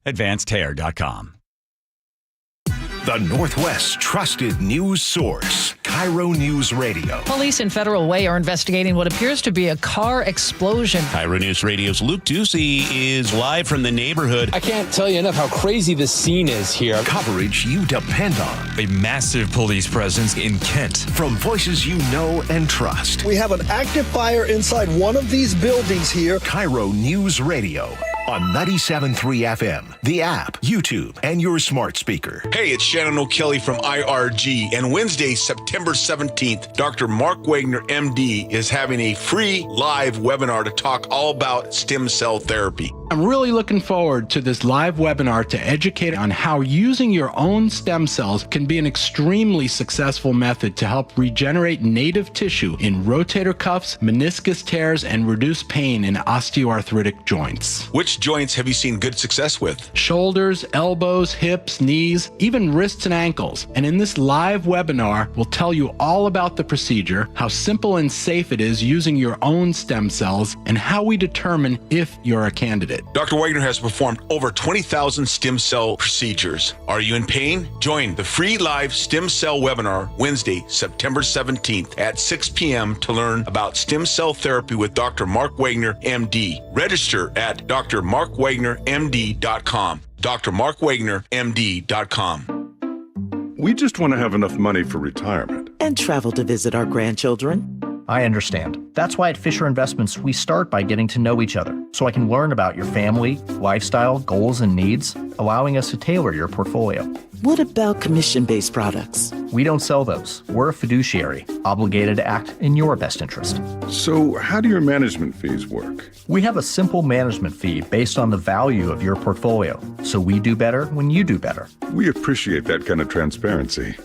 AdvancedHair.com. The Northwest's trusted news source, KIRO News Radio. Police in Federal Way are investigating what appears to be a car explosion. KIRO News Radio's Luke Ducey is live from the neighborhood. I can't tell you enough how crazy this scene is here. Coverage you depend on. A massive police presence in Kent. From voices you know and trust. We have an active fire inside one of these buildings here. KIRO News Radio. On 97.3 FM, the app, YouTube, and your smart speaker. Hey, it's Shannon O'Kelly from IRG, and Wednesday, September 17th, Dr. Mark Wagner, MD, is having a free live webinar to talk all about stem cell therapy. I'm really looking forward to this live webinar to educate on how using your own stem cells can be an extremely successful method to help regenerate native tissue in rotator cuffs, meniscus tears, and reduce pain in osteoarthritic joints. Which joints have you seen good success with? Shoulders, elbows, hips, knees, even wrists and ankles. And in this live webinar, we'll tell you all about the procedure, how simple and safe it is using your own stem cells, and how we determine if you're a candidate. Dr. Wagner has performed over 20,000 stem cell procedures. Are you in pain? Join the free live stem cell webinar Wednesday, September 17th at 6 p.m. to learn about stem cell therapy with Dr. Mark Wagner, MD. Register at drmarkwagnermd.com. drmarkwagnermd.com. We just want to have enough money for retirement. And travel to visit our grandchildren. I understand. That's why at Fisher Investments, we start by getting to know each other, so I can learn about your family, lifestyle, goals, and needs, allowing us to tailor your portfolio. What about commission-based products? We don't sell those. We're a fiduciary, obligated to act in your best interest. So how do your management fees work? We have a simple management fee based on the value of your portfolio, so we do better when you do better. We appreciate that kind of transparency.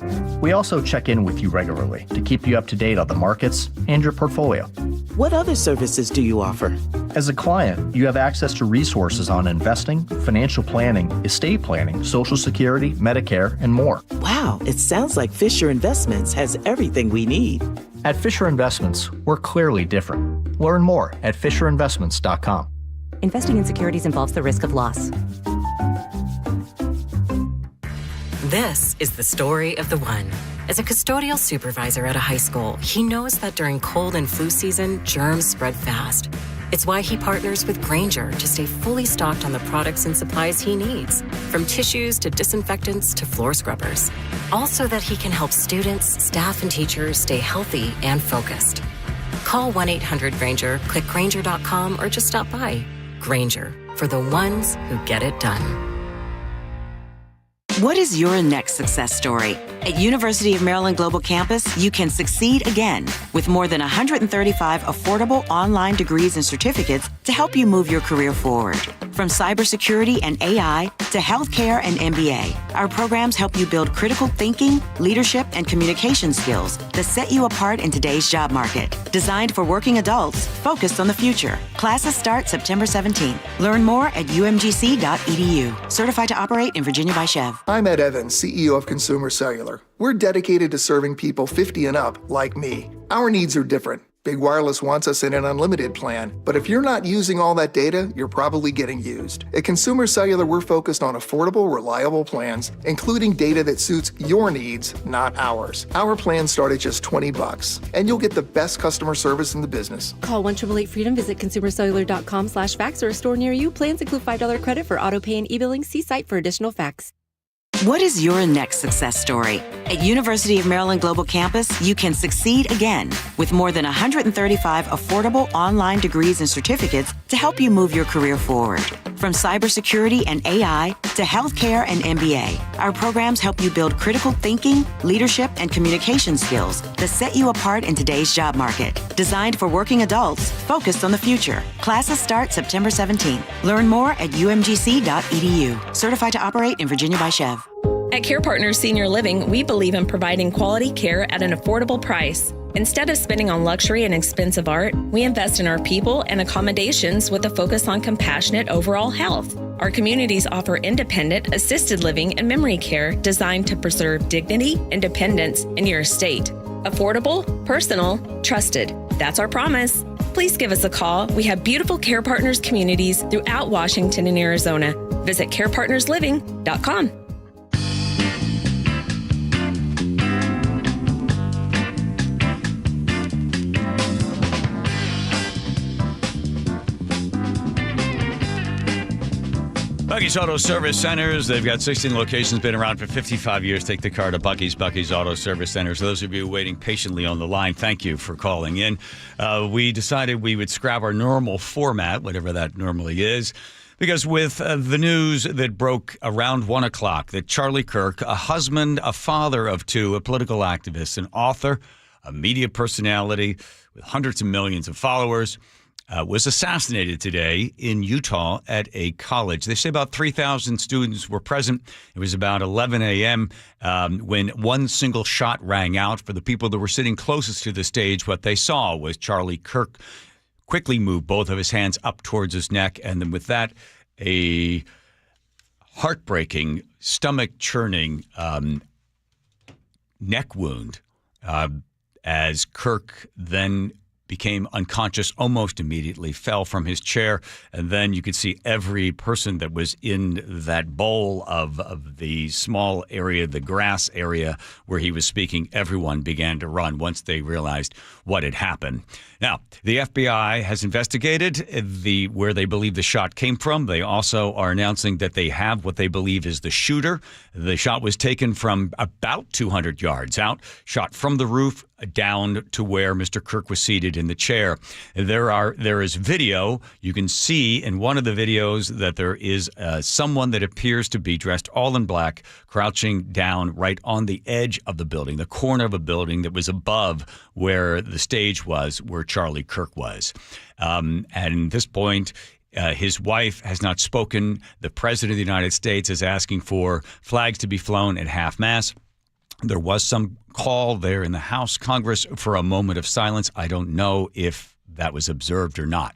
We also check in with you regularly to keep you up to date on the markets and your portfolio. What other services do you offer? As a client, you have access to resources on investing, financial planning, estate planning, Social Security, Medicare, and more. Wow, it sounds like Fisher Investments has everything we need. At Fisher Investments, we're clearly different. Learn more at FisherInvestments.com. Investing in securities involves the risk of loss. This is the story of the one. As a custodial supervisor at a high school, he knows that during cold and flu season, germs spread fast. It's why he partners with Grainger to stay fully stocked on the products and supplies he needs, from tissues to disinfectants to floor scrubbers. All so that he can help students, staff, and teachers stay healthy and focused. Call 1-800-GRAINGER, click Grainger.com, or just stop by. Grainger, for the ones who get it done. What is your next success story? At University of Maryland Global Campus, you can succeed again with more than 135 affordable online degrees and certificates to help you move your career forward. From cybersecurity and AI to healthcare and MBA, our programs help you build critical thinking, leadership, and communication skills that set you apart in today's job market. Designed for working adults, focused on the future. Classes start September 17th. Learn more at umgc.edu. Certified to operate in Virginia by Chev. I'm Ed Evans, CEO of Consumer Cellular. We're dedicated to serving people 50 and up, like me. Our needs are different. Big Wireless wants us in an unlimited plan, but if you're not using all that data, you're probably getting used. At Consumer Cellular, we're focused on affordable, reliable plans, including data that suits your needs, not ours. Our plans start at just $20, and you'll get the best customer service in the business. Call 1-888-FREEDOM, visit consumercellular.com/facts or a store near you. Plans include $5 credit for auto pay and e-billing. See site for additional facts. What is your next success story? At University of Maryland Global Campus, you can succeed again with more than 135 affordable online degrees and certificates to help you move your career forward. From cybersecurity and AI to healthcare and MBA, our programs help you build critical thinking, leadership, and communication skills that set you apart in today's job market. Designed for working adults, focused on the future. Classes start September 17th. Learn more at umgc.edu. Certified to operate in Virginia by Chev. At Care Partners Senior Living, we believe in providing quality care at an affordable price. Instead of spending on luxury and expensive art, we invest in our people and accommodations with a focus on compassionate overall health. Our communities offer independent, assisted living and memory care designed to preserve dignity, independence, in your estate. Affordable, personal, trusted. That's our promise. Please give us a call. We have beautiful Care Partners communities throughout Washington and Arizona. Visit carepartnersliving.com. Bucky's Auto Service Centers. They've got 16 locations, been around for 55 years. Take the car to Bucky's Auto Service Centers. Those of you waiting patiently on the line, thank you for calling in. We decided we would scrap our normal format, whatever that normally is, because with the news that broke around 1 o'clock that Charlie Kirk, a husband, a father of two, a political activist, an author, a media personality with hundreds of millions of followers, was assassinated today in Utah at a college. They say about 3,000 students were present. It was about 11 a.m. When one single shot rang out. For the people that were sitting closest to the stage, what they saw was Charlie Kirk quickly move both of his hands up towards his neck, and then with that, a heartbreaking, stomach-churning neck wound as Kirk then became unconscious almost immediately, fell from his chair, and then you could see every person that was in that bowl of the small area, the grass area where he was speaking, everyone began to run once they realized what had happened. Now, the FBI has investigated where they believe the shot came from. They also are announcing that they have what they believe is the shooter. The shot was taken from about 200 yards out, shot from the roof down to where Mr. Kirk was seated in the chair. There is video. You can see in one of the videos that there is someone that appears to be dressed all in black, crouching down right on the edge of the building, the corner of a building that was above where the stage was, where Charlie Kirk was. And at this point, his wife has not spoken. The president of the United States is asking for flags to be flown at half-mast. There was some call there in the House, Congress, for a moment of silence. I don't know if that was observed or not.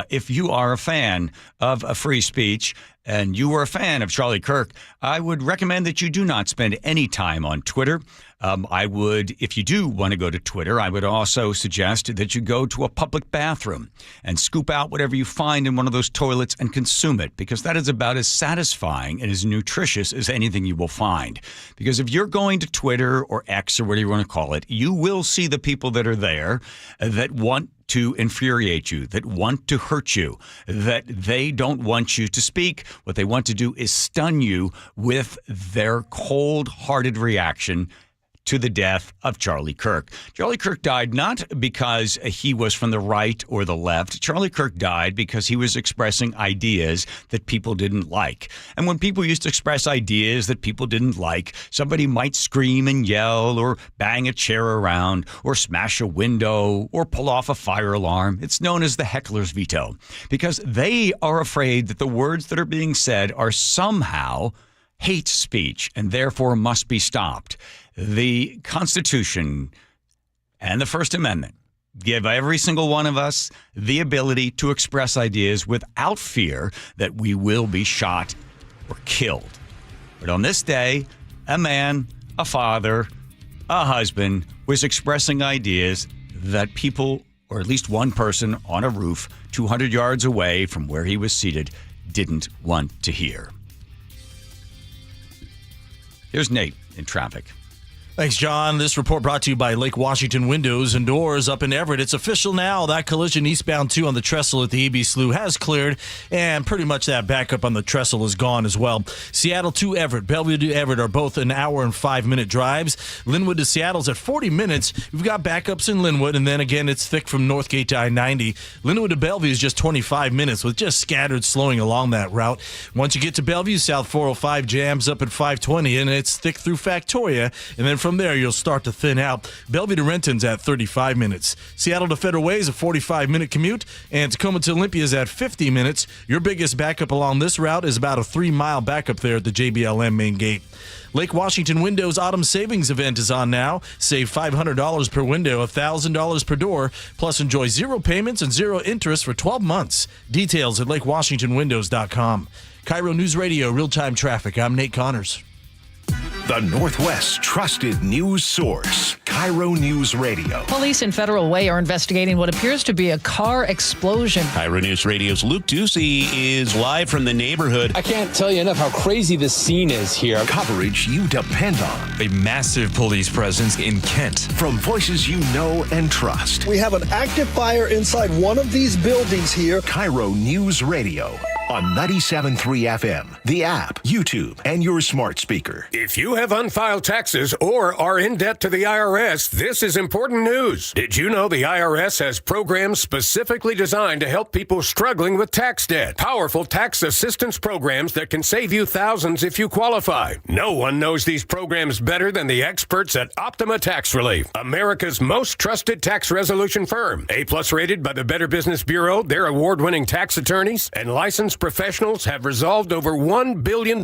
If you are a fan of free speech and you were a fan of Charlie Kirk, I would recommend that you do not spend any time on Twitter. I would, if you do want to go to Twitter, I would also suggest that you go to a public bathroom and scoop out whatever you find in one of those toilets and consume it, because that is about as satisfying and as nutritious as anything you will find. Because if you're going to Twitter or X or whatever you want to call it, you will see the people that are there that want to infuriate you, that want to hurt you, that they don't want you to speak. What they want to do is stun you with their cold-hearted reaction to the death of Charlie Kirk. Charlie Kirk died not because he was from the right or the left. Charlie Kirk died because he was expressing ideas that people didn't like. And when people used to express ideas that people didn't like, somebody might scream and yell or bang a chair around or smash a window or pull off a fire alarm. It's known as the heckler's veto because they are afraid that the words that are being said are somehow hate speech and therefore must be stopped. The Constitution and the First Amendment give every single one of us the ability to express ideas without fear that we will be shot or killed. But on this day, a man, a father, a husband was expressing ideas that people, or at least one person on a roof 200 yards away from where he was seated, didn't want to hear. Here's Nate in traffic. Thanks, John. This report brought to you by Lake Washington Windows and Doors up in Everett. It's official now. That collision eastbound 2 on the trestle at the EB Slough has cleared, and pretty much that backup on the trestle is gone as well. Seattle to Everett, Bellevue to Everett are both an hour and 5-minute drives. Linwood to Seattle's at 40 minutes. We've got backups in Linwood, and then again, it's thick from Northgate to I-90. Linwood to Bellevue is just 25 minutes with just scattered slowing along that route. Once you get to Bellevue, South 405 jams up at 520, and it's thick through Factoria, and then from there, you'll start to thin out. Bellevue to Renton's at 35 minutes. Seattle to Federal Way is a 45-minute commute, and Tacoma to Olympia is at 50 minutes. Your biggest backup along this route is about a 3-mile backup there at the JBLM main gate. Lake Washington Windows Autumn Savings Event is on now. Save $500 per window, $1,000 per door, plus enjoy 0 payments and 0 interest for 12 months. Details at lakewashingtonwindows.com. KIRO Newsradio Real-Time Traffic. I'm Nate Connors. The Northwest's trusted news source, KIRO News Radio. Police in Federal Way are investigating what appears to be a car explosion. KIRO News Radio's Luke Ducey is live from the neighborhood. I can't tell you enough how crazy this scene is here. Coverage you depend on. A massive police presence in Kent. From voices you know and trust. We have an active fire inside one of these buildings here. KIRO News Radio. On 97.3 FM, the app, YouTube, and your smart speaker. If you have unfiled taxes or are in debt to the IRS, this is important news. Did you know the IRS has programs specifically designed to help people struggling with tax debt? Powerful tax assistance programs that can save you thousands if you qualify. No one knows these programs better than the experts at Optima Tax Relief, America's most trusted tax resolution firm. A+ rated by the Better Business Bureau, their award-winning tax attorneys and licensed professionals have resolved over $1 billion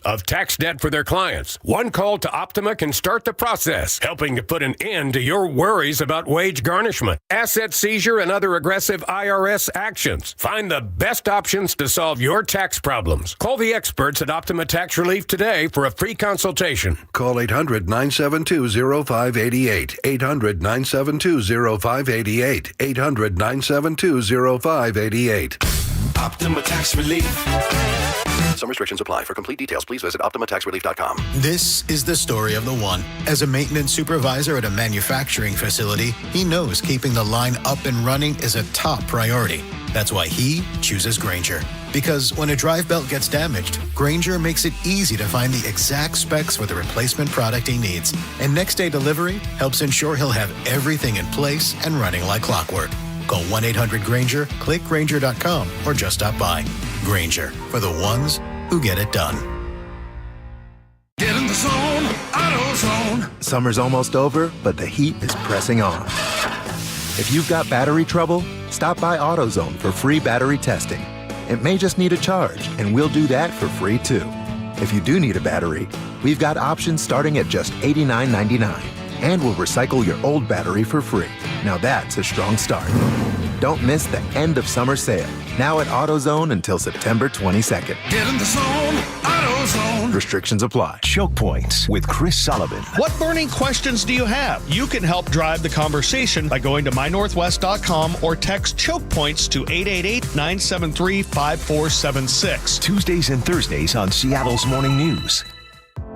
of tax debt for their clients. One call to Optima can start the process, helping to put an end to your worries about wage garnishment, asset seizure, and other aggressive IRS actions. Find the best options to solve your tax problems. Call the experts at Optima Tax Relief today for a free consultation. Call 800-972-0588. 800-972-0588. 800-972-0588. Optima Tax Relief. Some restrictions apply. For complete details, please visit OptimaTaxRelief.com. This is the story of the one. As a maintenance supervisor at a manufacturing facility, he knows keeping the line up and running is a top priority. That's why he chooses Grainger. Because when a drive belt gets damaged, Grainger makes it easy to find the exact specs for the replacement product he needs. And next day delivery helps ensure he'll have everything in place and running like clockwork. Call 1-800-GRAINGER, click Grainger.com, or just stop by. Grainger, for the ones who get it done. Get in the zone, AutoZone. Summer's almost over, but the heat is pressing on. If you've got battery trouble, stop by AutoZone for free battery testing. It may just need a charge, and we'll do that for free too. If you do need a battery, we've got options starting at just $89.99. And we'll recycle your old battery for free. Now that's a strong start. Don't miss the end of summer sale. Now at AutoZone until September 22nd. Get in the zone, AutoZone. Restrictions apply. Choke Points with Chris Sullivan. What burning questions do you have? You can help drive the conversation by going to mynorthwest.com or text Choke Points to 888-973-5476. Tuesdays and Thursdays on Seattle's Morning News.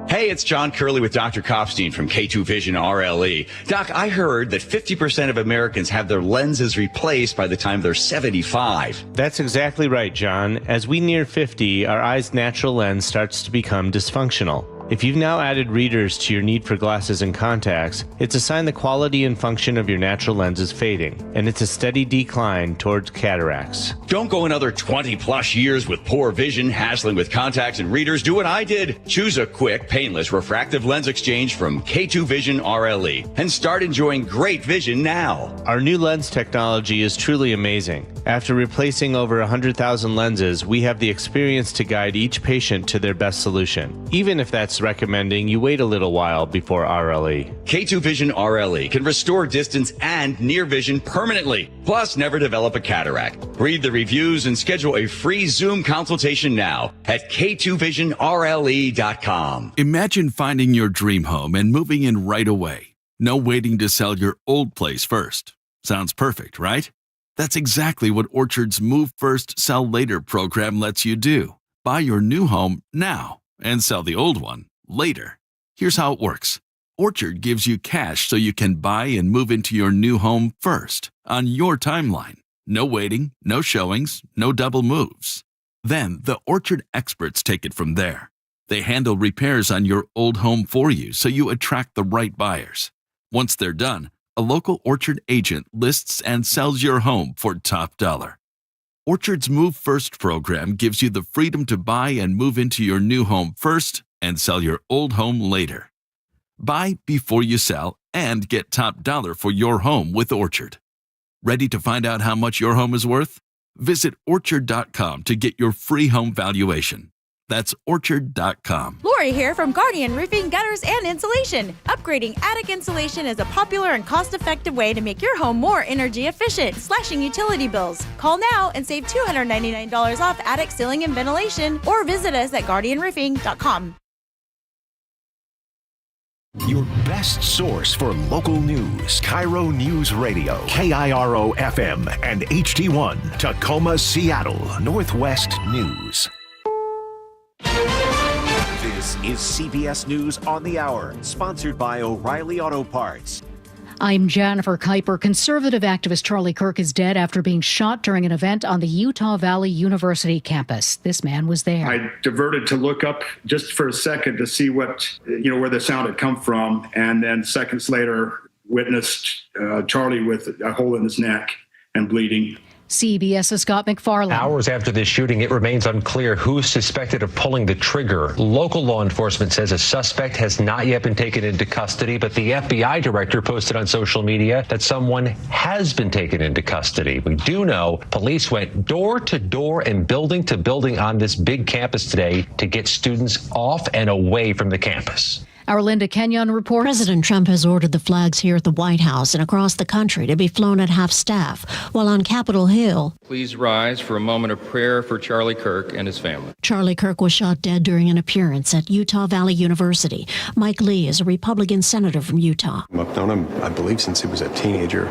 Hey, it's John Curley with Dr. Kopstein from K2 Vision RLE. Doc, I heard that 50% of Americans have their lenses replaced by the time they're 75. That's exactly right, John. As we near 50, our eye's natural lens starts to become dysfunctional. If you've now added readers to your need for glasses and contacts, it's a sign the quality and function of your natural lens is fading, and it's a steady decline towards cataracts. Don't go another 20 plus years with poor vision, hassling with contacts and readers. Do what I did. Choose a quick, painless refractive lens exchange from K2 Vision RLE and start enjoying great vision now. Our new lens technology is truly amazing. After replacing over 100,000 lenses, we have the experience to guide each patient to their best solution, even if that's recommending you wait a little while before RLE. K2 Vision RLE can restore distance and near vision permanently, plus never develop a cataract. Read the reviews and schedule a free Zoom consultation now at k2visionrle.com. Imagine finding your dream home and moving in right away. No waiting to sell your old place first. Sounds perfect, right? That's exactly what Orchard's Move First, Sell Later program lets you do. Buy your new home now and sell the old one later. Here's how it works. Orchard gives you cash so you can buy and move into your new home first on your timeline. No waiting, no showings, no double moves. Then the Orchard experts take it from there. They handle repairs on your old home for you so you attract the right buyers. Once they're done, a local Orchard agent lists and sells your home for top dollar. Orchard's Move First program gives you the freedom to buy and move into your new home first and sell your old home later. Buy before you sell and get top dollar for your home with Orchard. Ready to find out how much your home is worth? Visit Orchard.com to get your free home valuation. That's Orchard.com. Lori here from Guardian Roofing, Gutters, and Insulation. Upgrading attic insulation is a popular and cost-effective way to make your home more energy efficient, slashing utility bills. Call now and save $299 off attic ceiling and ventilation, or visit us at guardianroofing.com. Your best source for local news. KIRO Newsradio, KIRO FM and HD1, Tacoma, Seattle, Northwest News. This is CBS News on the Hour, sponsored by O'Reilly Auto Parts. I'm Jennifer Kuiper. Conservative activist Charlie Kirk is dead after being shot during an event on the Utah Valley University campus. This man was there. I diverted to look up just for a second to see what, where the sound had come from. And then seconds later, witnessed Charlie with a hole in his neck and bleeding. CBS's Scott McFarland. Hours after this shooting, it remains unclear who's suspected of pulling the trigger. Local law enforcement says a suspect has not yet been taken into custody, but the FBI director posted on social media that someone has been taken into custody. We do know police went door to door and building to building on this big campus today to get students off and away from the campus. Our Linda Kenyon reports. President Trump has ordered the flags here at the White House and across the country to be flown at half staff, while on Capitol Hill. Please rise for a moment of prayer for Charlie Kirk and his family. Charlie Kirk was shot dead during an appearance at Utah Valley University. Mike Lee is a Republican senator from Utah. I've known him, I believe, since he was a teenager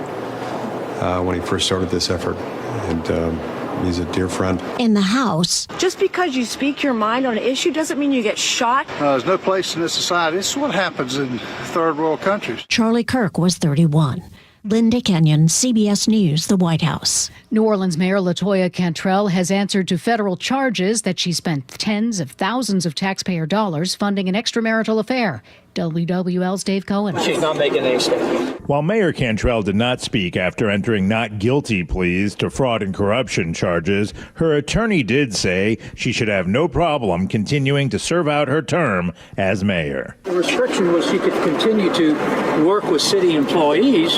when he first started this effort. And he's a dear friend. In the House. Just because you speak your mind on an issue doesn't mean you get shot. There's no place in this society. This is what happens in third world countries. Charlie Kirk was 31. Linda Kenyon, CBS News, the White House. New Orleans Mayor LaToya Cantrell has answered to federal charges that she spent tens of thousands of taxpayer dollars funding an extramarital affair. WWL's Dave Cohen. She's not making any statements. While Mayor Cantrell did not speak after entering not guilty pleas to fraud and corruption charges, her attorney did say she should have no problem continuing to serve out her term as mayor. The restriction was she could continue to work with city employees.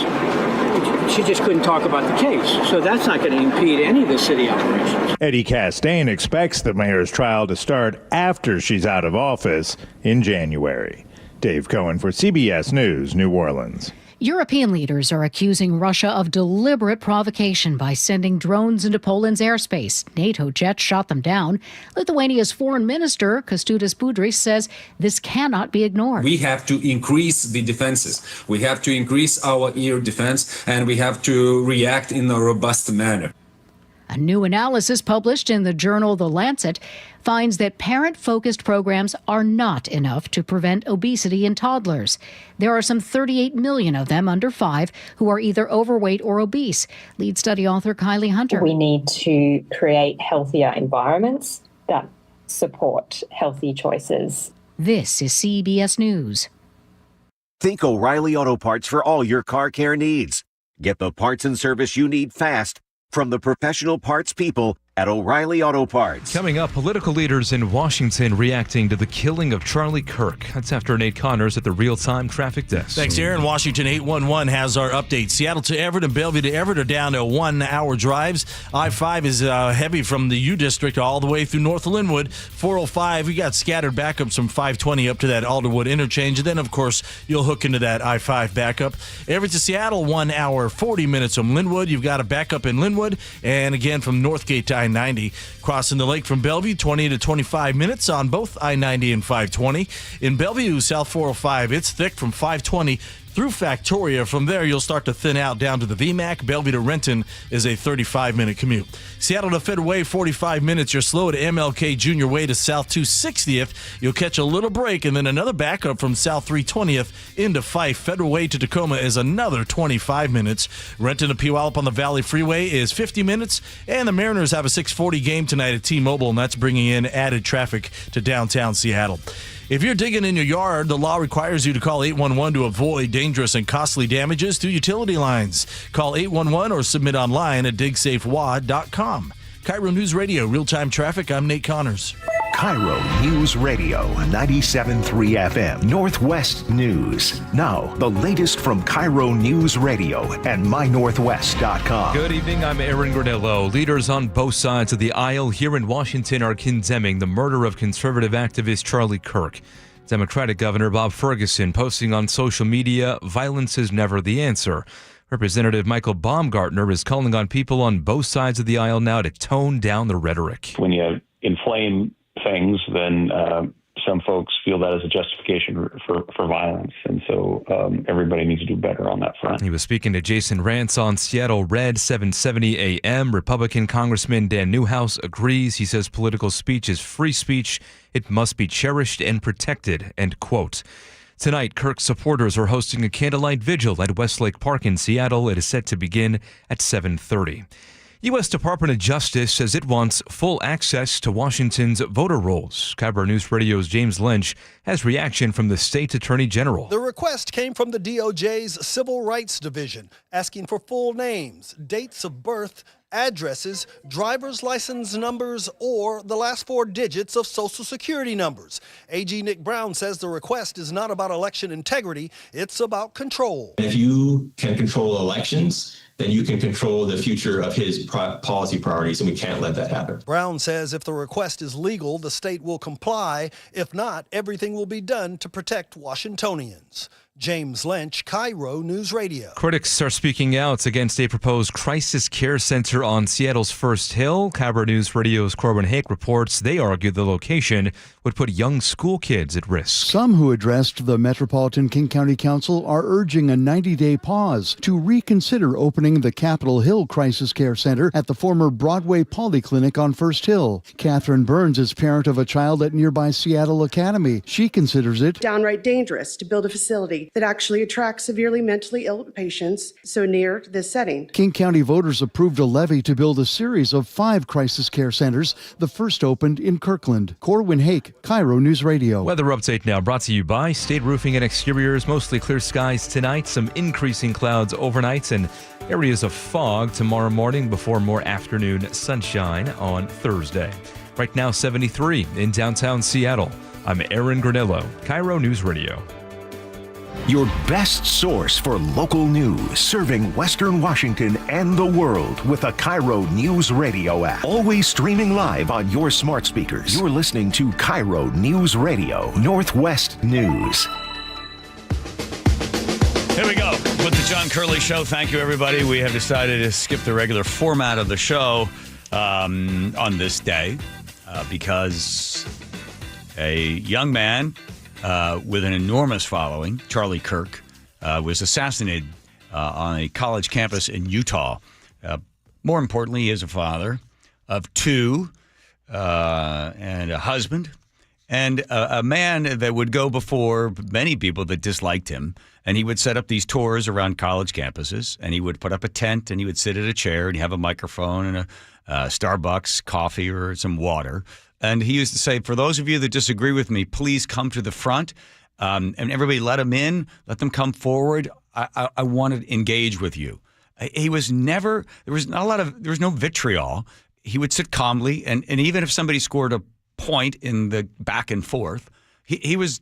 She just couldn't talk about the case. So that's not going to impede any of the city operations. Eddie Castaigne expects the mayor's trial to start after she's out of office in January. Dave Cohen for CBS News, New Orleans. European leaders are accusing Russia of deliberate provocation by sending drones into Poland's airspace. NATO jets shot them down. Lithuania's foreign minister, Kęstutis Budrys, says this cannot be ignored. We have to increase the defenses. We have to increase our air defense, and we have to react in a robust manner. A new analysis published in the journal The Lancet finds that parent-focused programs are not enough to prevent obesity in toddlers. There are some 38 million of them under 5 who are either overweight or obese. Lead study author Kylie Hunter. We need to create healthier environments that support healthy choices This is CBS News. Think O'Reilly Auto Parts for all your car care needs. Get the parts and service you need fast from the professional parts people at O'Reilly Auto Parts. Coming up, political leaders in Washington reacting to the killing of Charlie Kirk. That's after Nate Connors at the real-time traffic desk. Thanks, Aaron. Washington 811 has our update. Seattle to Everett and Bellevue to Everett are down to 1 hour drives. I-5 is heavy from the U District all the way through North Linwood. 405, we got scattered backups from 520 up to that Alderwood interchange. And then, of course, you'll hook into that I-5 backup. Everett to Seattle, 1 hour, 40 minutes from Linwood. You've got a backup in Linwood. And again, from Northgate to I-90. Crossing the lake from Bellevue, 20 to 25 minutes on both I-90 and 520. In Bellevue, South 405, it's thick from 520 through Factoria. From there, you'll start to thin out down to the VMAC. Bellevue to Renton is a 35-minute commute. Seattle to Federal Way, 45 minutes. You're slow to MLK Junior Way to South 260th. You'll catch a little break, and then another backup from South 320th into Fife. Federal Way to Tacoma is another 25 minutes. Renton to Puyallup on the Valley Freeway is 50 minutes. And the Mariners have a 6:40 game tonight at T-Mobile, and that's bringing in added traffic to downtown Seattle. If you're digging in your yard, the law requires you to call 811 to avoid dangerous and costly damages to utility lines. Call 811 or submit online at digsafewad.com. KIRO News Radio, real-time traffic. I'm Nate Connors. KIRO News Radio, 97.3 FM, Northwest News. Now, the latest from KIRO News Radio and mynorthwest.com. Good evening, I'm Aaron Granillo. Leaders on both sides of the aisle here in Washington are condemning the murder of conservative activist Charlie Kirk. Democratic Governor Bob Ferguson posting on social media, violence is never the answer. Representative Michael Baumgartner is calling on people on both sides of the aisle now to tone down the rhetoric. When you inflame things, then some folks feel that as a justification for violence. And so everybody needs to do better on that front. He was speaking to Jason Rantz on Seattle Red 770 AM. Republican Congressman Dan Newhouse agrees. He says political speech is free speech. It must be cherished and protected, end quote. Tonight, Kirk supporters are hosting a candlelight vigil at Westlake Park in Seattle. It is set to begin at 7:30. U.S. Department of Justice says it wants full access to Washington's voter rolls. KIRO News Radio's James Lynch has reaction from the state attorney general. The request came from the DOJ's Civil Rights Division, asking for full names, dates of birth, addresses, driver's license numbers, or the last 4 digits of Social Security numbers. AG Nick Brown says the request is not about election integrity, it's about control. If you can control elections, then you can control the future of his policy priorities, and we can't let that happen. Brown says if the request is legal, the state will comply. If not, everything will be done to protect Washingtonians. James Lynch, KIRO News Radio. Critics are speaking out against a proposed crisis care center on Seattle's First Hill. KIRO News Radio's Corbin Hake reports they argue the location would put young school kids at risk. Some who addressed the Metropolitan King County Council are urging a 90-day pause to reconsider opening the Capitol Hill Crisis Care Center at the former Broadway Polyclinic on First Hill. Catherine Burns is parent of a child at nearby Seattle Academy. She considers it downright dangerous to build a facility that actually attracts severely mentally ill patients so near to this setting. King County voters approved a levy to build a series of 5 crisis care centers. The first opened in Kirkland. Corwin Hake, KIRO News Radio. Weather update now brought to you by State Roofing and Exteriors. Mostly clear skies tonight, some increasing clouds overnight, and areas of fog tomorrow morning before more afternoon sunshine on Thursday. Right now, 73 in downtown Seattle. I'm Aaron Granillo, KIRO News Radio. Your best source for local news, serving Western Washington and the world with a KIRO Newsradio app. Always streaming live on your smart speakers. You're listening to KIRO News Radio, Northwest News. Here we go with the John Curley Show. Thank you, everybody. We have decided to skip the regular format of the show on this day because a young man with an enormous following, Charlie Kirk, was assassinated on a college campus in Utah. More importantly, he is a father of 2 and a husband and a man that would go before many people that disliked him. And he would set up these tours around college campuses, and he would put up a tent, and he would sit at a chair, and have a microphone and a Starbucks coffee or some water. And he used to say, for those of you that disagree with me, please come to the front. And everybody let them in, let them come forward. I want to engage with you. He was never, there was no vitriol. He would sit calmly. And even if somebody scored a point in the back and forth, he was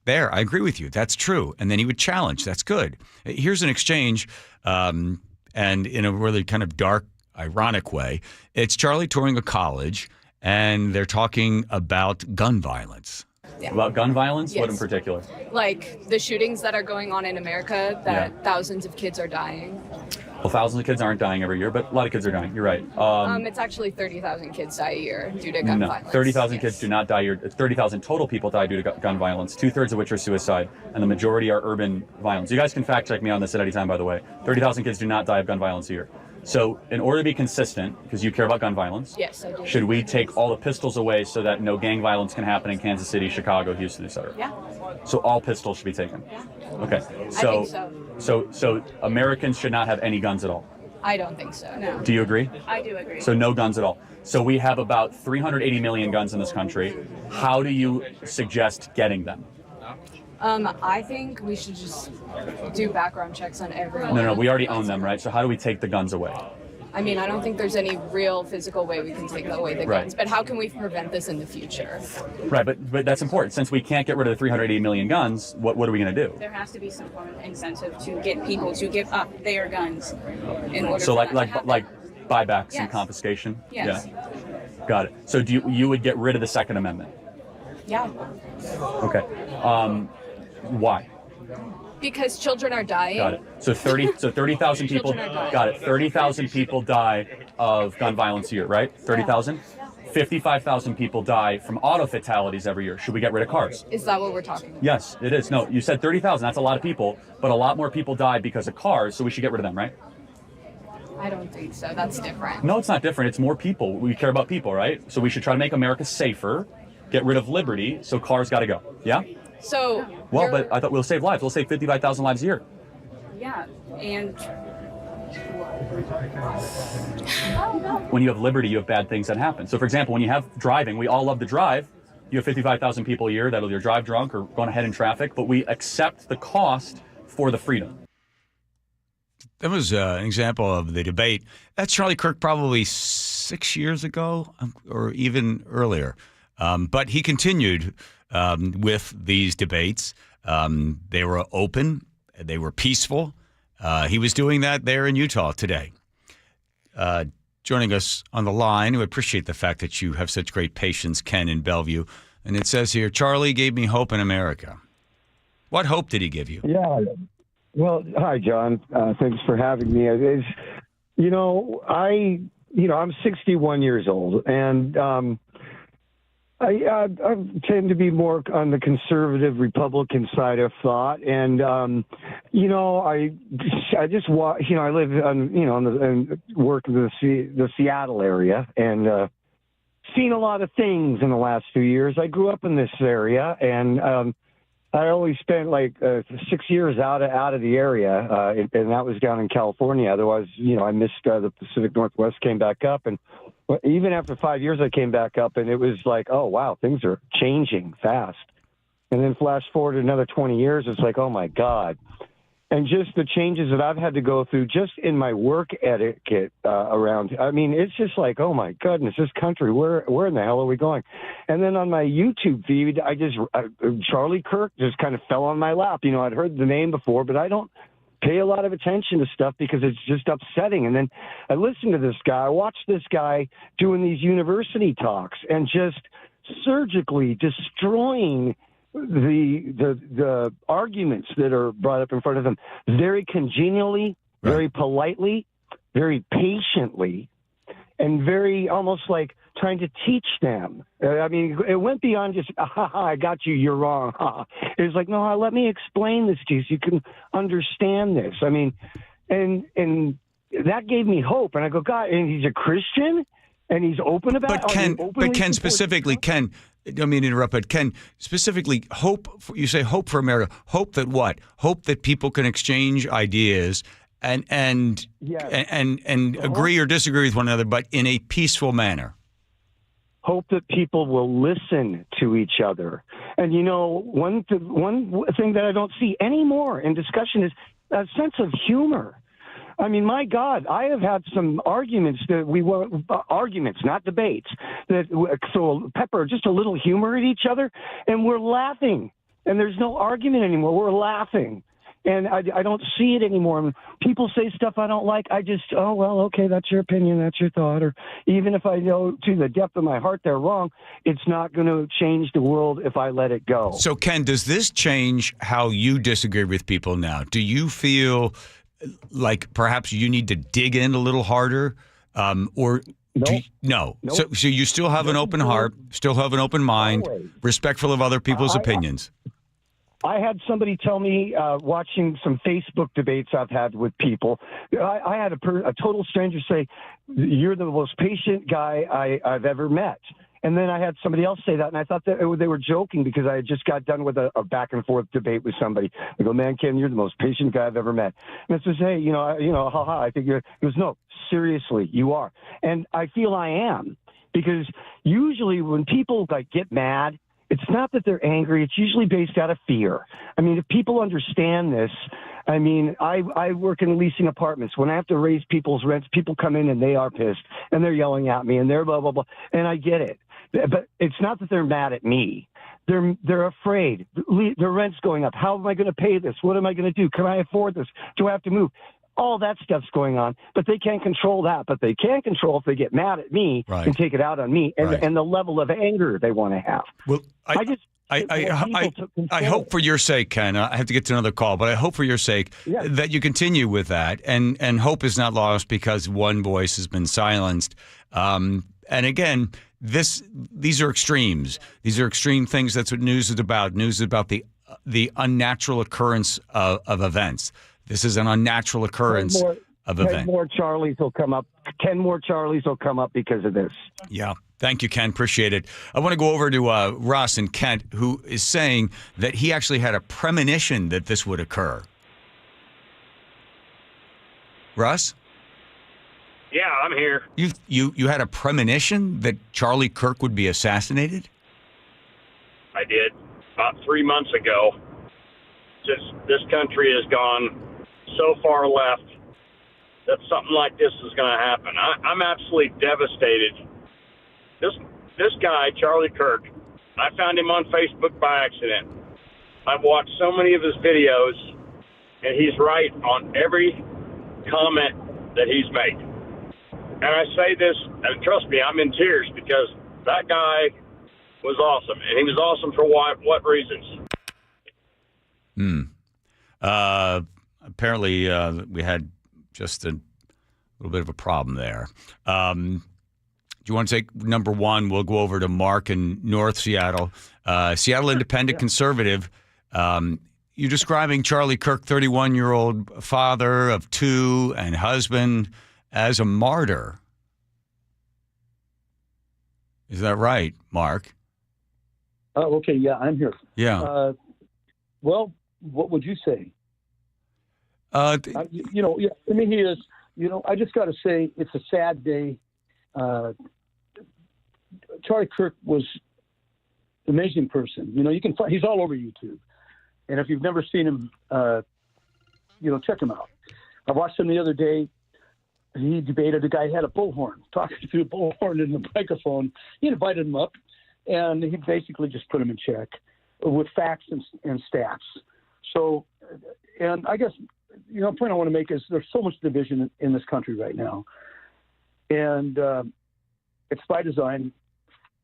there. I agree with you. That's true. And then he would challenge. That's good. Here's an exchange. And in a really kind of dark, ironic way, it's Charlie touring a college, and they're talking about gun violence. Yeah. About gun violence? Yes. What in particular? Like the shootings that are going on in America, that thousands of kids are dying. Well, thousands of kids aren't dying every year, but a lot of kids are dying. You're right. It's actually 30,000 kids die a year due to gun violence. 30,000 kids do not die. 30,000 total people die due to gun violence, 2/3 of which are suicide, and the majority are urban violence. You guys can fact check me on this at any time, by the way. 30,000 kids do not die of gun violence a year. So in order to be consistent, because you care about gun violence, yes, I do. Should we take all the pistols away so that no gang violence can happen in Kansas City, Chicago, Houston, etc.? Yeah. So all pistols should be taken? Yeah. Okay. I think so. So Americans should not have any guns at all? I don't think so, no. Do you agree? I do agree. So no guns at all. So we have about 380 million guns in this country. How do you suggest getting them? I think we should just do background checks on everyone. No, we already own them, right? So how do we take the guns away? I mean, I don't think there's any real physical way we can take away the guns, but how can we prevent this in the future? Right, but that's important. Since we can't get rid of the 380 million guns, what are we going to do? There has to be some form of incentive to get people to give up their guns in order so for like buybacks and confiscation? Yes. Yeah. Got it. So you would get rid of the Second Amendment? Yeah. Okay. Why? Because children are dying. Got it. So 30,000 people. Got it. 30,000 people die of gun violence a year, right? 30,000. 55,000 people die from auto fatalities every year. Should we get rid of cars? Is that what we're talking about? Yes, it is. No, you said 30,000. That's a lot of people, but a lot more people die because of cars. So we should get rid of them, right? I don't think so. That's different. No, it's not different. It's more people. We care about people, right? So we should try to make America safer, get rid of liberty. So cars got to go. Yeah. So. Well, but I thought we'll save lives. We'll save 55,000 lives a year. Yeah, and when you have liberty, you have bad things that happen. So, for example, when you have driving, we all love to drive. You have 55,000 people a year that'll either drive drunk or going ahead in traffic, but we accept the cost for the freedom. That was an example of the debate. That's Charlie Kirk probably 6 years ago or even earlier. But he continued with these debates. They were open. They were peaceful. He was doing that there in Utah today. Joining us on the line, we appreciate the fact that you have such great patience, Ken in Bellevue. And it says here, Charlie gave me hope in America. What hope did he give you? Yeah. Well, hi, John. Thanks for having me. I'm 61 years old, and I tend to be more on the conservative Republican side of thought, and I just I live on work in the Seattle area, and seen a lot of things in the last few years. I grew up in this area, and I always spent like 6 years out of the area, and that was down in California. Otherwise, I missed the Pacific Northwest, came back up, and even after 5 years, I came back up, and it was like, oh, wow, things are changing fast. And then flash forward another 20 years, it's like, oh, my God. And just the changes that I've had to go through just in my work etiquette around. I mean, it's just like, oh, my goodness, this country, where in the hell are we going? And then on my YouTube feed, Charlie Kirk just kind of fell on my lap. I'd heard the name before, but I don't pay a lot of attention to stuff because it's just upsetting. And then I listened to this guy. I watched this guy doing these university talks and just surgically destroying the arguments that are brought up in front of them very congenially, very politely, very patiently, and very almost like trying to teach them. I mean, it went beyond just, I got you, you're wrong. It was like, no, let me explain this to you so you can understand this. I mean, and that gave me hope. And I go, God, and he's a Christian, and he's open about it. But Ken, specifically, Ken, I don't mean to interrupt, but Ken, specifically, you say hope for America. Hope that what? Hope that people can exchange ideas and agree or disagree with one another, but in a peaceful manner. hope that people will listen to each other. And, one thing that I don't see anymore in discussion is a sense of humor. I mean, my God, I have had some arguments arguments, not debates, that so pepper just a little humor at each other, and we're laughing. And there's no argument anymore. We're laughing. And I don't see it anymore. When people say stuff I don't like, I just, oh, well, okay, that's your opinion, that's your thought. Or even if I know to the depth of my heart they're wrong, it's not going to change the world if I let it go. So, Ken, does this change how you disagree with people now? Do you feel like perhaps you need to dig in a little harder? Or no. Nope. So you still have an open heart, still have an open mind, Always. Respectful of other people's opinions. I had somebody tell me, watching some Facebook debates I've had with people, I had a total stranger say, "You're the most patient guy I've ever met." And then I had somebody else say that, and I thought that they were joking because I had just got done with a back and forth debate with somebody. I go, "Man, Ken, you're the most patient guy I've ever met." And I says, "Hey, haha, I think you're." He goes, "No, seriously, you are." And I feel I am, because usually when people get mad, it's not that they're angry. It's usually based out of fear. I mean, if people understand this, I mean, I work in leasing apartments. When I have to raise people's rents, people come in and they are pissed and they're yelling at me and they're blah, blah, blah. And I get it. But it's not that they're mad at me. They're afraid. Their rent's going up. How am I going to pay this? What am I going to do? Can I afford this? Do I have to move? All that stuff's going on, but they can't control that. But they can control if they get mad at me and take it out on me, and the level of anger they want to have. Well, I hope for your sake, Ken, I have to get to another call, but I hope for your sake that you continue with that, and hope is not lost because one voice has been silenced. And again, these are extremes. These are extreme things. That's what news is about. News is about the unnatural occurrence of events. This is an unnatural occurrence of events. 10 more Charlies will come up. 10 more Charlies will come up because of this. Yeah. Thank you, Ken. Appreciate it. I want to go over to Russ in Kent, who is saying that he actually had a premonition that this would occur. Russ? Yeah, I'm here. You had a premonition that Charlie Kirk would be assassinated? I did. About 3 months ago. Just this country has gone so far left that something like this is going to happen. I'm absolutely devastated. This guy, Charlie Kirk, I found him on Facebook by accident. I've watched so many of his videos, and he's right on every comment that he's made. And I say this, and trust me, I'm in tears because that guy was awesome, and he was awesome for what reasons? Apparently, we had just a little bit of a problem there. Do you want to take number one? We'll go over to Mark in North Seattle. Seattle Independent Conservative. You're describing Charlie Kirk, 31-year-old father of two and husband, as a martyr. Is that right, Mark? Okay, yeah, I'm here. Yeah. Well, what would you say? I mean, he is, I just got to say it's a sad day. Charlie Kirk was an amazing person. You can find, he's all over YouTube. And if you've never seen him, check him out. I watched him the other day. He debated a guy who had a bullhorn, talking through a bullhorn in the microphone. He invited him up, and he basically just put him in check with facts and stats. So, and I guess, the point I want to make is there's so much division in this country right now. And it's by design.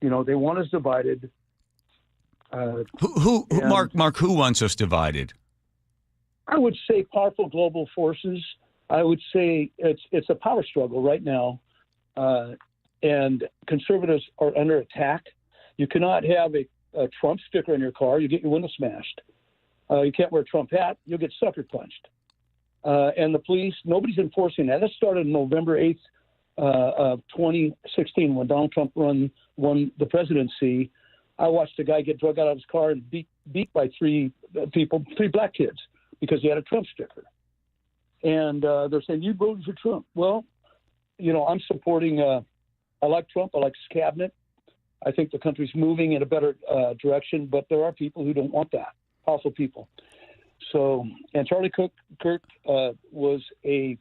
They want us divided. Mark, who wants us divided? I would say powerful global forces. I would say it's a power struggle right now. And conservatives are under attack. You cannot have a Trump sticker on your car. You get your window smashed. You can't wear a Trump hat. You'll get sucker punched. And the police, nobody's enforcing that. That started on November 8th of 2016 when Donald Trump won the presidency. I watched a guy get drug out of his car and beat by three black kids because he had a Trump sticker. And they're saying, you voted for Trump. Well, I'm supporting, I like Trump. I like his cabinet. I think the country's moving in a better direction, but there are people who don't want that, powerful people. So, and Charlie Kirk was a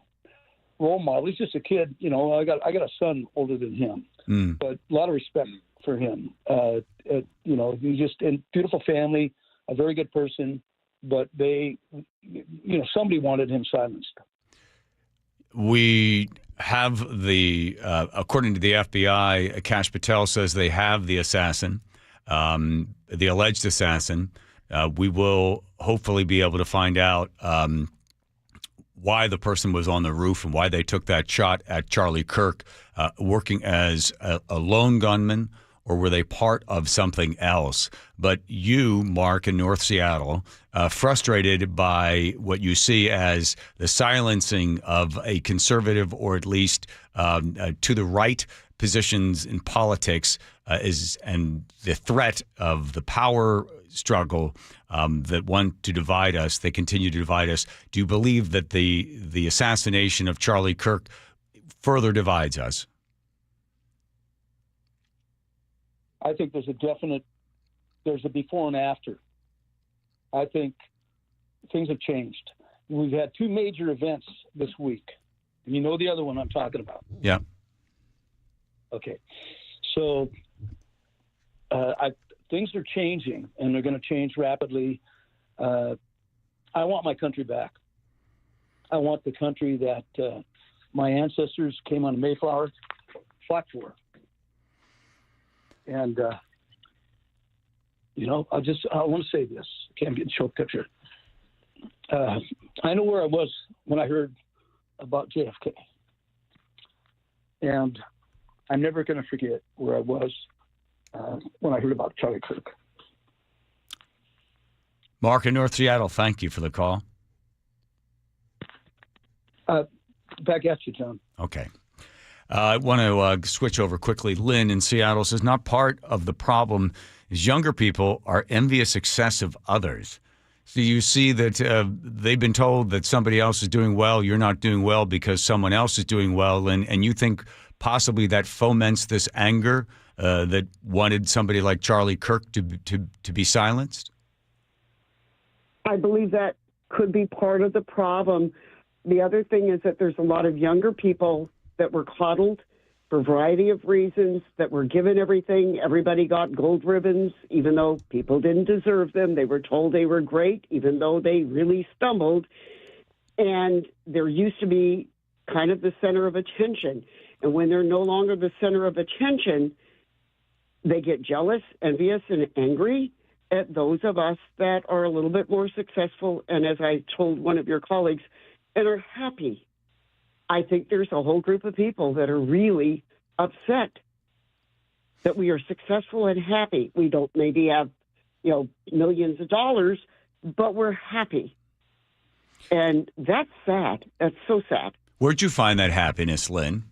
role model. He's just a kid, you know. I got a son older than him, but a lot of respect for him. You know, he's just a beautiful family, a very good person, but they, you know, somebody wanted him silenced. We have the, according to the FBI, Kash Patel says they have the assassin, the alleged assassin. We will hopefully be able to find out why the person was on the roof and why they took that shot at Charlie Kirk, working as a lone gunman, or were they part of something else? But you, Mark, in North Seattle, frustrated by what you see as the silencing of a conservative, or at least to the right positions in politics, and the threat of the power struggle that want to divide us. They continue to divide us. Do you believe that the assassination of Charlie Kirk further divides us? I think there's a before and after. I think things have changed. We've had two major events this week. You know the other one I'm talking about. Yeah. Okay. So things are changing, and they're going to change rapidly. I want my country back. I want the country that my ancestors came on the Mayflower, fought for. And, you know, I want to say this. I'm getting choked up here. I know where I was when I heard about JFK. And I'm never going to forget where I was when I heard about Charlie Kirk. Mark in North Seattle, thank you for the call. Back at you, John. Okay. I want to switch over quickly. Lynn in Seattle says, not part of the problem is younger people are envious success of others. So you see that they've been told that somebody else is doing well, you're not doing well because someone else is doing well, and you think possibly that foments this anger that wanted somebody like Charlie Kirk to be silenced? I believe that could be part of the problem. The other thing is that there's a lot of younger people that were coddled for a variety of reasons, that were given everything. Everybody got gold ribbons, even though people didn't deserve them. They were told they were great, even though they really stumbled. And there used to be kind of the center of attention. And when they're no longer the center of attention, they get jealous, envious, and angry at those of us that are a little bit more successful. And as I told one of your colleagues, and are happy. I think there's a whole group of people that are really upset that we are successful and happy. We don't maybe have, millions of dollars, but we're happy. And that's sad. That's so sad. Where'd you find that happiness, Lynn?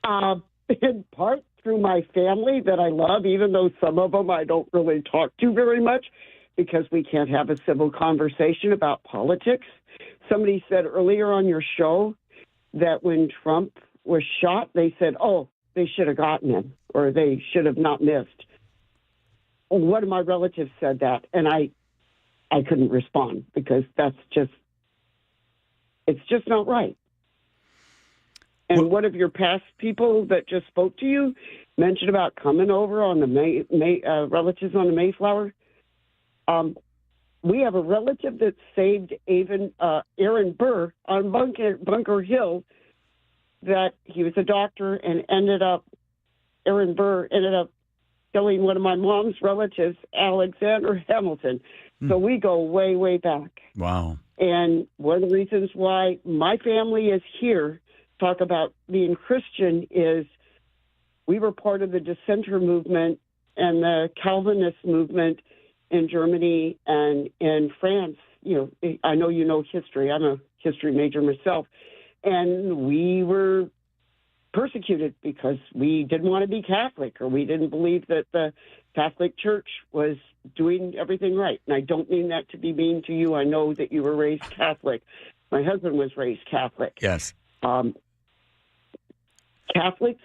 In part through my family that I love, even though some of them I don't really talk to very much because we can't have a civil conversation about politics. Somebody said earlier on your show that when Trump was shot, they said, oh, they should have gotten him or they should have not missed. One of my relatives said that, and I couldn't respond because it's just not right. And one of your past people that just spoke to you mentioned about coming over on the relatives on the Mayflower. We have a relative that saved Aaron Burr on Bunker Hill, that he was a doctor and Aaron Burr ended up killing one of my mom's relatives, Alexander Hamilton. So we go way, way back. Wow. And one of the reasons why my family is here, talk about being Christian, is we were part of the dissenter movement and the Calvinist movement in Germany and in France. I know you know history. I'm a history major myself. And we were persecuted because we didn't want to be Catholic, or we didn't believe that the Catholic Church was doing everything right. And I don't mean that to be mean to you. I know that you were raised Catholic. My husband was raised Catholic. Yes. Catholics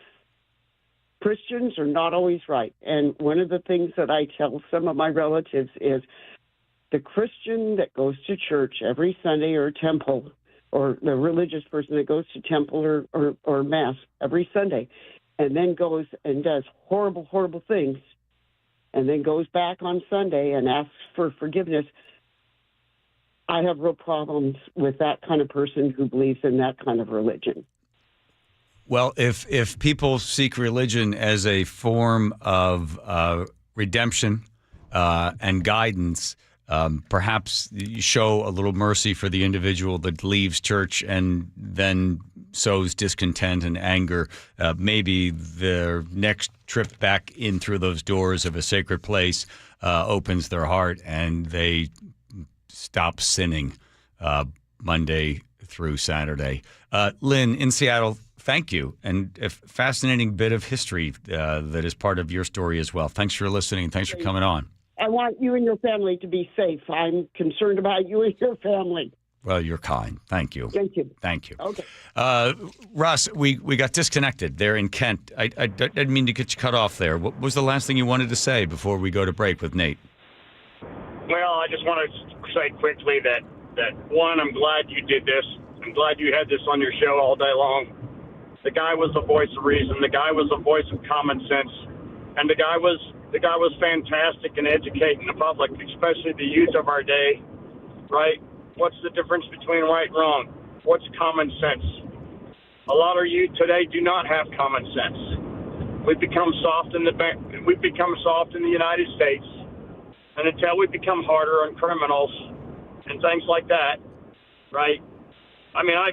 Christians are not always right. And one of the things that I tell some of my relatives is the Christian that goes to church every Sunday or temple, or the religious person that goes to temple or mass every Sunday, and then goes and does horrible, horrible things, and then goes back on Sunday and asks for forgiveness. I have real problems with that kind of person who believes in that kind of religion. Well, if people seek religion as a form of redemption and guidance, perhaps you show a little mercy for the individual that leaves church and then sows discontent and anger. Maybe their next trip back in through those doors of a sacred place opens their heart and they stop sinning Monday through Saturday. Lynn, in Seattle, thank you. And a fascinating bit of history that is part of your story as well. Thanks for listening. Thanks for coming on. I want you and your family to be safe. I'm concerned about you and your family. Well, you're kind. Thank you. Thank you. Thank you. Okay. Russ, we got disconnected there in Kent. I didn't mean to get you cut off there. What was the last thing you wanted to say before we go to break with Nate? Well, I just want to say quickly that one, I'm glad you did this. I'm glad you had this on your show all day long. The guy was the voice of reason. The guy was the voice of common sense. And the guy was fantastic in educating the public, especially the youth of our day, right? What's the difference between right and wrong? What's common sense? A lot of youth today do not have common sense. We've become soft in the United States, and until we become harder on criminals and things like that, right? I mean, I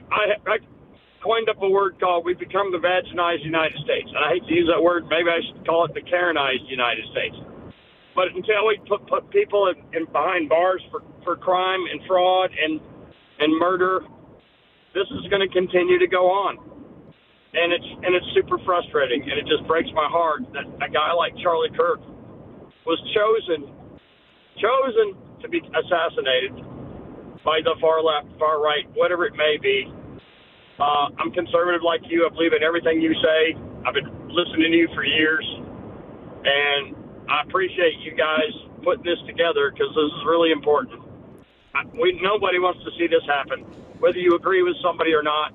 coined up a word called we've become the vaginized United States. And I hate to use that word. Maybe I should call it the Karenized United States. But until we put people in behind bars for crime and fraud and murder, this is going to continue to go on. And it's super frustrating. And it just breaks my heart that a guy like Charlie Kirk was chosen to be assassinated by the far left, far right, whatever it may be. I'm conservative like you. I believe in everything you say. I've been listening to you for years, and I appreciate you guys putting this together because this is really important. Nobody wants to see this happen, whether you agree with somebody or not.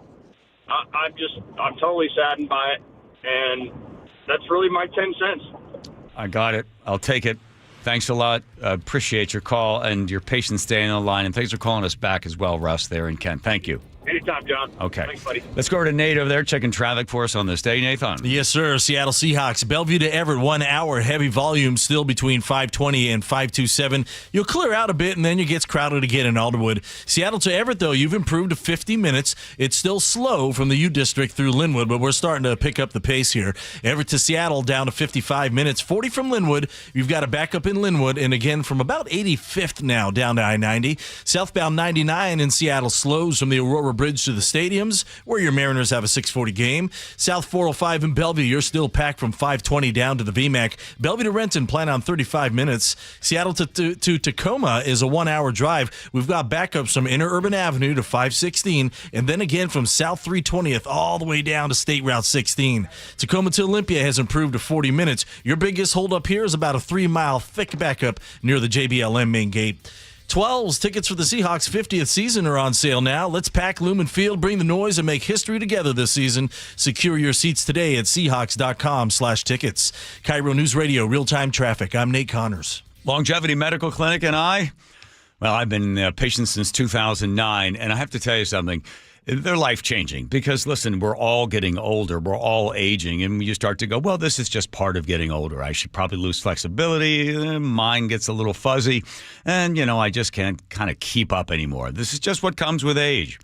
I'm totally saddened by it, and that's really my 10 cents. I got it. I'll take it. Thanks a lot. Appreciate your call and your patience staying on the line, and thanks for calling us back as well, Russ, there in Kent. Thank you. Anytime, John. Okay. Thanks, buddy. Let's go over to Nate over there checking traffic for us on this day. Nathan. Yes, sir. Seattle Seahawks, Bellevue to Everett, 1 hour. Heavy volume still between 520 and 527. You'll clear out a bit, and then it gets crowded again in Alderwood. Seattle to Everett, though, you've improved to 50 minutes. It's still slow from the U District through Linwood, but we're starting to pick up the pace here. Everett to Seattle down to 55 minutes. 40 from Linwood. You've got a backup in Linwood, and again from about 85th now down to I-90. Southbound 99 in Seattle slows from the Aurora Bridge to the stadiums, where your Mariners have a 6:40 game. South 405 in Bellevue, you're still packed from 520 down to the VMAC. Bellevue to Renton, plan on 35 minutes. Seattle to Tacoma is a 1 hour drive. We've got backups from Interurban Avenue to 516, and then again from South 320th all the way down to State Route 16. Tacoma to Olympia has improved to 40 minutes. Your biggest holdup here is about a 3-mile thick backup near the JBLM main gate. 12s tickets for the Seahawks 50th season are on sale now. Let's pack Lumen Field, bring the noise, and make history together this season. Secure your seats today at Seahawks.com/tickets. KIRO Newsradio, real-time traffic. I'm Nate Connors. Longevity Medical Clinic and I've been a patient since 2009, and I have to tell you something. They're life-changing because, listen, we're all getting older. We're all aging, and you start to go, well, this is just part of getting older. I should probably lose flexibility. Mind gets a little fuzzy, and, I just can't kind of keep up anymore. This is just what comes with age.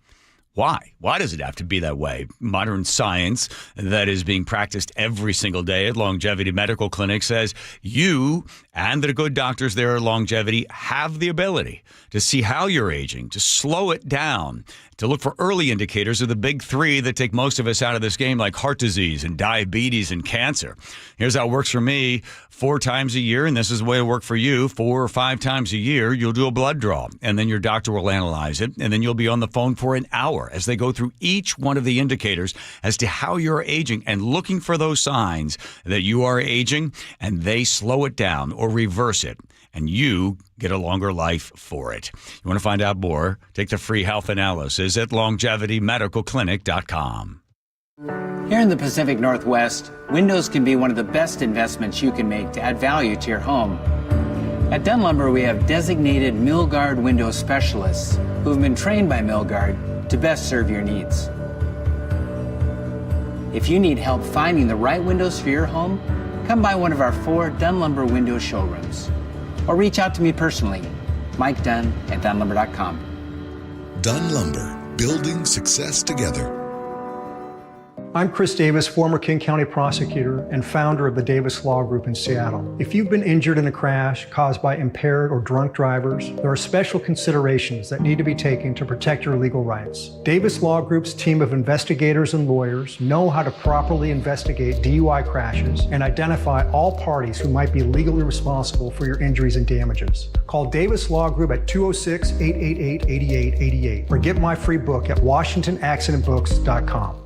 Why? Why does it have to be that way? Modern science that is being practiced every single day at Longevity Medical Clinic says you and the good doctors there at Longevity have the ability to see how you're aging, to slow it down, to look for early indicators of the big three that take most of us out of this game, like heart disease and diabetes and cancer. Here's how it works for me. 4 times a year, and this is the way it works for you, 4 or 5 times a year, you'll do a blood draw, and then your doctor will analyze it, and then you'll be on the phone for an hour more as they go through each one of the indicators as to how you're aging and looking for those signs that you are aging, and they slow it down or reverse it, and you get a longer life for it. You want to find out more? Take the free health analysis at longevitymedicalclinic.com. Here in the Pacific Northwest, windows can be one of the best investments you can make to add value to your home. At Dunn Lumber, we have designated Milgard window specialists who have been trained by Milgard to best serve your needs. If you need help finding the right windows for your home, come by one of our 4 Dunn Lumber window showrooms. Or reach out to me personally, Mike Dunn at DunnLumber.com. Dunn Lumber, building success together. I'm Chris Davis, former King County prosecutor and founder of the Davis Law Group in Seattle. If you've been injured in a crash caused by impaired or drunk drivers, there are special considerations that need to be taken to protect your legal rights. Davis Law Group's team of investigators and lawyers know how to properly investigate DUI crashes and identify all parties who might be legally responsible for your injuries and damages. Call Davis Law Group at 206-888-8888 or get my free book at WashingtonAccidentBooks.com.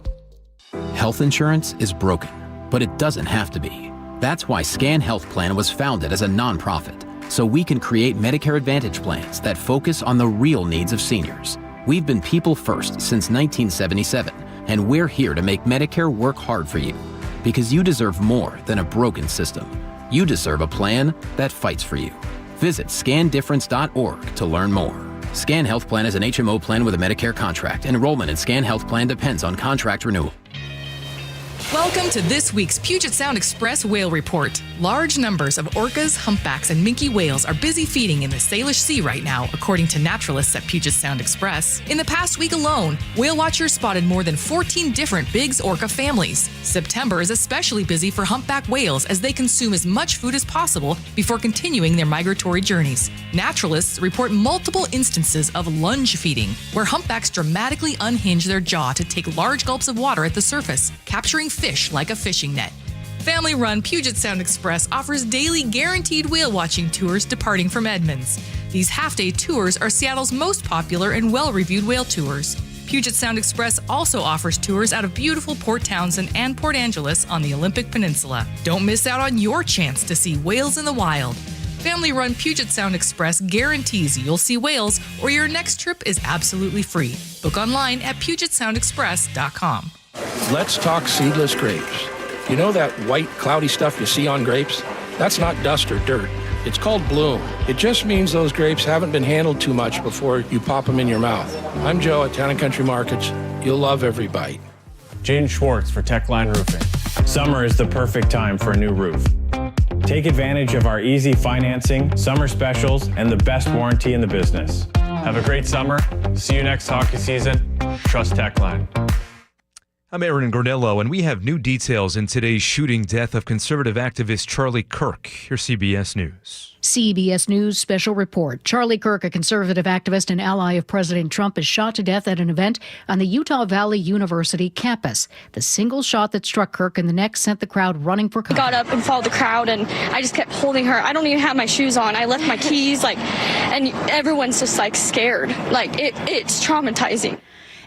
Health insurance is broken, but it doesn't have to be. That's why Scan Health Plan was founded as a nonprofit, so we can create Medicare Advantage plans that focus on the real needs of seniors. We've been people first since 1977, and we're here to make Medicare work hard for you, because you deserve more than a broken system. You deserve a plan that fights for you. Visit scandifference.org to learn more. Scan Health Plan is an HMO plan with a Medicare contract. Enrollment in Scan Health Plan depends on contract renewal. Welcome to this week's Puget Sound Express Whale Report. Large numbers of orcas, humpbacks, and minke whales are busy feeding in the Salish Sea right now, according to naturalists at Puget Sound Express. In the past week alone, whale watchers spotted more than 14 different Biggs orca families. September is especially busy for humpback whales as they consume as much food as possible before continuing their migratory journeys. Naturalists report multiple instances of lunge feeding, where humpbacks dramatically unhinge their jaw to take large gulps of water at the surface, capturing fish like a fishing net. Family-run Puget Sound Express offers daily guaranteed whale watching tours departing from Edmonds. These half-day tours are Seattle's most popular and well-reviewed whale tours. Puget Sound Express also offers tours out of beautiful Port Townsend and Port Angeles on the Olympic Peninsula. Don't miss out on your chance to see whales in the wild. Family-run Puget Sound Express guarantees you'll see whales or your next trip is absolutely free. Book online at PugetSoundExpress.com. Let's talk seedless grapes. You know that white, cloudy stuff you see on grapes? That's not dust or dirt. It's called bloom. It just means those grapes haven't been handled too much before you pop them in your mouth. I'm Joe at Town & Country Markets. You'll love every bite. Jaden Schwartz for Techline Roofing. Summer is the perfect time for a new roof. Take advantage of our easy financing, summer specials, and the best warranty in the business. Have a great summer. See you next hockey season. Trust Techline. I'm Aaron Granello, and we have new details in today's shooting death of conservative activist Charlie Kirk. Here's CBS News. CBS News special report. Charlie Kirk, a conservative activist and ally of President Trump, is shot to death at an event on the Utah Valley University campus. The single shot that struck Kirk in the neck sent the crowd running for cover. I got up and followed the crowd, and I just kept holding her. I don't even have my shoes on. I left my keys, and everyone's just scared. It's traumatizing.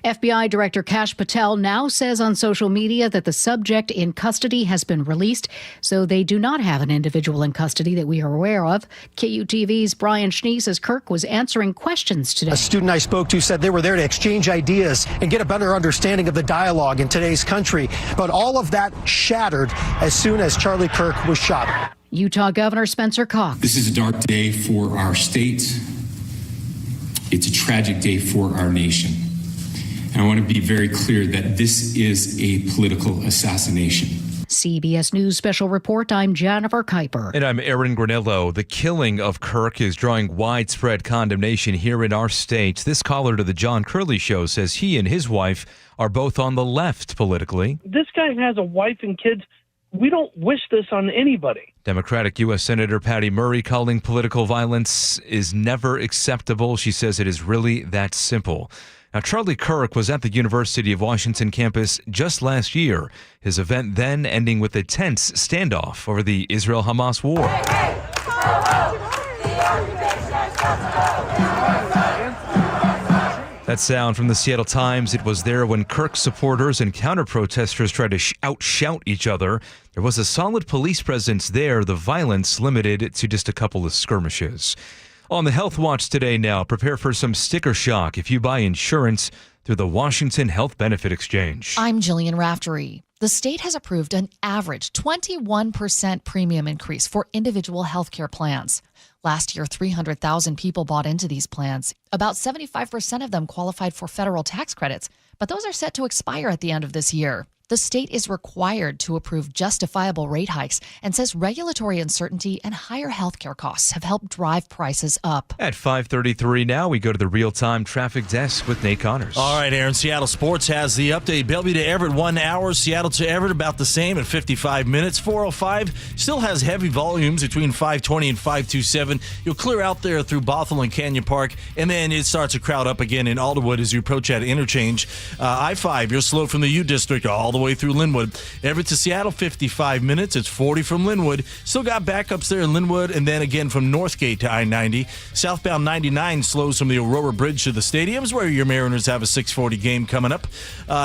FBI Director Kash Patel now says on social media that the subject in custody has been released, so they do not have an individual in custody that we are aware of. KUTV's Brian Schnee says Kirk was answering questions today. A student I spoke to said they were there to exchange ideas and get a better understanding of the dialogue in today's country, but all of that shattered as soon as Charlie Kirk was shot. Utah Governor Spencer Cox. This is a dark day for our state. It's a tragic day for our nation. And I want to be very clear that this is a political assassination. CBS News Special Report, I'm Jennifer Kuiper. And I'm Aaron Granello. The killing of Kirk is drawing widespread condemnation here in our state. This caller to the John Curley Show says he and his wife are both on the left politically. This guy has a wife and kids. We don't wish this on anybody. Democratic U.S. Senator Patty Murray calling political violence is never acceptable. She says it is really that simple. Now, Charlie Kirk was at the University of Washington campus just last year, his event then ending with a tense standoff over the Israel-Hamas war. That sound from the Seattle Times. It was there when Kirk supporters and counter-protesters tried to outshout each other. There was a solid police presence there, the violence limited to just a couple of skirmishes. On the Health Watch today now, prepare for some sticker shock if you buy insurance through the Washington Health Benefit Exchange. I'm Jillian Raftery. The state has approved an average 21% premium increase for individual health care plans. Last year, 300,000 people bought into these plans. About 75% of them qualified for federal tax credits, but those are set to expire at the end of this year. The state is required to approve justifiable rate hikes and says regulatory uncertainty and higher healthcare costs have helped drive prices up. At 5:33 now, we go to the real-time traffic desk with Nate Connors. All right, Aaron, Seattle Sports has the update. Bellevue to Everett, 1 hour. Seattle to Everett, about the same at 55 minutes. 405 still has heavy volumes between 520 and 527. You'll clear out there through Bothell and Canyon Park, and then it starts to crowd up again in Alderwood as you approach that interchange. I-5, you're slow from the U District all the way through Linwood. Everett to Seattle, 55 minutes. It's 40 from Linwood. Still got backups there in Linwood, and then again from Northgate to I-90. Southbound 99 slows from the Aurora Bridge to the stadiums, where your Mariners have a 6:40 game coming up.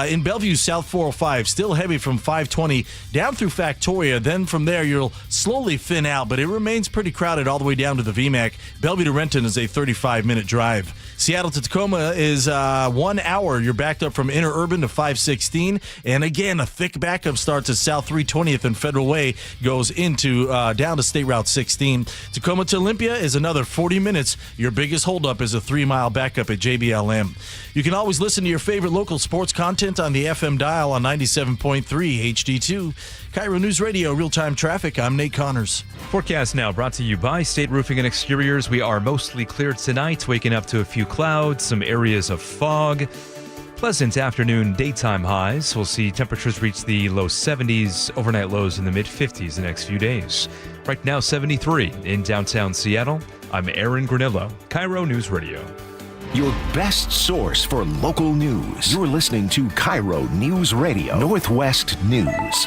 In Bellevue, South 405, still heavy from 520 down through Factoria. Then from there, you'll slowly thin out, but it remains pretty crowded all the way down to the VMAC. Bellevue to Renton is a 35-minute drive. Seattle to Tacoma is 1 hour. You're backed up from Interurban to 516. And again, a thick backup starts at South 320th and Federal Way, goes into down to State Route 16. Tacoma to Olympia is another 40 minutes. Your biggest holdup is a 3-mile backup at JBLM. You can always listen to your favorite local sports content on the FM dial on 97.3 HD2. KIRO News Radio, real-time traffic. I'm Nate Connors. Forecast now brought to you by State Roofing and Exteriors. We are mostly clear tonight, waking up to a few clouds, some areas of fog. Pleasant afternoon daytime highs. We'll see temperatures reach the low 70s, overnight lows in the mid-50s the next few days. Right now, 73 in downtown Seattle. I'm Aaron Granillo, KIRO News Radio. Your best source for local news. You're listening to KIRO News Radio, Northwest News.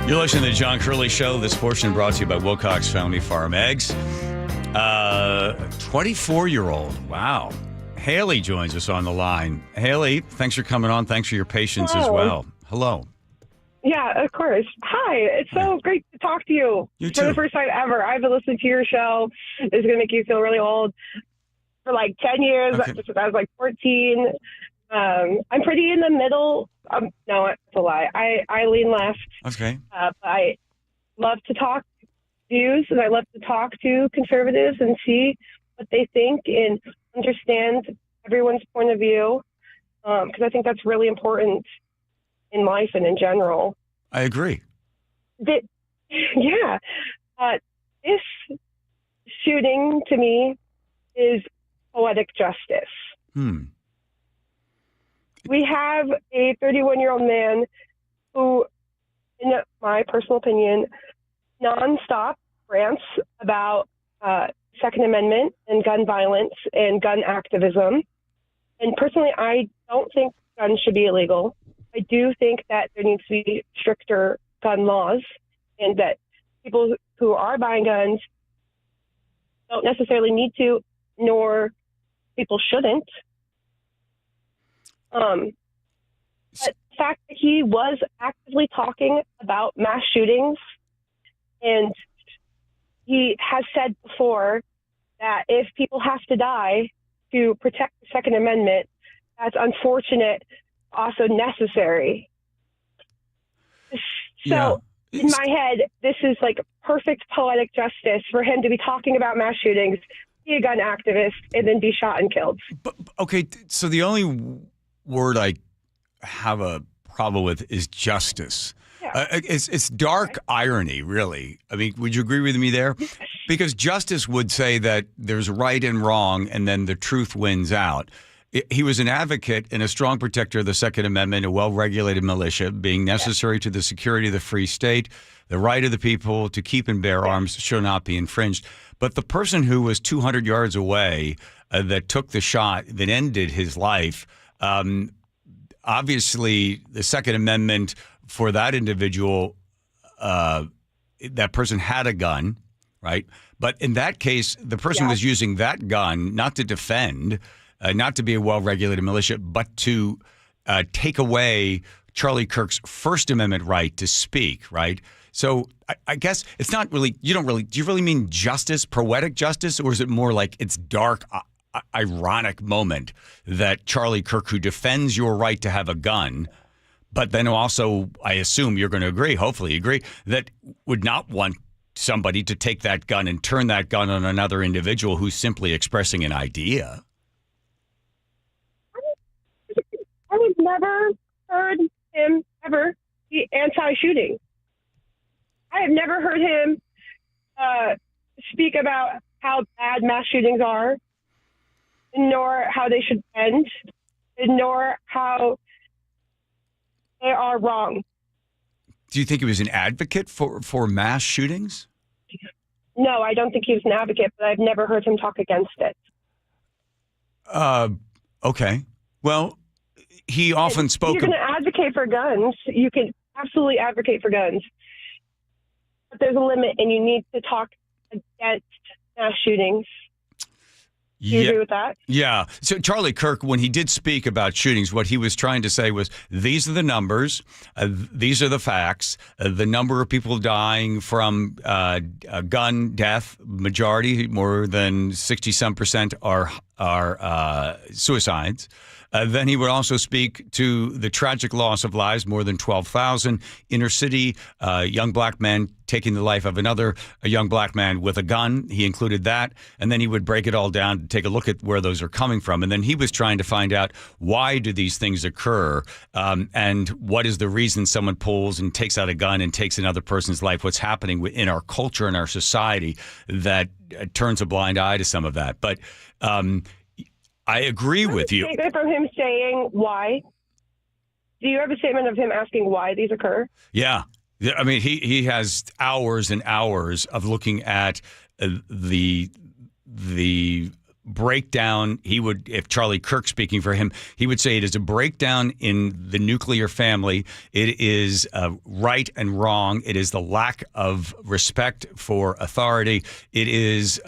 You're listening to the John Curley Show. This portion brought to you by Wilcox Family Farm Eggs. 24-year-old. Wow. Haley joins us on the line. Haley, thanks for coming on. Thanks for your patience as well. Hello. Yeah, of course. Hi. It's so great to talk to you. You For too. the first time ever. I've been listening to your show. It's going to make you feel really old. For like 10 years, Okay. since I was like 14. I'm pretty in the middle. No, it's a lie. I lean left. Okay. But I love to talk views, and I love to talk to conservatives and see what they think and understand everyone's point of view, because I think that's really important in life and in general. I agree. This shooting to me is poetic justice. We have a 31-year-old man who, in my personal opinion, nonstop rants about Second Amendment and gun violence and gun activism. And personally, I don't think guns should be illegal. I do think that there needs to be stricter gun laws, and that people who are buying guns don't necessarily need to, nor people shouldn't. But the fact that he was actively talking about mass shootings, and he has said before that if people have to die to protect the Second Amendment, that's unfortunate, also necessary. So in my head, this is like perfect poetic justice for him to be talking about mass shootings, be a gun activist, and then be shot and killed. Okay, so the only word I have a problem with is justice. It's dark irony, really. I mean, would you agree with me there? Because justice would say that there's right and wrong, and then the truth wins out. He was an advocate and a strong protector of the Second Amendment, a well-regulated militia being necessary to the security of the free state. The right of the people to keep and bear arms shall not be infringed. But the person who was 200 yards away that took the shot that ended his life, obviously the Second Amendment for that individual, that person had a gun, right? But in that case, the person was using that gun not to defend not to be a well-regulated militia, but to take away Charlie Kirk's First Amendment right to speak, right? So I guess it's not really, do you really mean justice, poetic justice, or is it more like it's dark, ironic moment that Charlie Kirk, who defends your right to have a gun, but then also, I assume you're going to agree, hopefully agree, that would not want somebody to take that gun and turn that gun on another individual who's simply expressing an idea? I have never heard him ever be anti-shooting. I have never heard him speak about how bad mass shootings are, nor how they should end, nor how they are wrong. Do you think he was an advocate for mass shootings? No, I don't think he was an advocate, but I've never heard him talk against it. Okay. Well, he often spoke. If you're going to advocate for guns, you can absolutely advocate for guns. But there's a limit, and you need to talk against mass shootings. Do you agree with that? Yeah. So Charlie Kirk, when he did speak about shootings, what he was trying to say was, these are the numbers, these are the facts, the number of people dying from gun death, majority, more than 60-some% are suicides. Then he would also speak to the tragic loss of lives, more than 12,000. Inner city, young black man taking the life of a young black man with a gun. He included that. And then he would break it all down to take a look at where those are coming from. And then he was trying to find out, why do these things occur? And what is the reason someone pulls and takes out a gun and takes another person's life? What's happening in our culture and our society that turns a blind eye to some of that? But I agree with you. Statement from him saying why? Do you have a statement of him asking why these occur? Yeah. I mean, he has hours and hours of looking at the breakdown. He would, if Charlie Kirk speaking for him, he would say it is a breakdown in the nuclear family. It is right and wrong. It is the lack of respect for authority. It is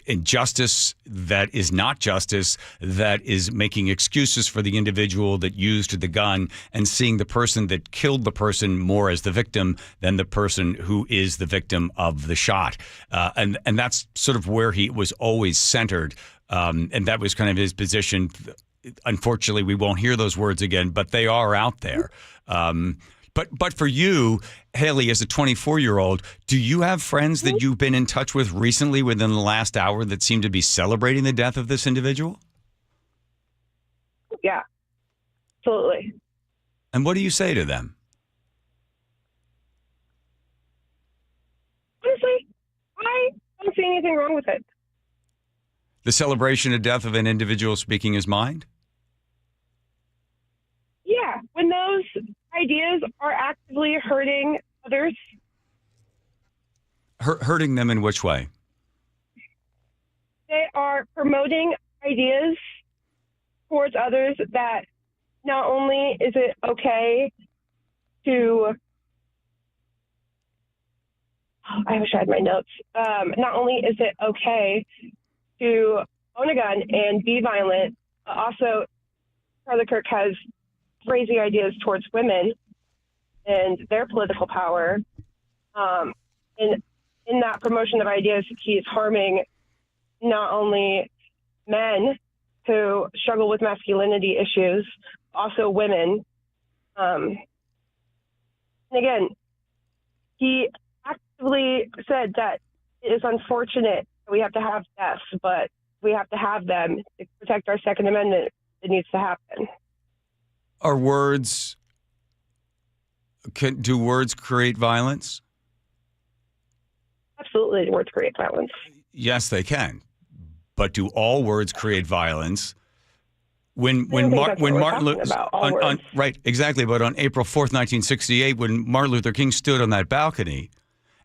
injustice that is not justice, that is making excuses for the individual that used the gun and seeing the person that killed the person more as the victim than the person who is the victim of the shot. And that's sort of where he was always centered. And that was kind of his position. Unfortunately, we won't hear those words again, but they are out there. But for you, Haley, as a 24-year-old, do you have friends that you've been in touch with recently within the last hour that seem to be celebrating the death of this individual? Yeah, absolutely. And what do you say to them? Honestly, I don't see anything wrong with it. The celebration of death of an individual speaking his mind? Yeah, when those ideas are actively hurting others. Hurting them in which way? They are promoting ideas towards others that not only is it okay to, I wish I had my notes. Not only is it okay to own a gun and be violent, but also Charlie Kirk has crazy ideas towards women and their political power. And in that promotion of ideas, he's harming not only men who struggle with masculinity issues, also women. And again, he actively said that it is unfortunate that we have to have deaths, but we have to have them to protect our Second Amendment. It needs to happen. Are words, do words create violence? Absolutely, words create violence. Yes, they can. But do all words create violence? When Martin Luther, right, exactly. But on April 4th, 1968, when Martin Luther King stood on that balcony,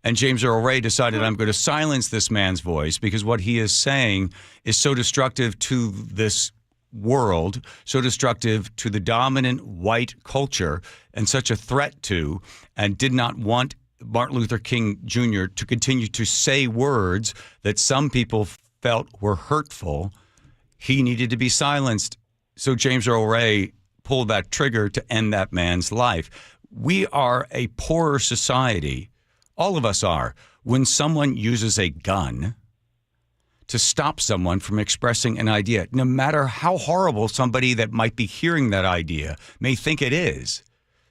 and James Earl Ray decided, I'm going to silence this man's voice because what he is saying is so destructive to this world, so destructive to the dominant white culture, and such a threat to, and did not want Martin Luther King Jr. to continue to say words that some people felt were hurtful. he needed to be silenced. So James Earl Ray pulled that trigger to end that man's life. We are a poorer society, all of us are, when someone uses a gun to stop someone from expressing an idea, no matter how horrible somebody that might be hearing that idea may think it is.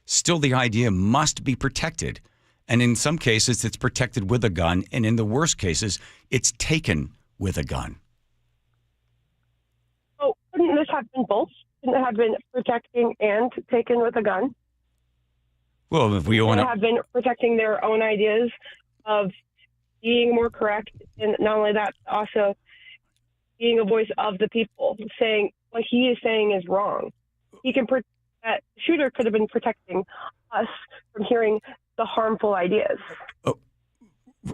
Still, the idea must be protected. And in some cases, it's protected with a gun. And in the worst cases, it's taken with a gun. Oh, couldn't this have been both? Couldn't it have been protecting and taken with a gun? Well, if we want to have been protecting their own ideas of being more correct, and not only that, also being a voice of the people, saying what he is saying is wrong. He can that shooter could have been protecting us from hearing the harmful ideas. Oh,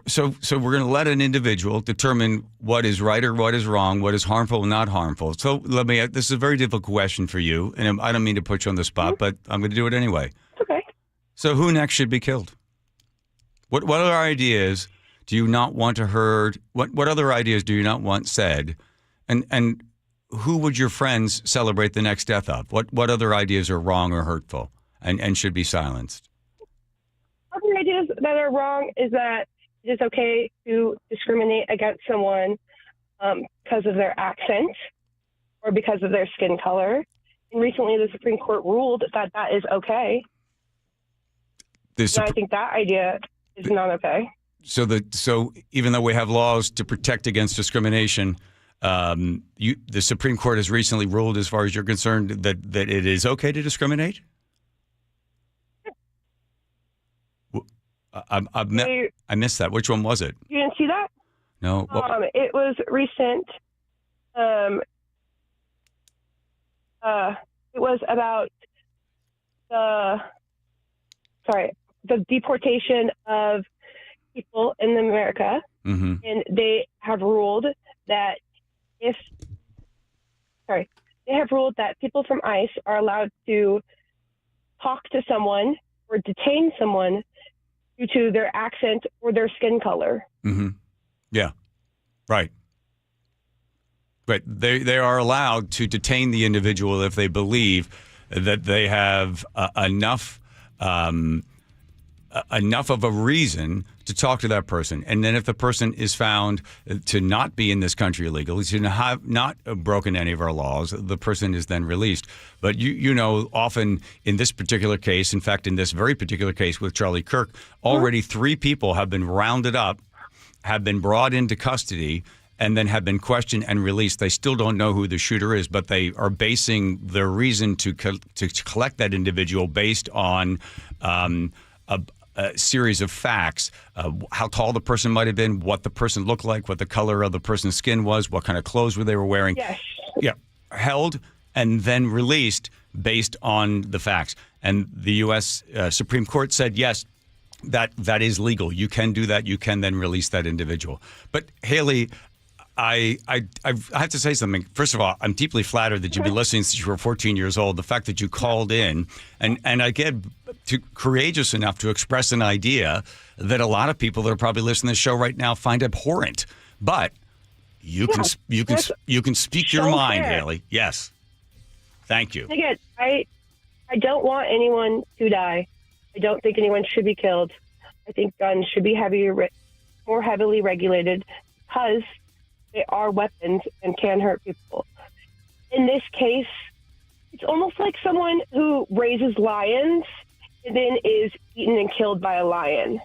so we're going to let an individual determine what is right or what is wrong, what is harmful and not harmful. So this is a very difficult question for you, and I don't mean to put you on the spot, but I'm going to do it anyway. It's okay. So who next should be killed? What other ideas do you not want to heard? What other ideas do you not want said? And who would your friends celebrate the next death of? What other ideas are wrong or hurtful and should be silenced? Other ideas that are wrong is that it's okay to discriminate against someone because of their accent or because of their skin color. And recently, the Supreme Court ruled that that is okay. And I think that idea is not okay. So even though we have laws to protect against discrimination, the Supreme Court has recently ruled, as far as you're concerned, that it is okay to discriminate? I missed that. Which one was it? You didn't see that? No. It was recent. It was about the deportation of people in America, and they have ruled that people from ICE are allowed to talk to someone or detain someone due to their accent or their skin color. Mm-hmm. Yeah, right. But they are allowed to detain the individual if they believe that they have enough of a reason to talk to that person. And then if the person is found to not be in this country illegally, to have not broken any of our laws, the person is then released. But you know, often in this particular case, in fact, in this very particular case with Charlie Kirk, already 3 people have been rounded up, have been brought into custody, and then have been questioned and released. They still don't know who the shooter is, but they are basing their reason to collect that individual based on a series of facts, how tall the person might have been, what the person looked like, what the color of the person's skin was, what kind of clothes they were wearing. Yes. Yeah, held and then released based on the facts. And the U.S. Supreme Court said, yes, that is legal. You can do that. You can then release that individual. But Haley, I have to say something. First of all, I'm deeply flattered that you've been listening since you were 14 years old. The fact that you called in and again, courageous enough to express an idea that a lot of people that are probably listening to this show right now find abhorrent. But you can speak your mind, Haley. Yes. Thank you. Again, I don't want anyone to die. I don't think anyone should be killed. I think guns should be more heavily regulated because they are weapons and can hurt people. In this case, it's almost like someone who raises lions and then is eaten and killed by a lion.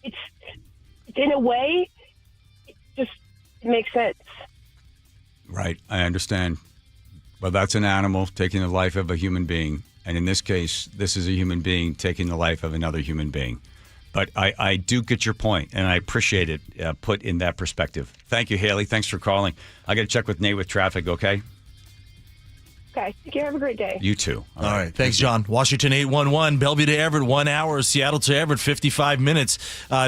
It's in a way, it makes sense. Right, I understand. But that's an animal taking the life of a human being. And in this case, this is a human being taking the life of another human being. But I do get your point, and I appreciate it put in that perspective. Thank you, Haley. Thanks for calling. I got to check with Nate with traffic, okay? Okay. Thank you. Have a great day. You too. All right. Thanks, John. Washington 811, Bellevue to Everett 1 hour, Seattle to Everett 55 minutes.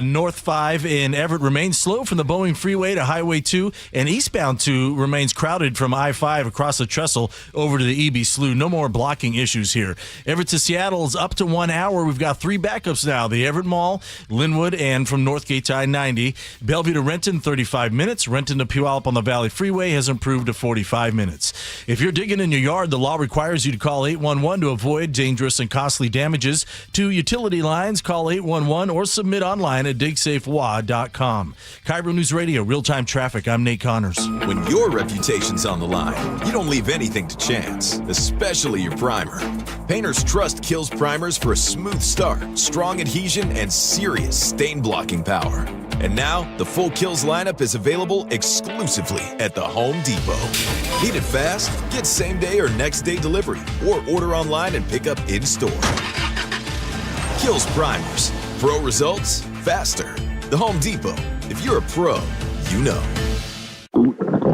North 5 in Everett remains slow from the Boeing Freeway to Highway 2, and eastbound 2 remains crowded from I-5 across the trestle over to the EB Slough. No more blocking issues here. Everett to Seattle is up to 1 hour. We've got 3 backups now. The Everett Mall, Linwood, and from Northgate to I-90. Bellevue to Renton, 35 minutes. Renton to Puyallup on the Valley Freeway has improved to 45 minutes. If you're digging in your yard, the law requires you to call 811 to avoid dangerous and costly damages to utility lines. Call 811 or submit online at digsafewa.com. KIRO News Radio, real-time traffic. I'm Nate Connors. When your reputation's on the line, you don't leave anything to chance, especially your primer. Painters trust Kills primers for a smooth start, strong adhesion, and serious stain-blocking power. And now, the full Kills lineup is available exclusively at the Home Depot. Need it fast? Get same-day or next-day delivery, or order online and pick up in-store. Kills primers. Pro results, faster. The Home Depot. If you're a pro, you know.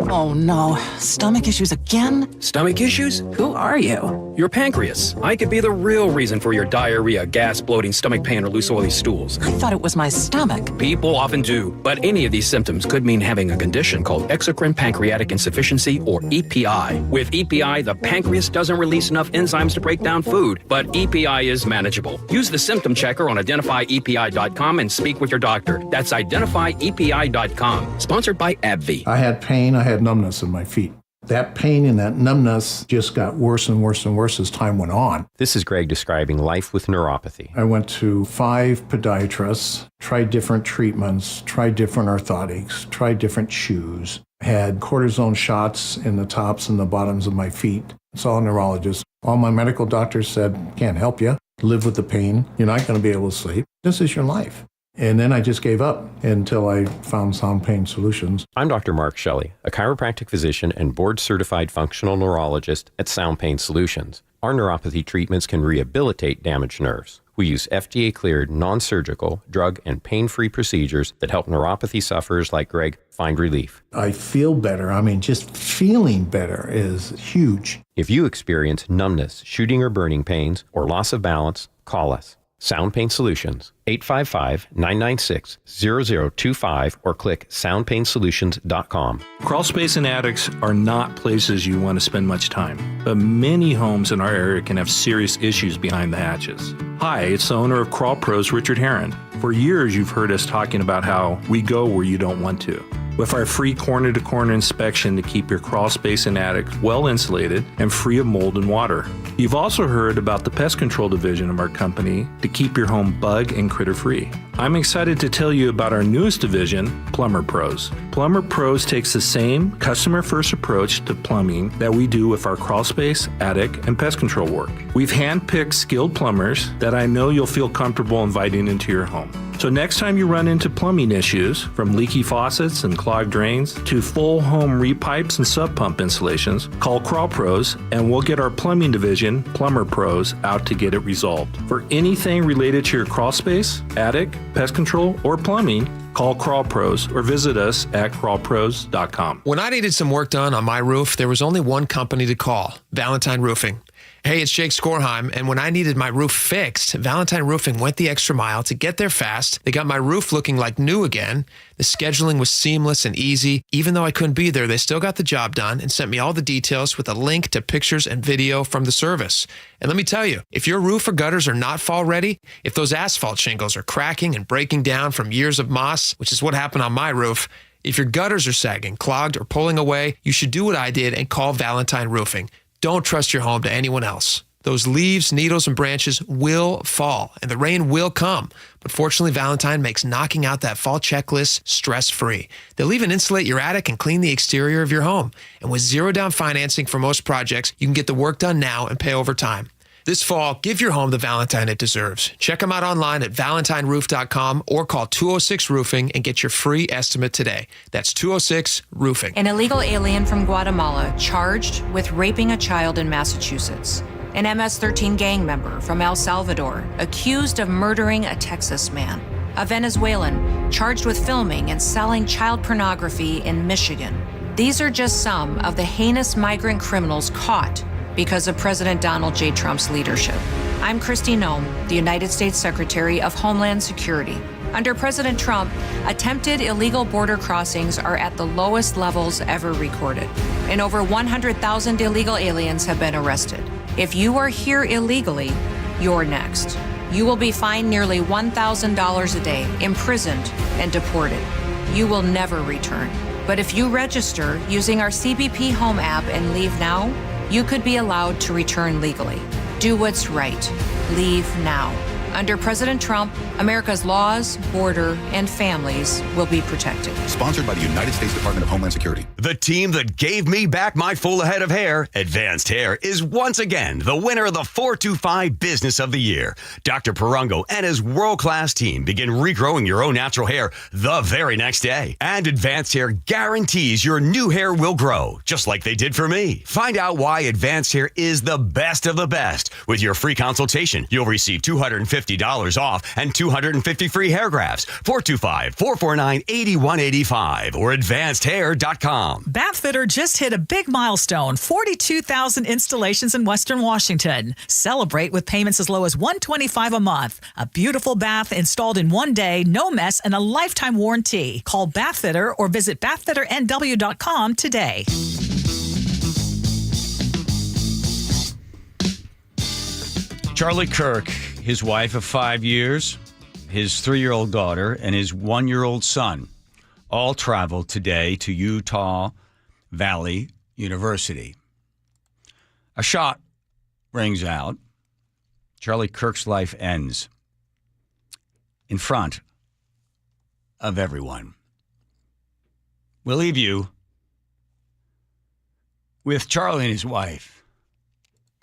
Oh no, stomach issues again? Stomach issues? Who are you? Your pancreas. I could be the real reason for your diarrhea, gas, bloating, stomach pain, or loose oily stools. I thought it was my stomach. People often do, but any of these symptoms could mean having a condition called exocrine pancreatic insufficiency, or EPI. With EPI, the pancreas doesn't release enough enzymes to break down food, but EPI is manageable. Use the symptom checker on identifyepi.com and speak with your doctor. That's identifyepi.com. Sponsored by AbbVie. I had pain, I had numbness in my feet. That pain and that numbness just got worse and worse and worse as time went on. This is Greg describing life with neuropathy. I went to 5 podiatrists, tried different treatments, tried different orthotics, tried different shoes, had cortisone shots in the tops and the bottoms of my feet. Saw a neurologist. All my medical doctors said, can't help you. Live with the pain. You're not going to be able to sleep. This is your life. And then I just gave up until I found Sound Pain Solutions. I'm Dr. Mark Shelley, a chiropractic physician and board-certified functional neurologist at Sound Pain Solutions. Our neuropathy treatments can rehabilitate damaged nerves. We use FDA-cleared, non-surgical, drug, and pain-free procedures that help neuropathy sufferers like Greg find relief. I feel better. I mean, just feeling better is huge. If you experience numbness, shooting or burning pains, or loss of balance, call us. Sound Pain Solutions, 855-996-0025, or click soundpainsolutions.com. Crawl space and attics are not places you want to spend much time, but many homes in our area can have serious issues behind the hatches. Hi, it's the owner of Crawl Pros, Richard Herron. For years, you've heard us talking about how we go where you don't want to. With our free corner-to-corner inspection to keep your crawl space and attic well insulated and free of mold and water. You've also heard about the pest control division of our company to keep your home bug and critter free. I'm excited to tell you about our newest division, Plumber Pros. Plumber Pros takes the same customer-first approach to plumbing that we do with our crawl space, attic, and pest control work. We've hand-picked skilled plumbers that I know you'll feel comfortable inviting into your home. So next time you run into plumbing issues, from leaky faucets and clogged drains to full home repipes and sub pump installations, call Crawl Pros and we'll get our plumbing division, Plumber Pros, out to get it resolved. For anything related to your crawl space, attic, pest control, or plumbing, call Crawl Pros or visit us at crawlpros.com. When I needed some work done on my roof, there was only one company to call, Valentine Roofing. Hey, it's Jake Skorheim, and when I needed my roof fixed, Valentine Roofing went the extra mile to get there fast. They got my roof looking like new again. The scheduling was seamless and easy. Even though I couldn't be there, they still got the job done and sent me all the details with a link to pictures and video from the service. And let me tell you, if your roof or gutters are not fall ready, if those asphalt shingles are cracking and breaking down from years of moss, which is what happened on my roof, if your gutters are sagging, clogged, or pulling away, you should do what I did and call Valentine Roofing. Don't trust your home to anyone else. Those leaves, needles, and branches will fall, and the rain will come. But fortunately, Valentine makes knocking out that fall checklist stress-free. They'll even insulate your attic and clean the exterior of your home. And with zero-down financing for most projects, you can get the work done now and pay over time. This fall, give your home the Valentine it deserves. Check them out online at valentineroof.com or call 206-ROOFING and get your free estimate today. That's 206-ROOFING. An illegal alien from Guatemala charged with raping a child in Massachusetts. An MS-13 gang member from El Salvador accused of murdering a Texas man. A Venezuelan charged with filming and selling child pornography in Michigan. These are just some of the heinous migrant criminals caught because of President Donald J. Trump's leadership. I'm Kristi Noem, the United States Secretary of Homeland Security. Under President Trump, attempted illegal border crossings are at the lowest levels ever recorded, and over 100,000 illegal aliens have been arrested. If you are here illegally, you're next. You will be fined nearly $1,000 a day, imprisoned, and deported. You will never return. But if you register using our CBP Home app and leave now, you could be allowed to return legally. Do what's right. Leave now. Under President Trump, America's laws, border, and families will be protected. Sponsored by the United States Department of Homeland Security. The team that gave me back my full head of hair, Advanced Hair, is once again the winner of the 425 Business of the Year. Dr. Perungo and his world-class team begin regrowing your own natural hair the very next day. And Advanced Hair guarantees your new hair will grow, just like they did for me. Find out why Advanced Hair is the best of the best. With your free consultation, you'll receive $250 off and 250 free hair grafts. 425-449-8185 or advancedhair.com. Bathfitter just hit a big milestone, 42,000 installations in Western Washington. Celebrate with payments as low as $125 a month. A beautiful bath installed in one day, no mess, and a lifetime warranty. Call Bathfitter or visit bathfitternw.com today. Charlie Kirk, his wife of 5 years, his 3-year-old daughter, and his 1-year-old son all traveled today to Utah Valley University. A shot rings out. Charlie Kirk's life ends in front of everyone. We'll leave you with Charlie and his wife.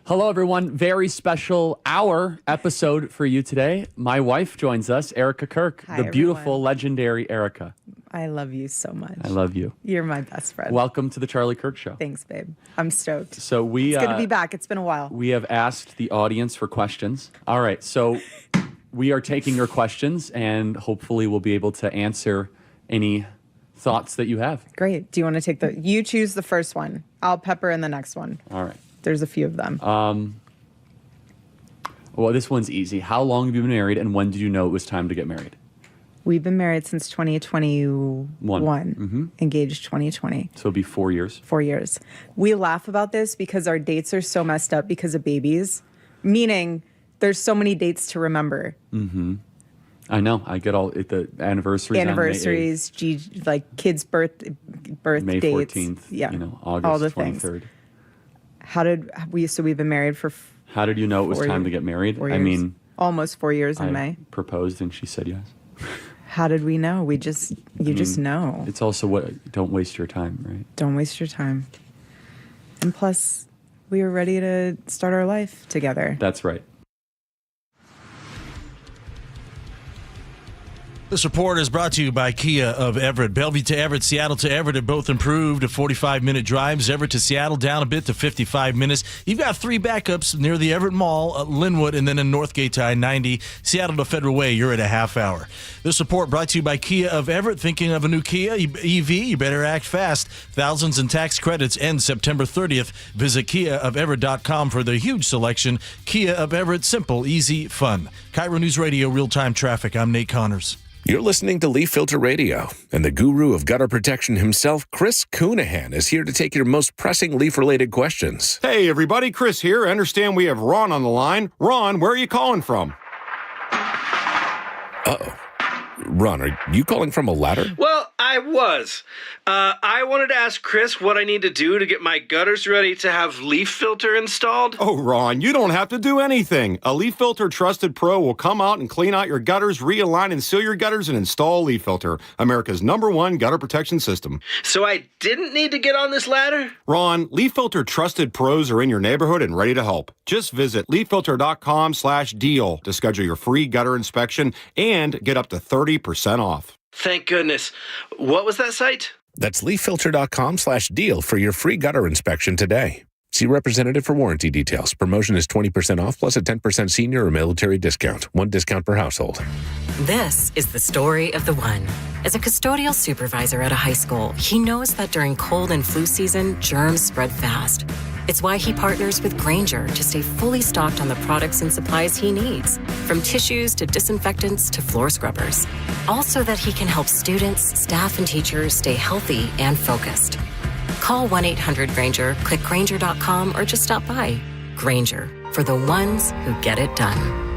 Hello, everyone. Very special hour episode for you today. My wife joins us, Erica Kirk, Hi, the beautiful, everyone. legendary Erica. I love you so much. I love you. You're my best friend. Welcome to the Charlie Kirk Show. Thanks, babe. I'm stoked. So It's good to be back. It's been a while. We have asked the audience for questions. All right, so we are taking your questions, and hopefully we'll be able to answer any thoughts that you have. Great. Do you want to take you choose the first one. I'll pepper in the next one. All right. There's a few of them. Well, this one's easy. How long have you been married, and when did you know it was time to get married? We've been married since 2021. Mm-hmm. Engaged 2020. So it'll be 4 years. 4 years. We laugh about this because our dates are so messed up because of babies. Meaning, there's so many dates to remember. Mm-hmm. I know. I get all the anniversaries. Anniversaries, kids' birth May dates. 14th. Yeah. August all the 23rd. things. How did we? So we've been married for. How did you know it was time to get married? 4 years. I mean, almost 4 years in I May. Proposed and she said yes. How did we know? You just know. It's also don't waste your time, right? Don't waste your time. And plus, we were ready to start our life together. That's right. This report is brought to you by Kia of Everett. Bellevue to Everett, Seattle to Everett have both improved to 45-minute drives. Everett to Seattle down a bit to 55 minutes. You've got 3 backups near the Everett Mall, Linwood, and then in Northgate to I-90. Seattle to Federal Way, you're at a half hour. This report brought to you by Kia of Everett. Thinking of a new Kia EV? You better act fast. Thousands in tax credits end September 30th. Visit KiaofEverett.com for the huge selection. Kia of Everett, simple, easy, fun. KIRO Newsradio, real-time traffic. I'm Nate Connors. You're listening to Leaf Filter Radio, and the guru of gutter protection himself, Chris Coonahan, is here to take your most pressing leaf-related questions. Hey, everybody, Chris here. I understand we have Ron on the line. Ron, where are you calling from? Uh-oh. Ron, are you calling from a ladder? Well, I was. I wanted to ask Chris what I need to do to get my gutters ready to have leaf filter installed. Oh, Ron, you don't have to do anything. A Leaf Filter Trusted Pro will come out and clean out your gutters, realign and seal your gutters, and install Leaf Filter, America's #1 gutter protection system. So I didn't need to get on this ladder? Ron, Leaf Filter Trusted Pros are in your neighborhood and ready to help. Just visit leaffilter.com/deal to schedule your free gutter inspection and get up to 30% off. Thank goodness. What was that site? That's leaffilter.com/deal for your free gutter inspection today. See representative for warranty details. Promotion is 20% off plus a 10% senior or military discount. 1 discount per household. This is the story of the one. As a custodial supervisor at a high school, he knows that during cold and flu season, germs spread fast. It's why he partners with Grainger to stay fully stocked on the products and supplies he needs, from tissues to disinfectants to floor scrubbers. All so that he can help students, staff, and teachers stay healthy and focused. Call 1-800-GRAINGER, click Grainger.com, or just stop by. Grainger, for the ones who get it done.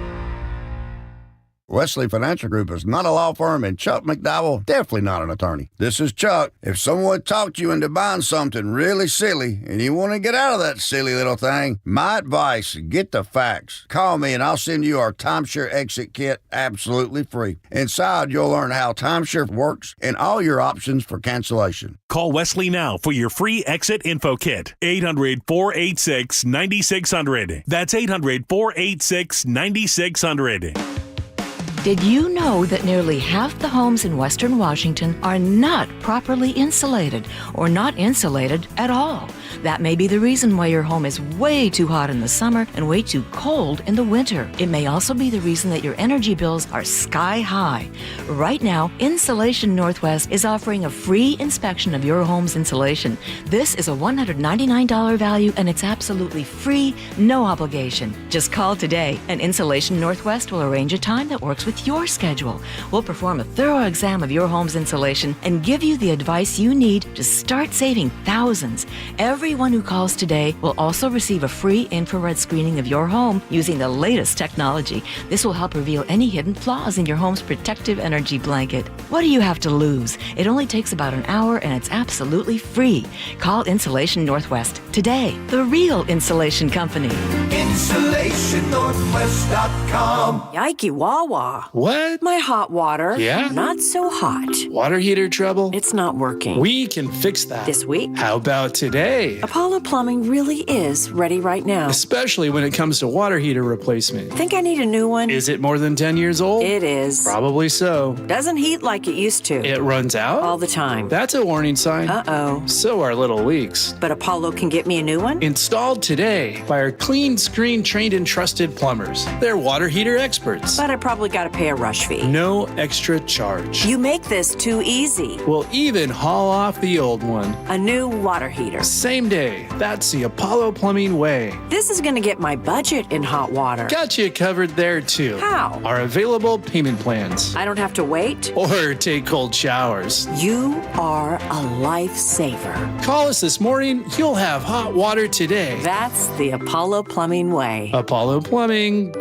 Wesley Financial Group is not a law firm, and Chuck McDowell definitely not an attorney. This is Chuck. If someone talked you into buying something really silly and you want to get out of that silly little thing, my advice, get the facts. Call me and I'll send you our timeshare exit kit absolutely free. Inside, you'll learn how timeshare works and all your options for cancellation. Call Wesley now for your free exit info kit. 800-486-9600. That's 800-486-9600. Did you know that nearly half the homes in Western Washington are not properly insulated or not insulated at all? That may be the reason why your home is way too hot in the summer and way too cold in the winter. It may also be the reason that your energy bills are sky high. Right now, Insulation Northwest is offering a free inspection of your home's insulation. This is a $199 value and it's absolutely free, no obligation. Just call today and Insulation Northwest will arrange a time that works with your schedule. We'll perform a thorough exam of your home's insulation and give you the advice you need to start saving thousands. Everyone who calls today will also receive a free infrared screening of your home using the latest technology. This will help reveal any hidden flaws in your home's protective energy blanket. What do you have to lose? It only takes about an hour and it's absolutely free. Call Insulation Northwest today, the real insulation company. InsulationNorthwest.com. Yikey Wawa. What? My hot water. Yeah? Not so hot. Water heater trouble? It's not working. We can fix that. This week? How about today? Apollo Plumbing really is ready right now. Especially when it comes to water heater replacement. Think I need a new one? Is it more than 10 years old? It is. Probably so. Doesn't heat like it used to. It runs out? All the time. That's a warning sign. Uh-oh. So are little leaks. But Apollo can get me a new one? Installed today by our clean screen trained and trusted plumbers. They're water heater experts. But I probably got to pay a rush fee. No extra charge. You make this too easy. We'll even haul off the old one. A new water heater. Same day. That's the Apollo Plumbing way. This is going to get my budget in hot water. Got you covered there too. How? Our available payment plans. I don't have to wait? Or take cold showers. You are a lifesaver. Call us this morning. You'll have hot water today. That's the Apollo Plumbing way. ApolloPlumbing.com.